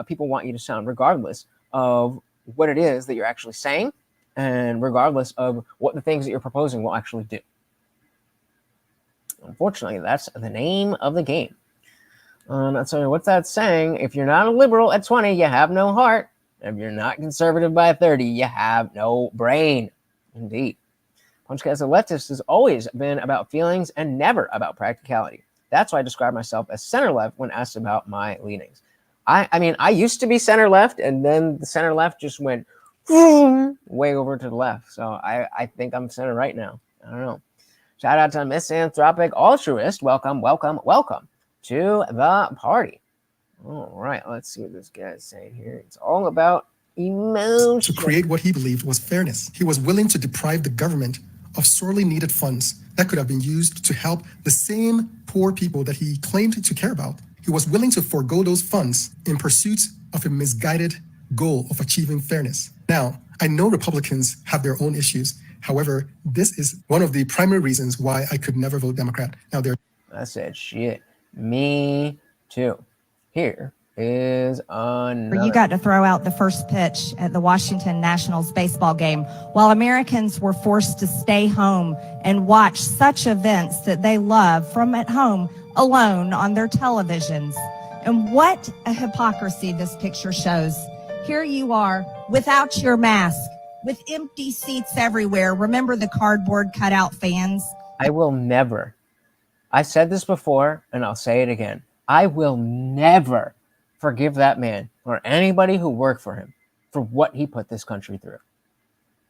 people want you to sound, regardless of what it is that you're actually saying, and regardless of what the things that you're proposing will actually do. Unfortunately, that's the name of the game. So what's that saying? If you're not a liberal at 20, you have no heart. If you're not conservative by 30, you have no brain. Indeed. Punchka as a leftist has always been about feelings and never about practicality. That's why I describe myself as center-left when asked about my leanings. I mean, I used to be center-left, and then the center-left just went way over to the left. So I think I'm center-right now. I don't know. Shout out to Misanthropic Altruist. Welcome, welcome, welcome to the party. All right, let's see what this guy's saying here. It's all about emotion. To create what he believed was fairness. He was willing to deprive the government of sorely needed funds that could have been used to help the same poor people that he claimed to care about. He was willing to forego those funds in pursuit of a misguided goal of achieving fairness. Now, I know Republicans have their own issues. However, this is one of the primary reasons why I could never vote Democrat. Now, I said shit. Me too. Here is another. You got to throw out the first pitch at the Washington Nationals baseball game while Americans were forced to stay home and watch such events that they love from at home alone on their televisions. And what a hypocrisy this picture shows. Here you are without your mask, with empty seats everywhere. Remember the cardboard cutout fans? I will never. I've said this before, and I'll say it again. I will never forgive that man or anybody who worked for him for what he put this country through.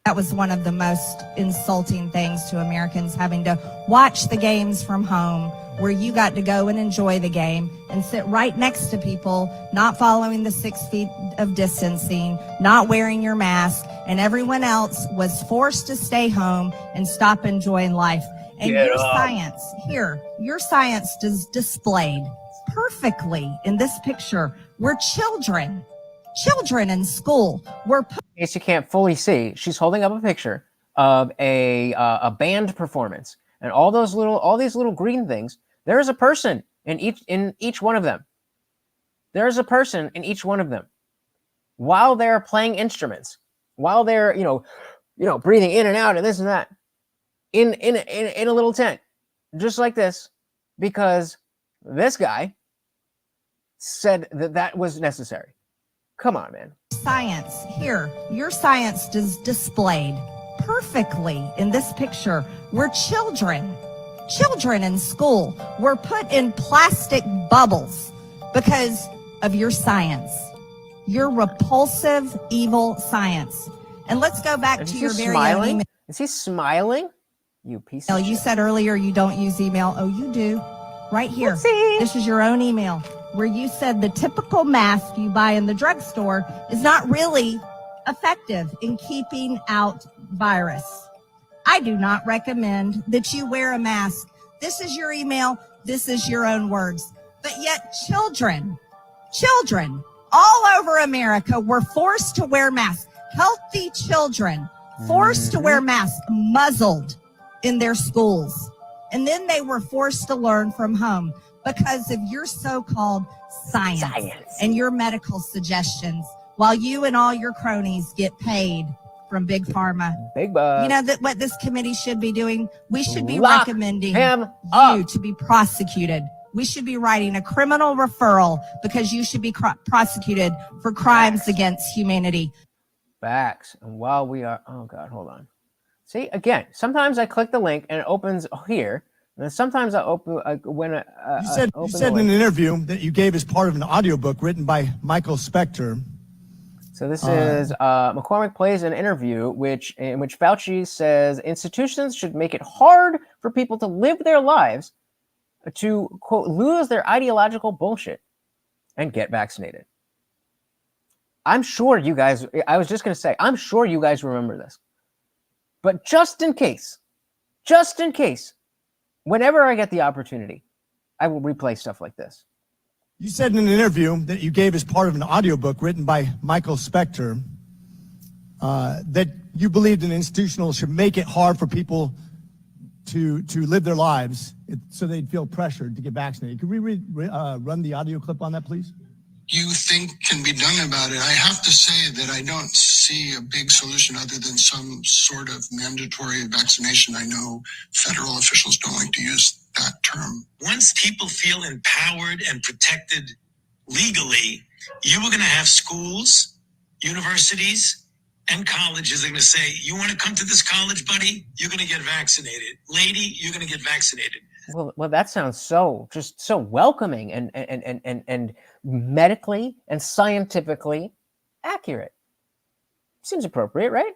That was one of the most insulting things to Americans, having to watch the games from home, where you got to go and enjoy the game and sit right next to people not following the 6 feet of distancing, not wearing your mask, and everyone else was forced to stay home and stop enjoying life. And your science is displayed perfectly in this picture, where children in school were in case you can't fully see, she's holding up a picture of a band performance, and all these little green things. There is a person in each one of them. There is a person in each one of them while they're playing instruments, while they're breathing in and out and this and that in a little tent, just like this, because this guy said that was necessary. Come on, man. Science here. Your science is displayed perfectly in this picture, where children in school were put in plastic bubbles because of your science, your repulsive, evil science. And let's go back to your very own email. Is he smiling? You piece of shit. You said earlier you don't use email. Oh, you do. Right here. Whoopsie. This is your own email, where you said the typical mask you buy in the drugstore is not really effective in keeping out virus. I do not recommend that you wear a mask. This is your email. This is your own words. But yet children all over America were forced to wear masks. Healthy children forced to wear masks, muzzled in their schools. And then they were forced to learn from home because of your so-called science and your medical suggestions, while you and all your cronies get paid from Big Pharma. Big bucks. You know that what this committee should be doing? We should be recommending you to be prosecuted. We should be writing a criminal referral because you should be prosecuted for crimes against humanity. Facts. And while we are, oh God, hold on. See, again, sometimes I click the link and it opens here. And then sometimes I open You said in an interview that you gave as part of an audiobook written by Michael Spector. So this is McCormick plays an interview in which Fauci says institutions should make it hard for people to live their lives, to, quote, lose their ideological bullshit and get vaccinated. I'm sure you guys, I was just going to say, I'm sure you guys remember this. But just in case, whenever I get the opportunity, I will replay stuff like this. You said in an interview that you gave as part of an audiobook written by Michael Spector that you believed an institutional should make it hard for people to live their lives so they'd feel pressured to get vaccinated. Could we run the audio clip on that, please? You think can be done about it? I have to say that I don't see a big solution other than some sort of mandatory vaccination. I know federal officials don't like to use that term. Once people feel empowered and protected legally, you are going to have schools, universities, and colleges are going to say, you want to come to this college, buddy? You're going to get vaccinated. Lady, you're going to get vaccinated. Well, that sounds just so welcoming and medically and scientifically accurate. Seems appropriate, right?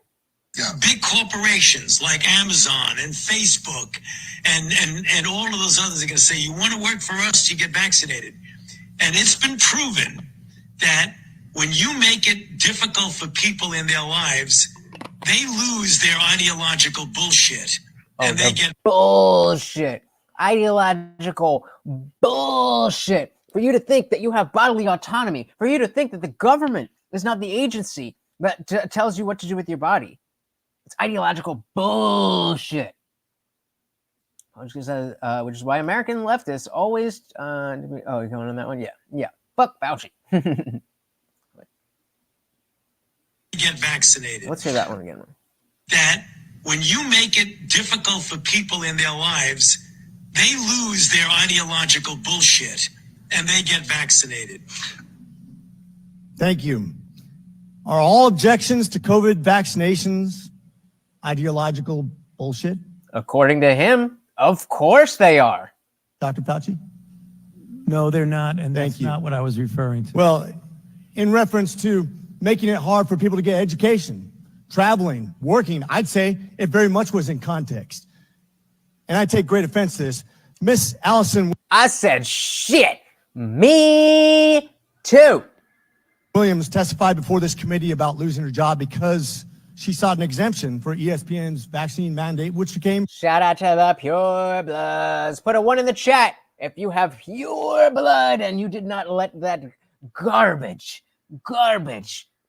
Yeah. Big corporations like Amazon and Facebook and all of those others are going to say, you want to work for us, you get vaccinated. And it's been proven that when you make it difficult for people in their lives, they lose their ideological bullshit. And they get bullshit. Ideological bullshit. For you to think that you have bodily autonomy, for you to think that the government is not the agency that tells you what to do with your body. It's ideological bullshit. Which is why American leftists always you're going on that one? Yeah. Fuck Fauci. get vaccinated. Let's hear that one again. That when you make it difficult for people in their lives, they lose their ideological bullshit and they get vaccinated. Thank you. Are all objections to COVID vaccinations ideological bullshit? According to him, of course they are. Dr. Fauci? No, they're not, and that's not what I was referring to. Well, in reference to making it hard for people to get education, traveling, working, I'd say it very much was in context. And I take great offense to this. Miss Allison... I said shit. Me too. Williams testified before this committee about losing her job because she sought an exemption for ESPN's vaccine mandate, which became... Shout out to the pure bloods. Put a 1 in the chat if you have pure blood and you did not let that garbage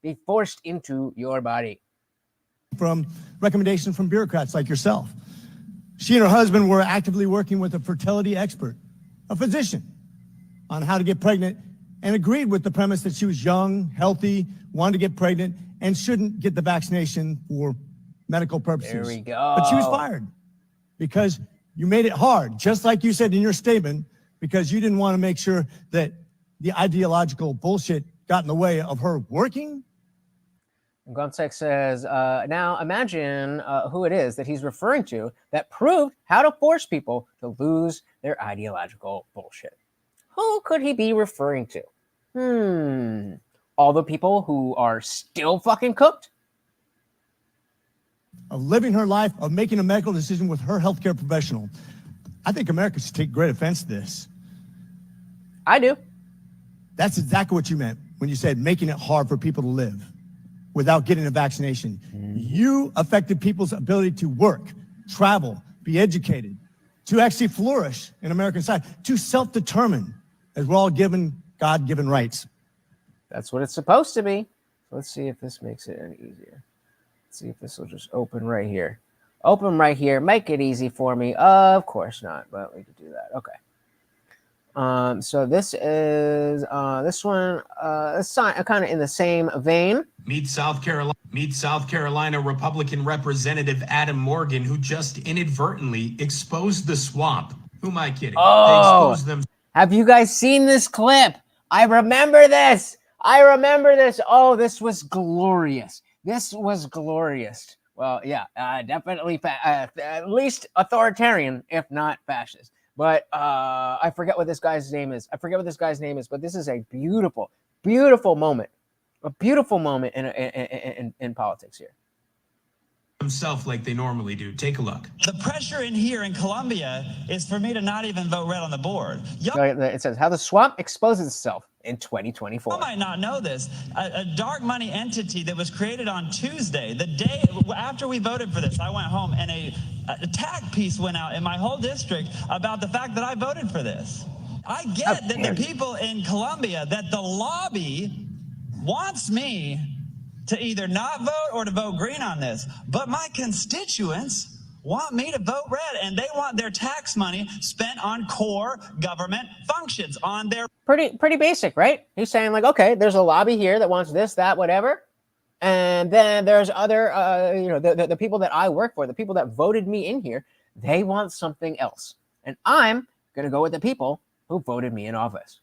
be forced into your body. From recommendations from bureaucrats like yourself. She and her husband were actively working with a fertility expert, a physician, on how to get pregnant, and agreed with the premise that she was young, healthy, wanted to get pregnant, and shouldn't get the vaccination for medical purposes. There we go. But she was fired because you made it hard, just like you said in your statement, because you didn't want to make sure that the ideological bullshit got in the way of her working. Gonseck says, now imagine who it is that he's referring to that proved how to force people to lose their ideological bullshit. Who could he be referring to? All the people who are still fucking cooked? Of living her life, of making a medical decision with her healthcare professional. I think America should take great offense to this. I do. That's exactly what you meant when you said making it hard for people to live without getting a vaccination. You affected people's ability to work, travel, be educated, to actually flourish in American society, to self-determine, as we're all given God-given rights. That's what it's supposed to be. Let's see if this makes it any easier. Let's see if this will just open right here. Open right here. Make it easy for me. Of course not, but we could do that. Okay. So this is this one. It's kind of in the same vein. Meet South Carolina Republican Representative Adam Morgan, who just inadvertently exposed the swamp. Who am I kidding? Oh, they exposed them. Have you guys seen this clip? I remember this. Oh, this was glorious. Well, yeah, definitely at least authoritarian, if not fascist. But I forget what this guy's name is. But this is a beautiful, beautiful moment. A beautiful moment in politics here. Himself like they normally do. Take a look. The pressure in here in Colombia is for me to not even vote red on the board. It says how the swamp exposes itself in 2024. You might not know this. A dark money entity that was created on Tuesday, the day after we voted for this, I went home and a attack piece went out in my whole district about the fact that I voted for this. I get that the people in Colombia, that the lobby wants me to either not vote or to vote green on this. But my constituents want me to vote red, and they want their tax money spent on core government functions, on their... Pretty basic, right? He's saying like, okay, there's a lobby here that wants this, that, whatever. And then there's other, the people that I work for, the people that voted me in here, they want something else. And I'm going to go with the people who voted me in office.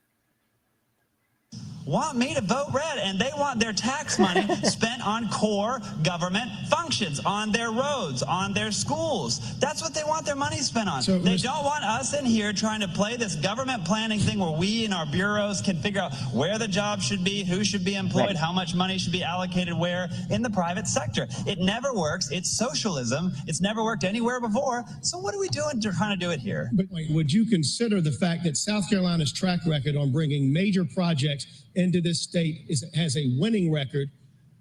Want me to vote red, and they want their tax money spent on core government functions, on their roads, on their schools. That's what they want their money spent on. So they don't want us in here trying to play this government planning thing where we in our bureaus can figure out where the job should be, who should be employed, how much money should be allocated where in the private sector. It never works. It's socialism. It's never worked anywhere before. So what are we doing trying to do it here? But wait, would you consider the fact that South Carolina's track record on bringing major projects into this state has a winning record,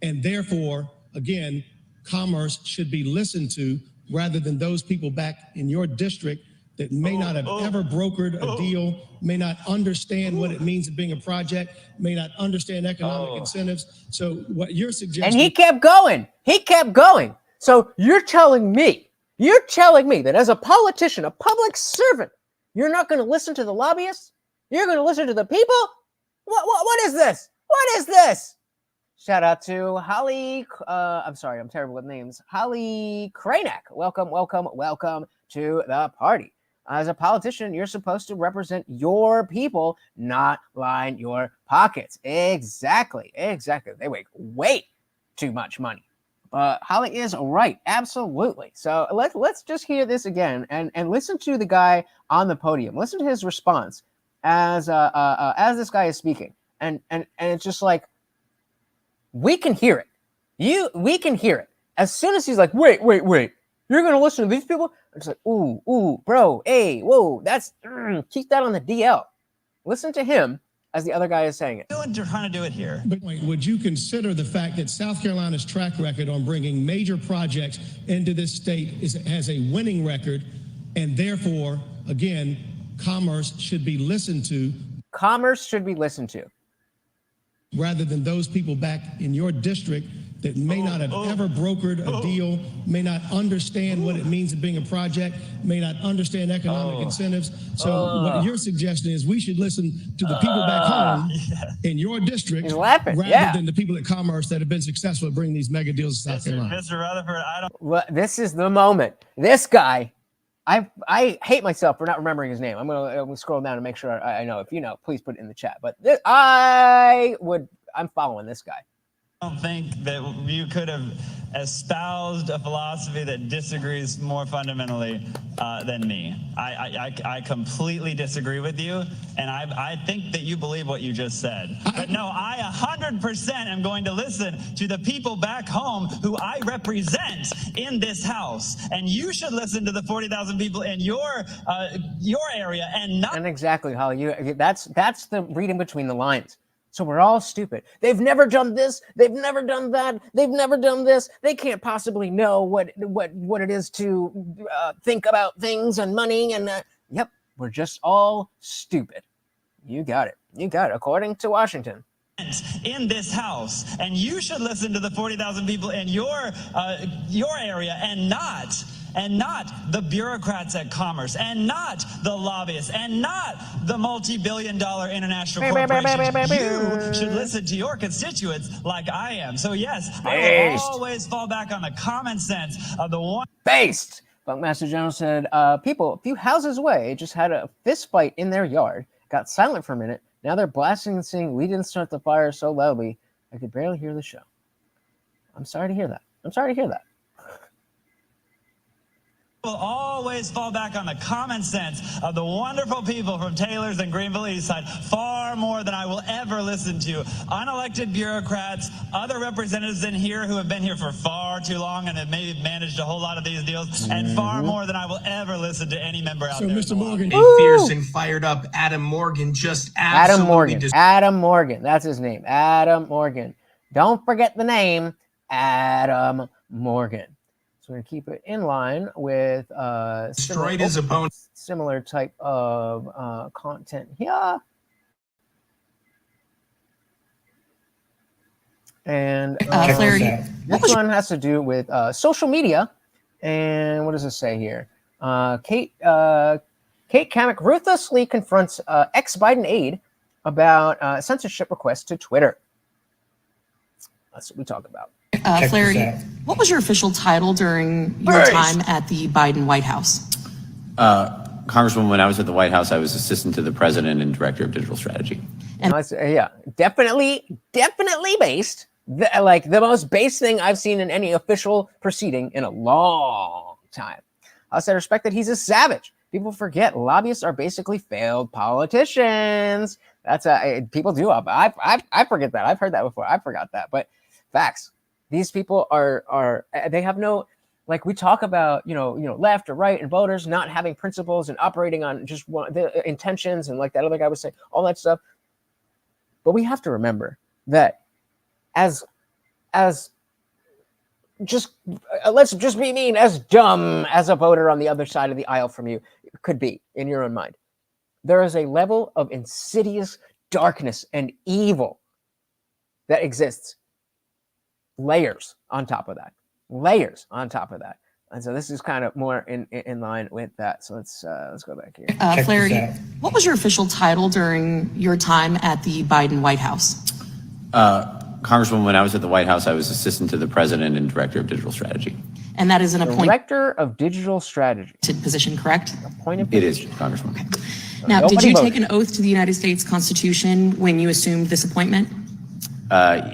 and therefore, again, commerce should be listened to rather than those people back in your district that may not have ever brokered a deal, may not understand what it means of being a project, may not understand economic incentives. So what you're suggesting... And he kept going. He kept going. So you're telling me that as a politician, a public servant, you're not going to listen to the lobbyists? You're going to listen to the people? What is this? What is this? Shout out to Holly. I'm sorry, I'm terrible with names. Holly Kranak. Welcome to the party. As a politician, you're supposed to represent your people, not line your pockets. Exactly. They make way too much money. But Holly is right. Absolutely. So let's just hear this again and listen to the guy on the podium. Listen to his response as this guy is speaking, and it's just like, we can hear it. We can hear it. As soon as he's like, wait, you're gonna listen to these people? It's like, ooh, bro, hey, whoa, that's keep that on the DL. Listen to him as the other guy is saying it. You're trying to do it here. But wait, would you consider the fact that South Carolina's track record on bringing major projects into this state has a winning record, and therefore, again, commerce should be listened to. Commerce should be listened to. Rather than those people back in your district that may not have ever brokered a deal, may not understand what it means of being a project, may not understand economic incentives. So what you're suggesting is we should listen to the people back home in your district rather than the people at commerce that have been successful at bringing these mega deals to South Carolina. Mr. Rutherford, Well, this is the moment. This guy, I hate myself for not remembering his name. I'm gonna scroll down and make sure I know. If you know, please put it in the chat. But I'm following this guy. I don't think that you could have espoused a philosophy that disagrees more fundamentally than me. I completely disagree with you, and I think that you believe what you just said. But no, I 100% am going to listen to the people back home who I represent in this house, and you should listen to the 40,000 people in your area, and not. And exactly, Holly, that's the reading between the lines. So we're all stupid. They've never done this. They've never done that. They've never done this. They can't possibly know what it is to think about things and money. And yep, we're just all stupid. You got it. According to Washington. In this house, and you should listen to the 40,000 people in your area, and not the bureaucrats at commerce, and not the lobbyists, and not the multi-billion-dollar international corporations. You should listen to your constituents like I am. So yes, I will always fall back on the common sense of the one. Based. Bunkmaster General said, people a few houses away just had a fist fight in their yard, got silent for a minute. Now they're blasting and saying we didn't start the fire so loudly I could barely hear the show. I'm sorry to hear that. Will always fall back on the common sense of the wonderful people from Taylor's and Greenville East Side, far more than I will ever listen to unelected bureaucrats, other representatives in here who have been here for far too long and have maybe managed a whole lot of these deals, and far more than I will ever listen to any member out there. So, Mr. Morgan, a fierce and fired up Adam Morgan just absolutely Adam Morgan, that's his name. Adam Morgan. Don't forget the name, Adam Morgan. So we're going to keep it in line with destroyed his opponent. Similar type of content here. And this one has to do with social media And what does it say here? Kate Kamek ruthlessly confronts ex-Biden aide about censorship requests to Twitter. That's what we talk about. Flaherty, what was your official title during your time at the Biden White House? Congresswoman, when I was at the White House, I was assistant to the president and director of digital strategy. And yeah, definitely based. Like the most base thing I've seen in any official proceeding in a long time. I also respect that he's a savage. People forget lobbyists are basically failed politicians. That's people do. I forget that. I've heard that before. I forgot that. But facts. These people are they have no, like we talk about, left or right and voters not having principles and operating on just the intentions and like that other guy was saying, all that stuff. But we have to remember that as just let's just be mean, as dumb as a voter on the other side of the aisle from you could be in your own mind, there is a level of insidious darkness and evil that exists. Layers on top of that. And so this is kind of more in line with that. So let's go back here. Flaherty, what was your official title during your time at the Biden White House? Congresswoman, when I was at the White House, I was assistant to the president and director of digital strategy. And that is an appointed director of digital strategy position, correct? Appointed position. It is, Congresswoman. Okay. Now, did you take an oath to the United States Constitution when you assumed this appointment?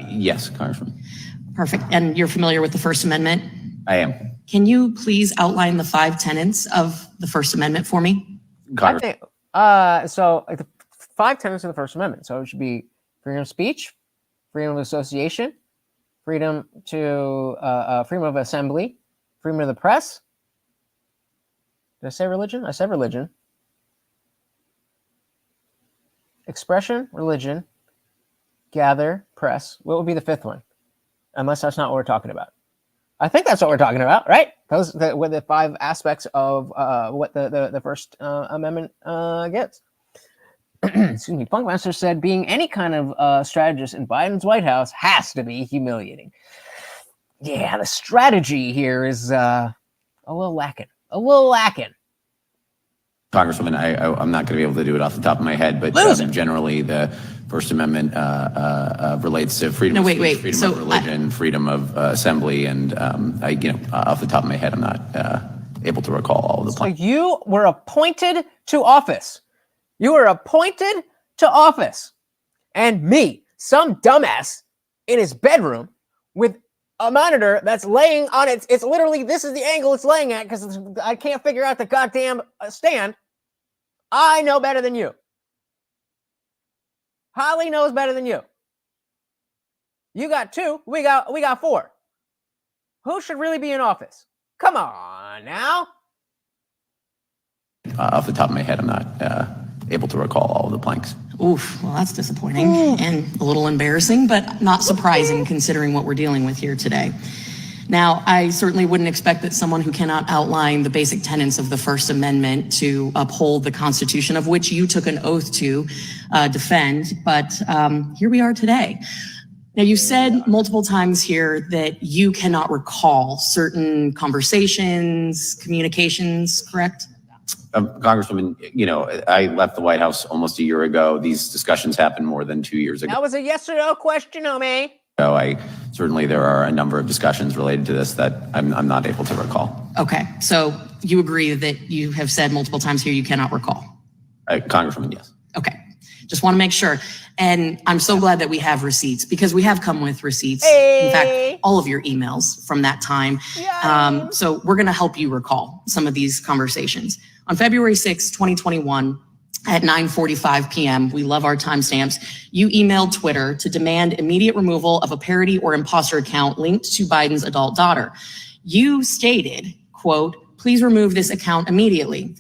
Yes, Congresswoman. Perfect. And you're familiar with the First Amendment? I am. Can you please outline the 5 tenets of the First Amendment for me? So the 5 tenets of the First Amendment. So it should be freedom of speech, freedom of association, freedom of assembly, freedom of the press. Did I say religion? I said religion. Expression, religion, gather, press. What would be the 5th one? Unless that's not what we're talking about. I think that's what we're talking about, right? Those were the 5 aspects of what the First Amendment gets. Excuse me. Punkmaster said being any kind of strategist in Biden's White House has to be humiliating. Yeah, the strategy here is a little lacking. Congresswoman, I'm not going to be able to do it off the top of my head, but generally the First Amendment relates to freedom of speech, freedom of religion, freedom of assembly, and off the top of my head, I'm not able to recall all of the points. So you were appointed to office. And me, some dumbass in his bedroom with a monitor that's laying on it. It's literally, this is the angle it's laying at because I can't figure out the goddamn stand. I know better than you. Holly knows better than you. You got 2. We got 4. Who should really be in office? Come on now. Off the top of my head, I'm not able to recall all of the planks. Oof, well, that's disappointing and a little embarrassing, but not surprising considering what we're dealing with here today. Now, I certainly wouldn't expect that someone who cannot outline the basic tenets of the First Amendment to uphold the Constitution, of which you took an oath to defend, but here we are today. Now, you said multiple times here that you cannot recall certain conversations, communications, correct? Congresswoman, I left the White House almost a year ago. These discussions happened more than 2 years ago. That was a yes or no question, homie. So certainly there are a number of discussions related to this that I'm not able to recall. Okay, so you agree that you have said multiple times here you cannot recall? Congresswoman, yes. Okay, just want to make sure. And I'm so glad that we have receipts because we have come with receipts. Hey. In fact, all of your emails from that time. So we're going to help you recall some of these conversations. On February 6, 2021, at 9:45 p.m., we love our timestamps, you emailed Twitter to demand immediate removal of a parody or imposter account linked to Biden's adult daughter. You stated, quote, "Please remove this account immediately."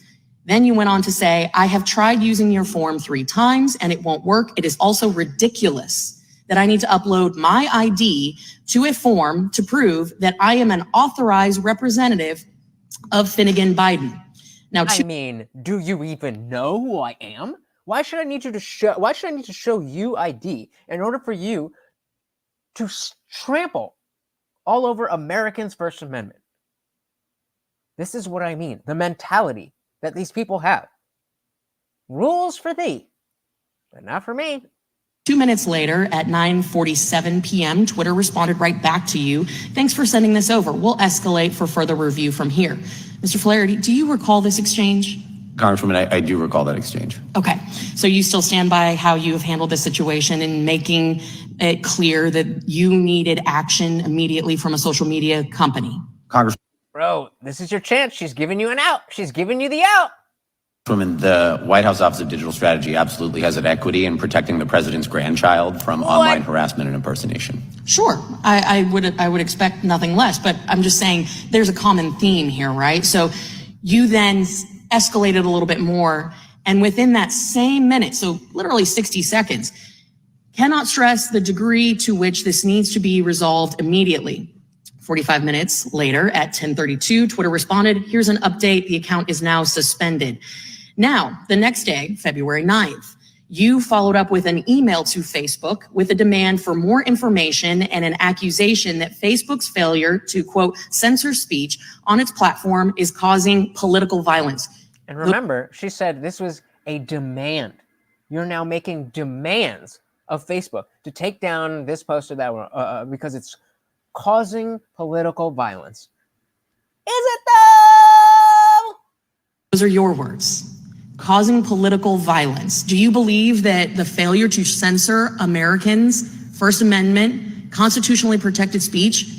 Then you went on to say, "I have tried using your form 3 times and it won't work. It is also ridiculous that I need to upload my ID to a form to prove that I am an authorized representative of Finnegan Biden." Now, I mean, do you even know who I am? Why should I need to show you ID in order for you to trample all over Americans' First Amendment? This is what I mean. The mentality that these people have. Rules for thee, but not for me. 2 minutes later, at 9:47 p.m., Twitter responded right back to you. Thanks for sending this over. We'll escalate for further review from here. Mr. Flaherty, do you recall this exchange? Congresswoman, I do recall that exchange. Okay, so you still stand by how you have handled this situation and making it clear that you needed action immediately from a social media company? Bro, this is your chance. She's giving you an out. She's giving you the out. The White House Office of Digital Strategy absolutely has an equity in protecting the president's grandchild from online harassment and impersonation. Sure, I would expect nothing less, but I'm just saying there's a common theme here, right? So you then escalated a little bit more, and within that same minute, so literally 60 seconds, cannot stress the degree to which this needs to be resolved immediately. 45 minutes later at 10:32, Twitter responded, here's an update, the account is now suspended. Now, the next day, February 9th, you followed up with an email to Facebook with a demand for more information and an accusation that Facebook's failure to, quote, censor speech on its platform is causing political violence. And remember, she said this was a demand. You're now making demands of Facebook to take down this post or that one because it's causing political violence. Is it though? Those are your words. Causing political violence. Do you believe that the failure to censor Americans' First Amendment, constitutionally protected speech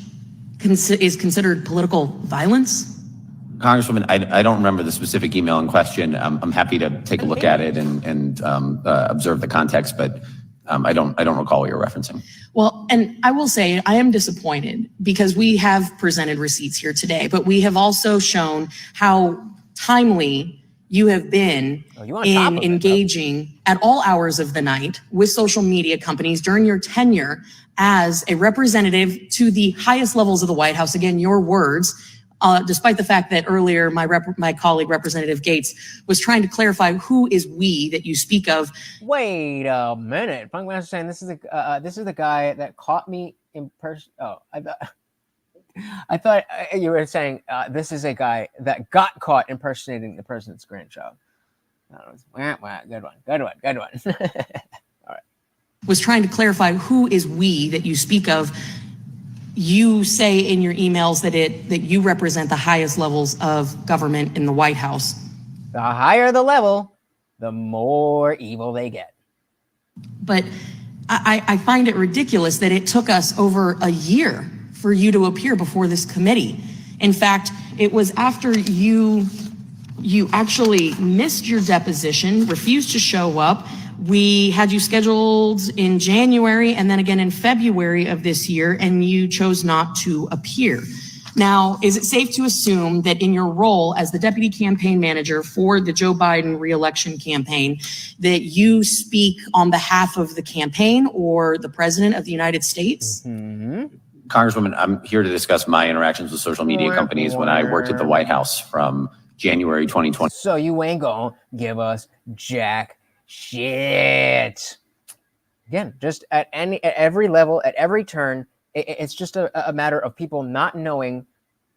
is considered political violence? Congresswoman, I don't remember the specific email in question. I'm happy to take a look at it and observe the context, but I don't recall what you're referencing. Well, and I will say I am disappointed because we have presented receipts here today, but we have also shown how timely you have been in engaging at all hours of the night with social media companies during your tenure as a representative to the highest levels of the White House. Again, your words, despite the fact that earlier my colleague, Representative Gates, was trying to clarify who is we that you speak of. Wait a minute. Punk Master saying this is the guy that caught me in person. Oh, I thought you were saying this is a guy that got caught impersonating the president's grandchild. Good one. All right. Was trying to clarify who is we that you speak of. You say in your emails that you represent the highest levels of government in the White House. The higher the level, the more evil they get. But I find it ridiculous that it took us over a year for you to appear before this committee. In fact, it was after you actually missed your deposition, refused to show up. We had you scheduled in January and then again in February of this year, and you chose not to appear. Now, is it safe to assume that in your role as the deputy campaign manager for the Joe Biden re-election campaign, that you speak on behalf of the campaign or the president of the United States? Mm-hmm. Congresswoman, I'm here to discuss my interactions with social media companies when I worked at the White House from January 2020. So you ain't gonna give us jack shit. Again, just at every level, at every turn, it's just a matter of people not knowing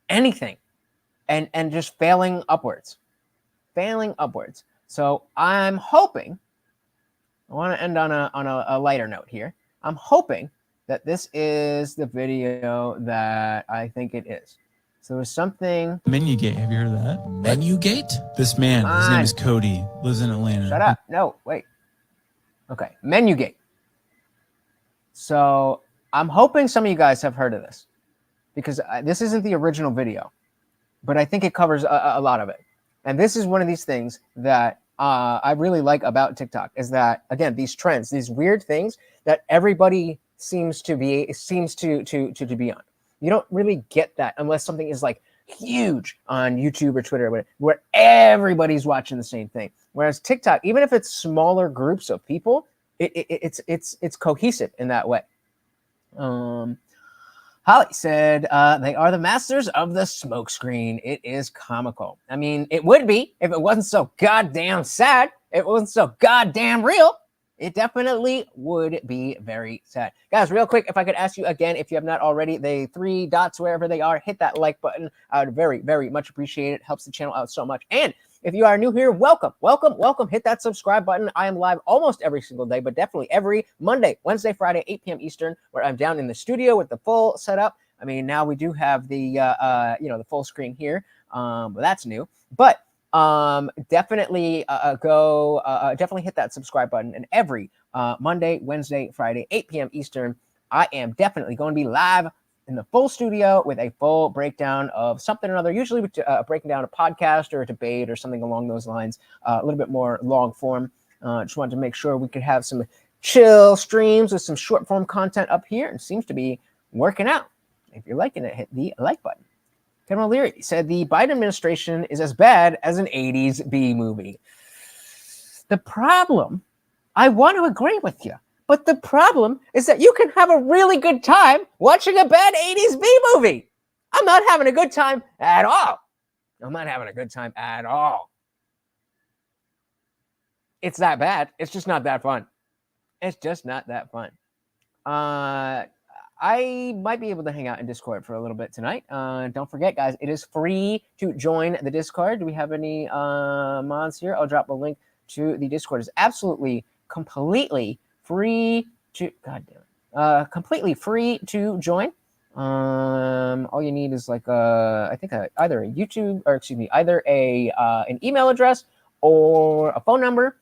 anything and just failing upwards. So I'm hoping, I want to end on a lighter note here. I'm hoping that this is the video that I think it is. So there's something. Menugate, have you heard of that? Menugate? This man, his name is Cody, lives in Atlanta. Shut up. No, wait. Okay, Menugate. So I'm hoping some of you guys have heard of this because this isn't the original video, but I think it covers a lot of it. And this is one of these things that I really like about TikTok is that, again, these trends, these weird things that everybody seems to be on. You don't really get that unless something is like huge on YouTube or Twitter or whatever, where everybody's watching the same thing. Whereas TikTok, even if it's smaller groups of people, it's cohesive in that way. Holly said they are the masters of the smokescreen. It is comical. I mean, it would be if it wasn't so goddamn sad. It wasn't so goddamn real. It definitely would be very sad. Guys, real quick, if I could ask you again, if you have not already, the 3 dots, wherever they are, hit that like button. I would very, very much appreciate it. Helps the channel out so much. And if you are new here, welcome, welcome, welcome. Hit that subscribe button. I am live almost every single day, but definitely every Monday, Wednesday, Friday, 8 p.m. Eastern, where I'm down in the studio with the full setup. I mean, now we do have the, the full screen here. But that's new. But definitely definitely hit that subscribe button. And every Monday, Wednesday, Friday, 8 p.m. Eastern, I am definitely going to be live in the full studio with a full breakdown of something or another, usually breaking down a podcast or a debate or something along those lines, a little bit more long form. Just wanted to make sure we could have some chill streams with some short form content up here, and seems to be working out. If you're liking it, hit the like button. Kevin O'Leary said the Biden administration is as bad as an 80s B movie. The problem, I want to agree with you, but the problem is that you can have a really good time watching a bad 80s B movie. I'm not having a good time at all. I'm not having a good time at all. It's that bad. It's just not that fun. It's just not that fun. I might be able to hang out in Discord for a little bit tonight. Don't forget, guys, it is free to join the Discord. Do we have any mods here? I'll drop a link to the Discord. It's absolutely, completely free to, completely free to join. All you need is like I think either a YouTube, or excuse me, either an email address or a phone number.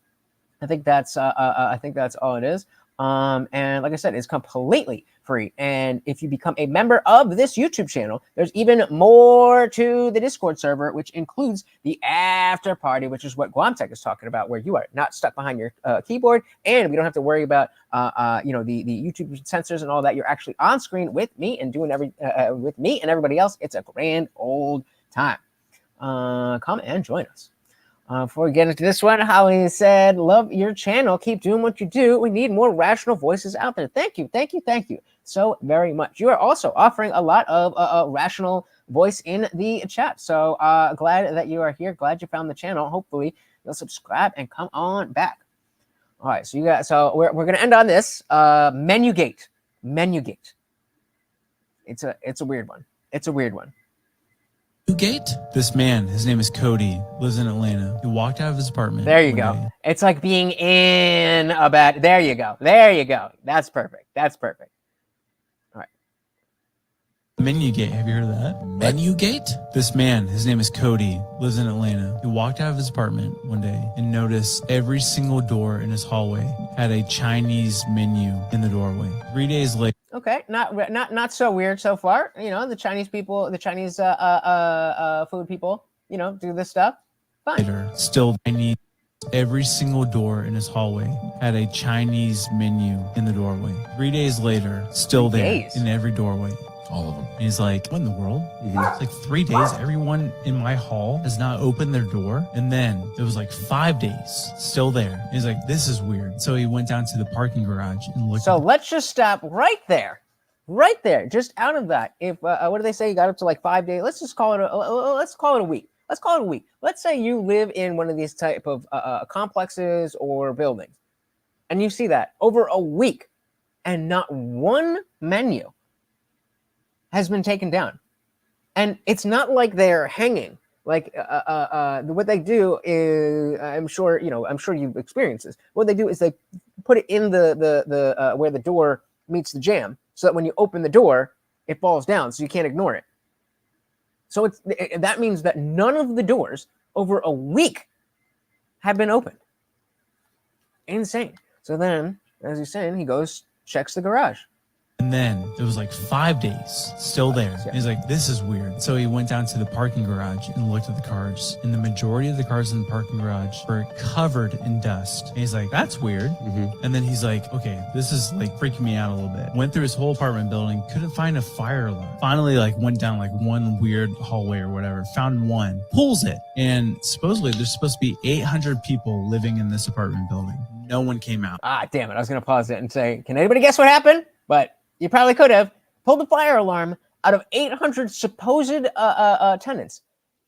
I think that's all it is. And like I said, it's completely free. And if you become a member of this YouTube channel, there's even more to the Discord server, which includes the after party, which is what Guamtech is talking about, where you are not stuck behind your keyboard, and we don't have to worry about the YouTube censors and all that. You're actually on screen with me and doing with me and everybody else. It's a grand old time. Come and join us. Before we get into this one, Holly said, love your channel. Keep doing what you do. We need more rational voices out there. Thank you, thank you, thank you so very much. You are also offering a lot of rational voice in the chat. So glad that you are here. Glad you found the channel. Hopefully you'll subscribe and come on back. All right, so we're going to end on this. Menugate. It's a weird one. It's a weird one. Gate? This man, his name is Cody, lives in Atlanta. He walked out of his apartment. There you go. It's like being in a bad. There you go. There you go. That's perfect. That's perfect. All right. Menugate. Have you heard of that? Menugate? This man, his name is Cody, lives in Atlanta. He walked out of his apartment one day and noticed every single door in his hallway had a Chinese menu in the doorway. 3 days later. Okay, not so weird so far. You know, the Chinese people, the Chinese food people, you know, do this stuff. Fine. Still, every single door in his hallway had a Chinese menu in the doorway. 3 days later, still there in every doorway. All of them. And he's like, what in the world? It's like 3 days. Everyone in my hall has not opened their door. And then it was like 5 days, still there. And he's like, this is weird. So he went down to the parking garage and looked. So let's just stop right there. Right there. Just out of that. If, what do they say? You got up to like 5 days. Let's just call it let's call it a week. Let's call it a week. Let's say you live in one of these type of complexes or buildings, and you see that over a week and not one menu has been taken down. And it's not like they're hanging. Like what they do is, I'm sure you've experienced this. What they do is they put it in the where the door meets the jamb, so that when you open the door, it falls down, so you can't ignore it. So that means that none of the doors over a week have been opened. Insane. So then, as he's saying, he goes, checks the garage. And then it was like 5 days, still there. And he's like, this is weird. So he went down to the parking garage and looked at the cars. And the majority of the cars in the parking garage were covered in dust. And he's like, that's weird. And then he's like, okay, this is like freaking me out a little bit. Went through his whole apartment building, couldn't find a fire alarm. Finally, like went down like one weird hallway or whatever, found one, pulls it. And supposedly there's supposed to be 800 people living in this apartment building. No one came out. Ah, damn it. I was going to pause it and say, can anybody guess what happened? But you probably could have pulled the fire alarm out of 800 supposed tenants.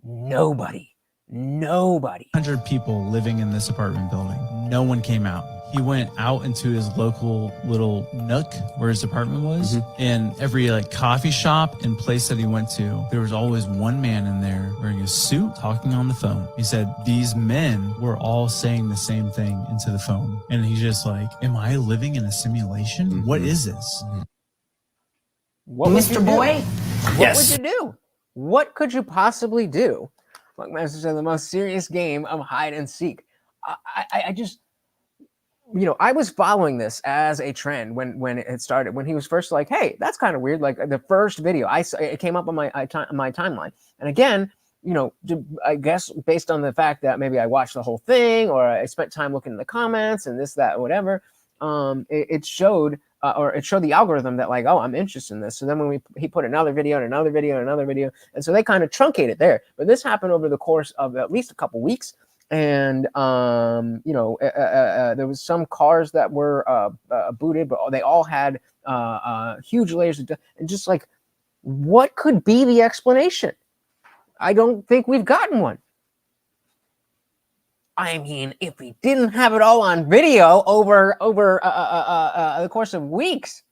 Nobody. 100 people living in this apartment building. No one came out. he went out into his local little nook where his apartment was, and every like coffee shop and place that he went to, there was always one man in there wearing a suit talking on the phone. He said these men were all saying the same thing into the phone, and he's just like, am I living in a simulation? What is this? What Mr. Boy? What would you do? What could you possibly do? Like Master said, the most serious game of hide and seek. I just, I was following this as a trend when it started. When he was first like, "Hey, that's kind of weird." Like the first video, it came up on my timeline, and again, I guess based on the fact that maybe I watched the whole thing or I spent time looking in the comments and this, that, whatever. It showed. Or it showed the algorithm that like, oh, I'm interested in this. So then when he put another video and another video and another video, and so they kind of truncated there. But this happened over the course of at least a couple weeks, and there was some cars that were booted, but they all had huge layers of and just like, what could be the explanation? I don't think we've gotten one. I mean, if we didn't have it all on video over the course of weeks.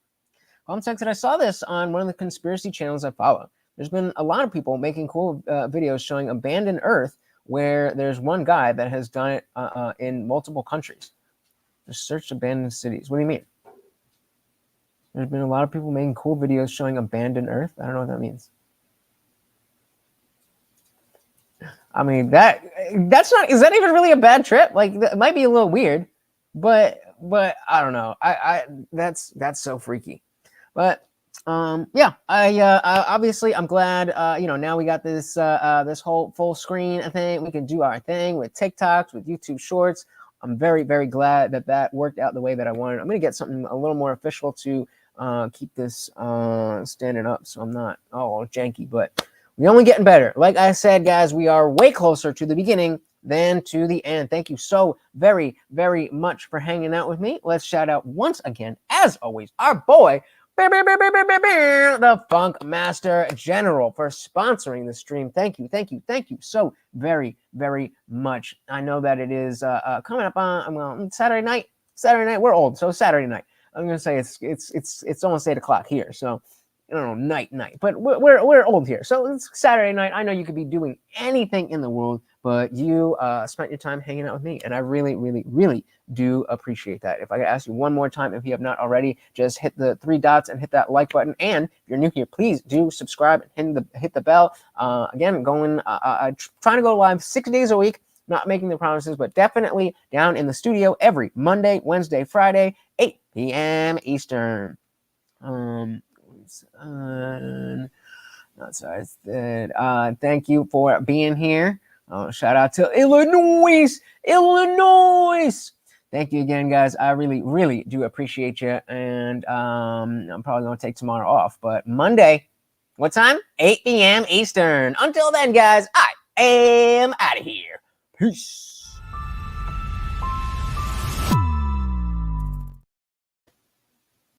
I'm texted, I saw this on one of the conspiracy channels I follow. There's been a lot of people making cool videos showing abandoned Earth, where there's one guy that has done it in multiple countries. Just search abandoned cities. What do you mean? There's been a lot of people making cool videos showing abandoned Earth. I don't know what that means. I mean, that's not, is that even really a bad trip? Like, it might be a little weird, but I don't know. That's so freaky. But yeah, obviously I'm glad, now we got this this whole full screen thing. We can do our thing with TikToks, with YouTube Shorts. I'm very, very glad that worked out the way that I wanted. I'm going to get something a little more official to keep this standing up, so I'm not all janky, but we're only getting better. Like I said, guys, we are way closer to the beginning than to the end. Thank you so very, very much for hanging out with me. Let's shout out once again, as always, our boy, the Funk Master General, for sponsoring the stream. Thank you so very, very much. I know that it is coming up on Saturday night. We're old, so Saturday night. I'm gonna say it's almost 8 o'clock here, so I don't know, night, but we're old here, so it's Saturday night. I know you could be doing anything in the world, but you spent your time hanging out with me, and I really, really, really do appreciate that. If I could ask you one more time, if you have not already, just hit the 3 dots and hit that like button. And if you're new here, please do subscribe and hit the bell. Again, trying to go live 6 days a week. Not making the promises, but definitely down in the studio every Monday, Wednesday, Friday, 8 p.m. Eastern. Thank you for being here. Shout out to Illinois. Thank you again, guys. I really, really do appreciate you. And I'm probably going to take tomorrow off, but Monday, what time? 8 p.m. Eastern. Until then, guys, I am out of here. Peace.